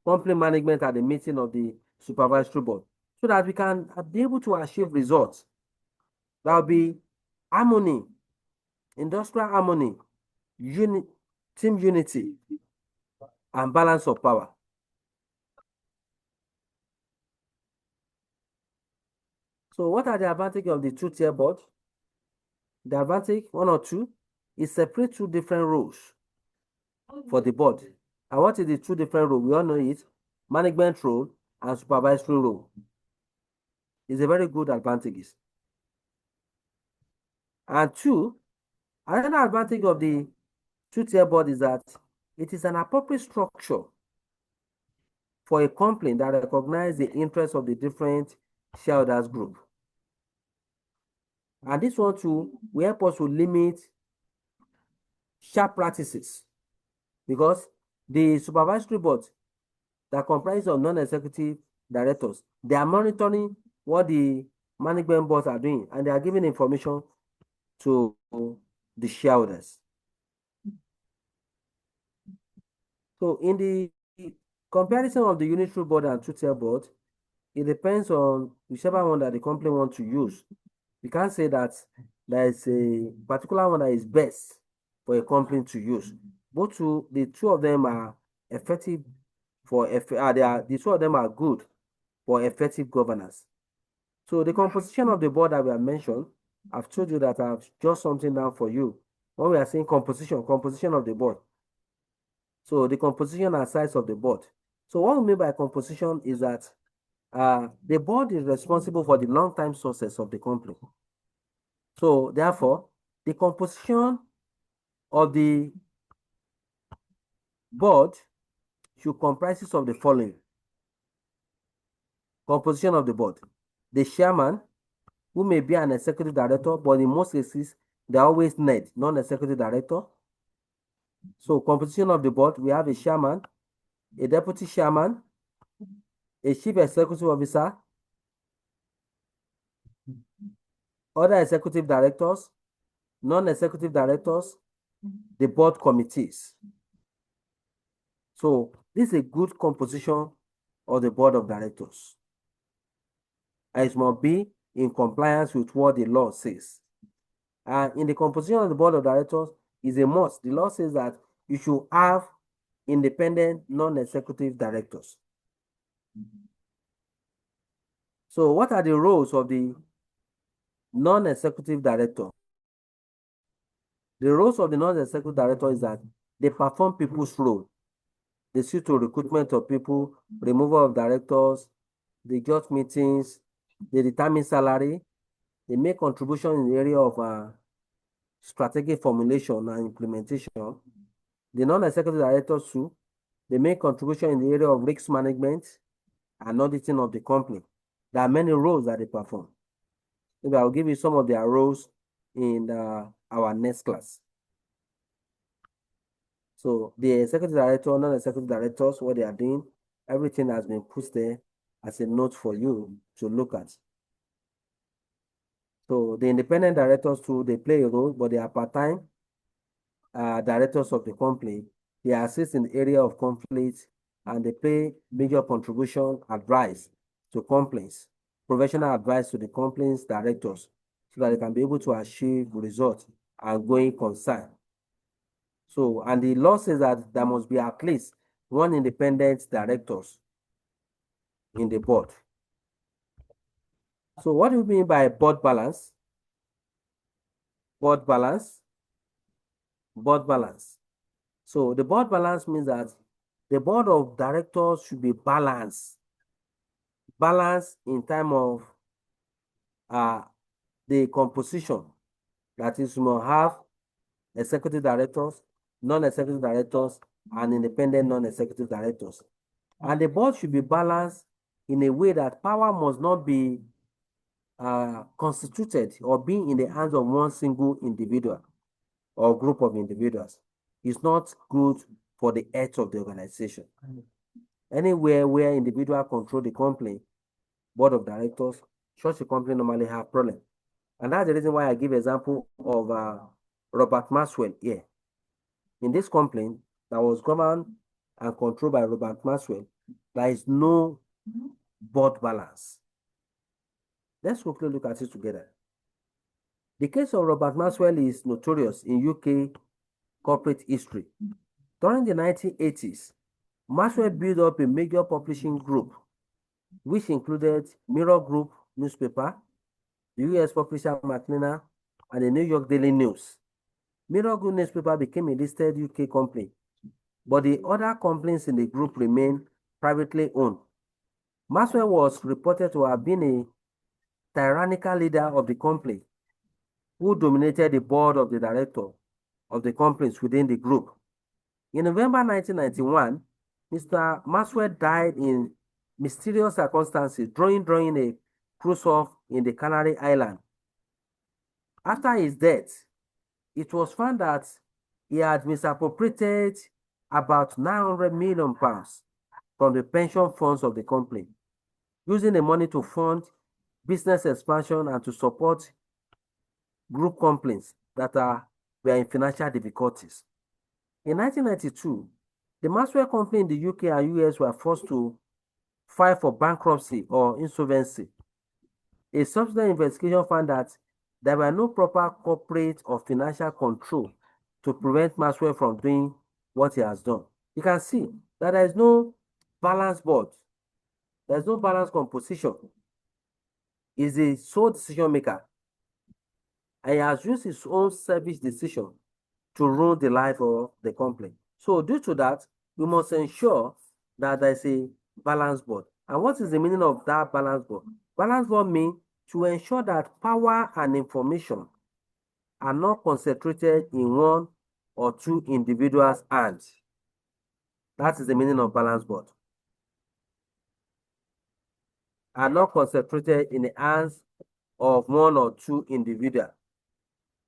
company management at the meeting of the supervisory board so that we can be able to achieve results. There will be harmony, industrial harmony, team unity, and balance of power. So what are the advantages of the two-tier board? The advantage, one or two, is separate two different roles for the board. And what is the two different roles? We all know it, management role and supervisory role. It's a very good advantage. And two, another advantage of the two-tier board is that it is an appropriate structure for a company that recognizes the interests of the different shareholders group. And this one too will help us to limit sharp practices because the supervisory board that comprises of non-executive directors, they are monitoring what the management boards are doing and they are giving information to the shareholders. So in the comparison of the unitary board and two-tier board, it depends on whichever one that the company wants to use. We can't say that there is a particular one that is best for a company to use. The two of them are effective for the two of them are good for effective governance. So the composition of the board that we have mentioned, I've told you that I've just something down for you. When we are saying composition of the board. So the composition and size of the board. So what we mean by composition is that the board is responsible for the long-term success of the company. So therefore, the composition of the board should comprise of the following. Composition of the board. The chairman, who may be an executive director, but in most cases, they always need non-executive director. So composition of the board, we have a chairman, a deputy chairman, a chief executive officer, other executive directors, non-executive directors, the board committees. So this is a good composition of the board of directors. and it must be in compliance with what the law says. And in the composition of the board of directors is a must. The law says that you should have independent non-executive directors. So what are the roles of the non-executive director? The roles of the non-executive director is that they perform people's role. They see to recruitment of people, removal of directors, they judge meetings, they determine salary, they make contribution in the area of strategic formulation and implementation. The non-executive directors too, they make contribution in the area of risk management and auditing of the company. There are many roles that they perform. Maybe I'll give you some of their roles in our next class. So the executive director, non-executive directors, what they are doing, everything has been put there as a note for you to look at. So the independent directors too, they play a role, but they are part-time directors of the company. They assist in the area of conflict and they pay major contribution advice to complaints, professional advice to the complaints directors so that they can be able to achieve results and going concern. So, and the law says that there must be at least one independent directors in the board. So what do you mean by board balance? Board balance. Board balance. So the board balance means that the board of directors should be balanced. Balanced in terms of the composition. That is, you must have executive directors, non-executive directors, and independent non-executive directors. And the board should be balanced in a way that power must not be constituted or be in the hands of one single individual or group of individuals. It's not good for the health of the organization. Anywhere where individuals control the company, board of directors, such a company normally have problem. And that's the reason why I give example of Robert Maxwell here. In this company that was governed and controlled by Robert Maxwell, there is no board balance. Let's quickly look at it together. The case of Robert Maxwell is notorious in UK corporate history. During the 1980s, Maxwell built up a major publishing group, which included Mirror Group newspaper, the US publisher Macmillan, and the New York Daily News. Mirror Group newspaper became a listed UK company, but the other companies in the group remained privately owned. Maxwell was reported to have been a tyrannical leader of the company who dominated the board of the director of the companies within the group. In November 1991, Mr. Maxwell died in mysterious circumstances during a cruise-off in the Canary Islands. After his death, it was found that he had misappropriated about £900 million from the pension funds of the company, using the money to fund business expansion and to support group companies that were in financial difficulties. In 1992, the Maxwell Company in the UK and US were forced to file for bankruptcy or insolvency. A subsequent investigation found that there were no proper corporate or financial control to prevent Maxwell from doing what he has done. You can see that there is no balanced board. There is no balanced composition. He is the sole decision maker. And he has used his own selfish decision to ruin the life of the company. So due to that, we must ensure that there is a balanced board. And what is the meaning of that balanced board? Balanced board means to ensure that power and information are not concentrated in one or two individuals' hands. That is the meaning of balanced board. Are not concentrated in the hands of one or two individuals.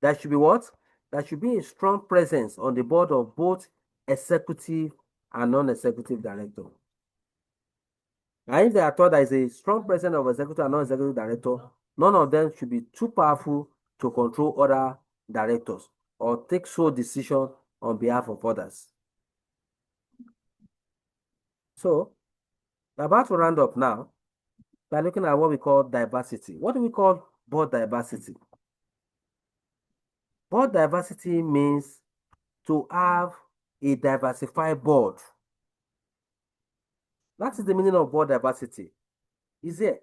There should be what? There should be a strong presence on the board of both executive and non-executive director. And if they are thought there is a strong presence of executive and non-executive director, none of them should be too powerful to control other directors or take sole decision on behalf of others. So, we're about to round up now. by looking at what we call diversity. What do we call board diversity? Board diversity means to have a diversified board. That is the meaning of board diversity. Is it?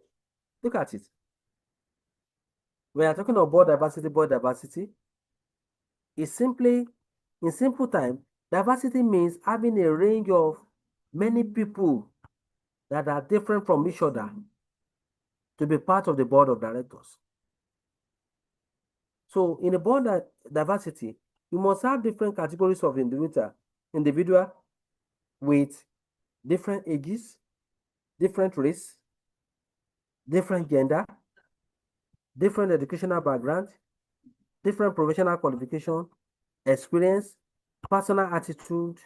Look at it. When you're talking about board diversity, is simply, in simple time, diversity means having a range of many people that are different from each other to be part of the board of directors. So in a board diversity, you must have different categories of individual with different ages, different race, different gender, different educational background, different professional qualification, experience, personal attitude,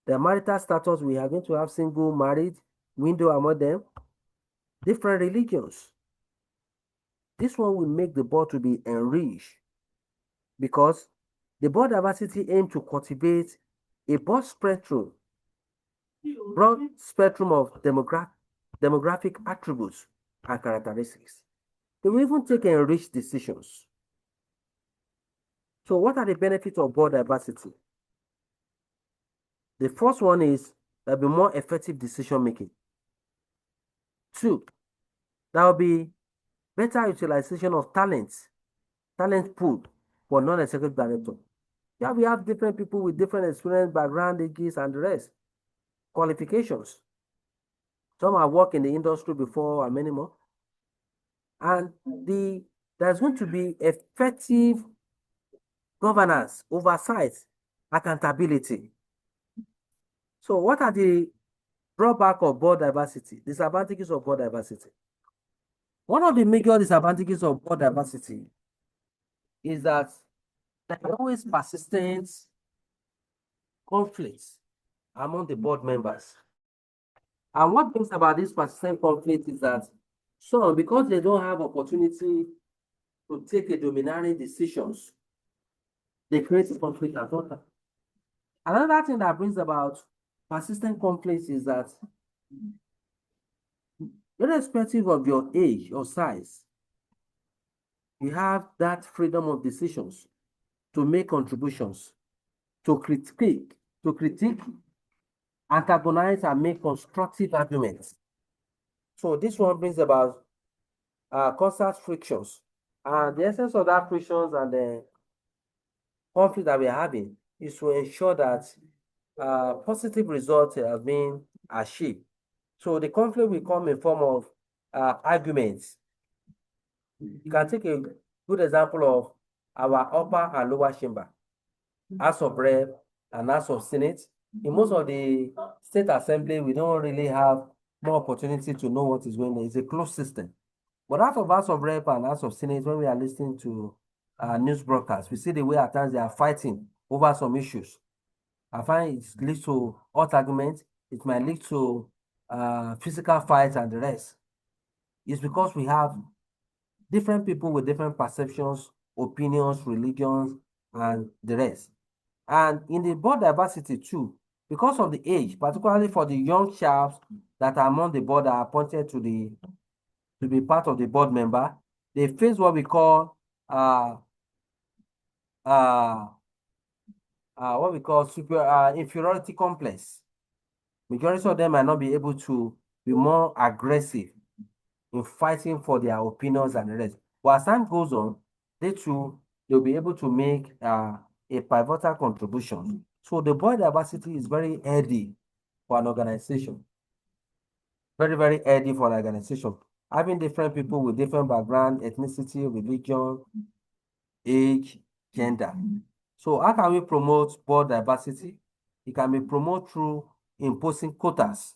the marital status. We are going to have single, married, window among them, different religions. This one will make the board to be enriched because the board diversity aims to cultivate a broad spectrum of demographic attributes and characteristics. They will even take enriched decisions. So what are the benefits of board diversity? The first one is there will be more effective decision making. 2, there will be better utilization of talent pool for non-executive director. Yeah, we have different people with different experience, background, ages, and the rest. Qualifications. Some have worked in the industry before and many more. And there's going to be effective governance, oversight, accountability. So what are the drawbacks of board diversity, disadvantages of board diversity? One of the major disadvantages of board diversity is that there are always persistent conflicts among the board members. And what brings about this persistent conflict is that some, because they don't have opportunity to take a domineering decisions, they create a conflict at all times. Another thing that brings about persistent conflicts is that irrespective of your age or size, you have that freedom of decisions to make contributions, to critique, antagonize, and make constructive arguments. So this one brings about constant frictions. And the essence of that frictions and the conflict that we are having is to ensure that positive results have been achieved. So the conflict will come in form of arguments. You can take a good example of our upper and lower chamber, House of Rep and House of Senate. In most of the state assembly, we don't really have more opportunity to know what is going on. It's a closed system. But out of House of Rep and House of Senate, when we are listening to news broadcasts, we see the way at times they are fighting over some issues. I find it leads to hot arguments. It might lead to physical fights and the rest. It's because we have different people with different perceptions, opinions, religions, and the rest. And in the board diversity too, because of the age, particularly for the young chaps that are among the board that are appointed to be part of the board member, they face what we call inferiority complex. Majority of them might not be able to be more aggressive in fighting for their opinions and the rest. But as time goes on, they'll be able to make a pivotal contribution. So the board diversity is very healthy for an organization. Very, very healthy for an organization. Having different people with different background, ethnicity, religion, age, gender. So how can we promote board diversity? It can be promoted through imposing quotas.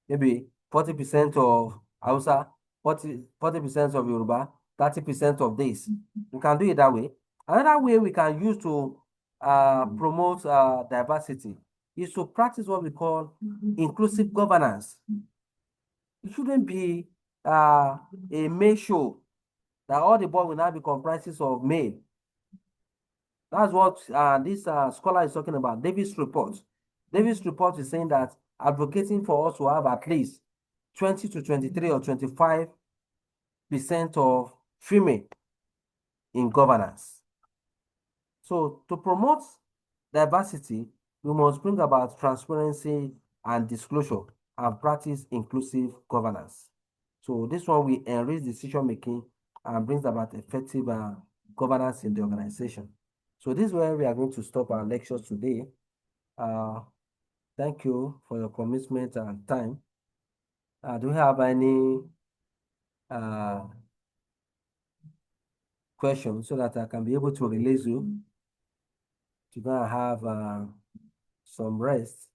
Maybe 40% of Hausa, 40% of Yoruba, 30% of this. We can do it that way. Another way we can use to promote diversity is to practice what we call inclusive governance. It shouldn't be a male show that all the board will now be comprises of male. That's what this scholar is talking about, Davis report. Davis report is saying that advocating for us to have at least 20 to 23 or 25% of female in governance. So to promote diversity, we must bring about transparency and disclosure and practice inclusive governance. So this one will enrich decision making and brings about effective governance in the organization. So this is where we are going to stop our lectures today. Thank you for your commitment and time. Do you have any questions so that I can be able to release you to go and have some rest?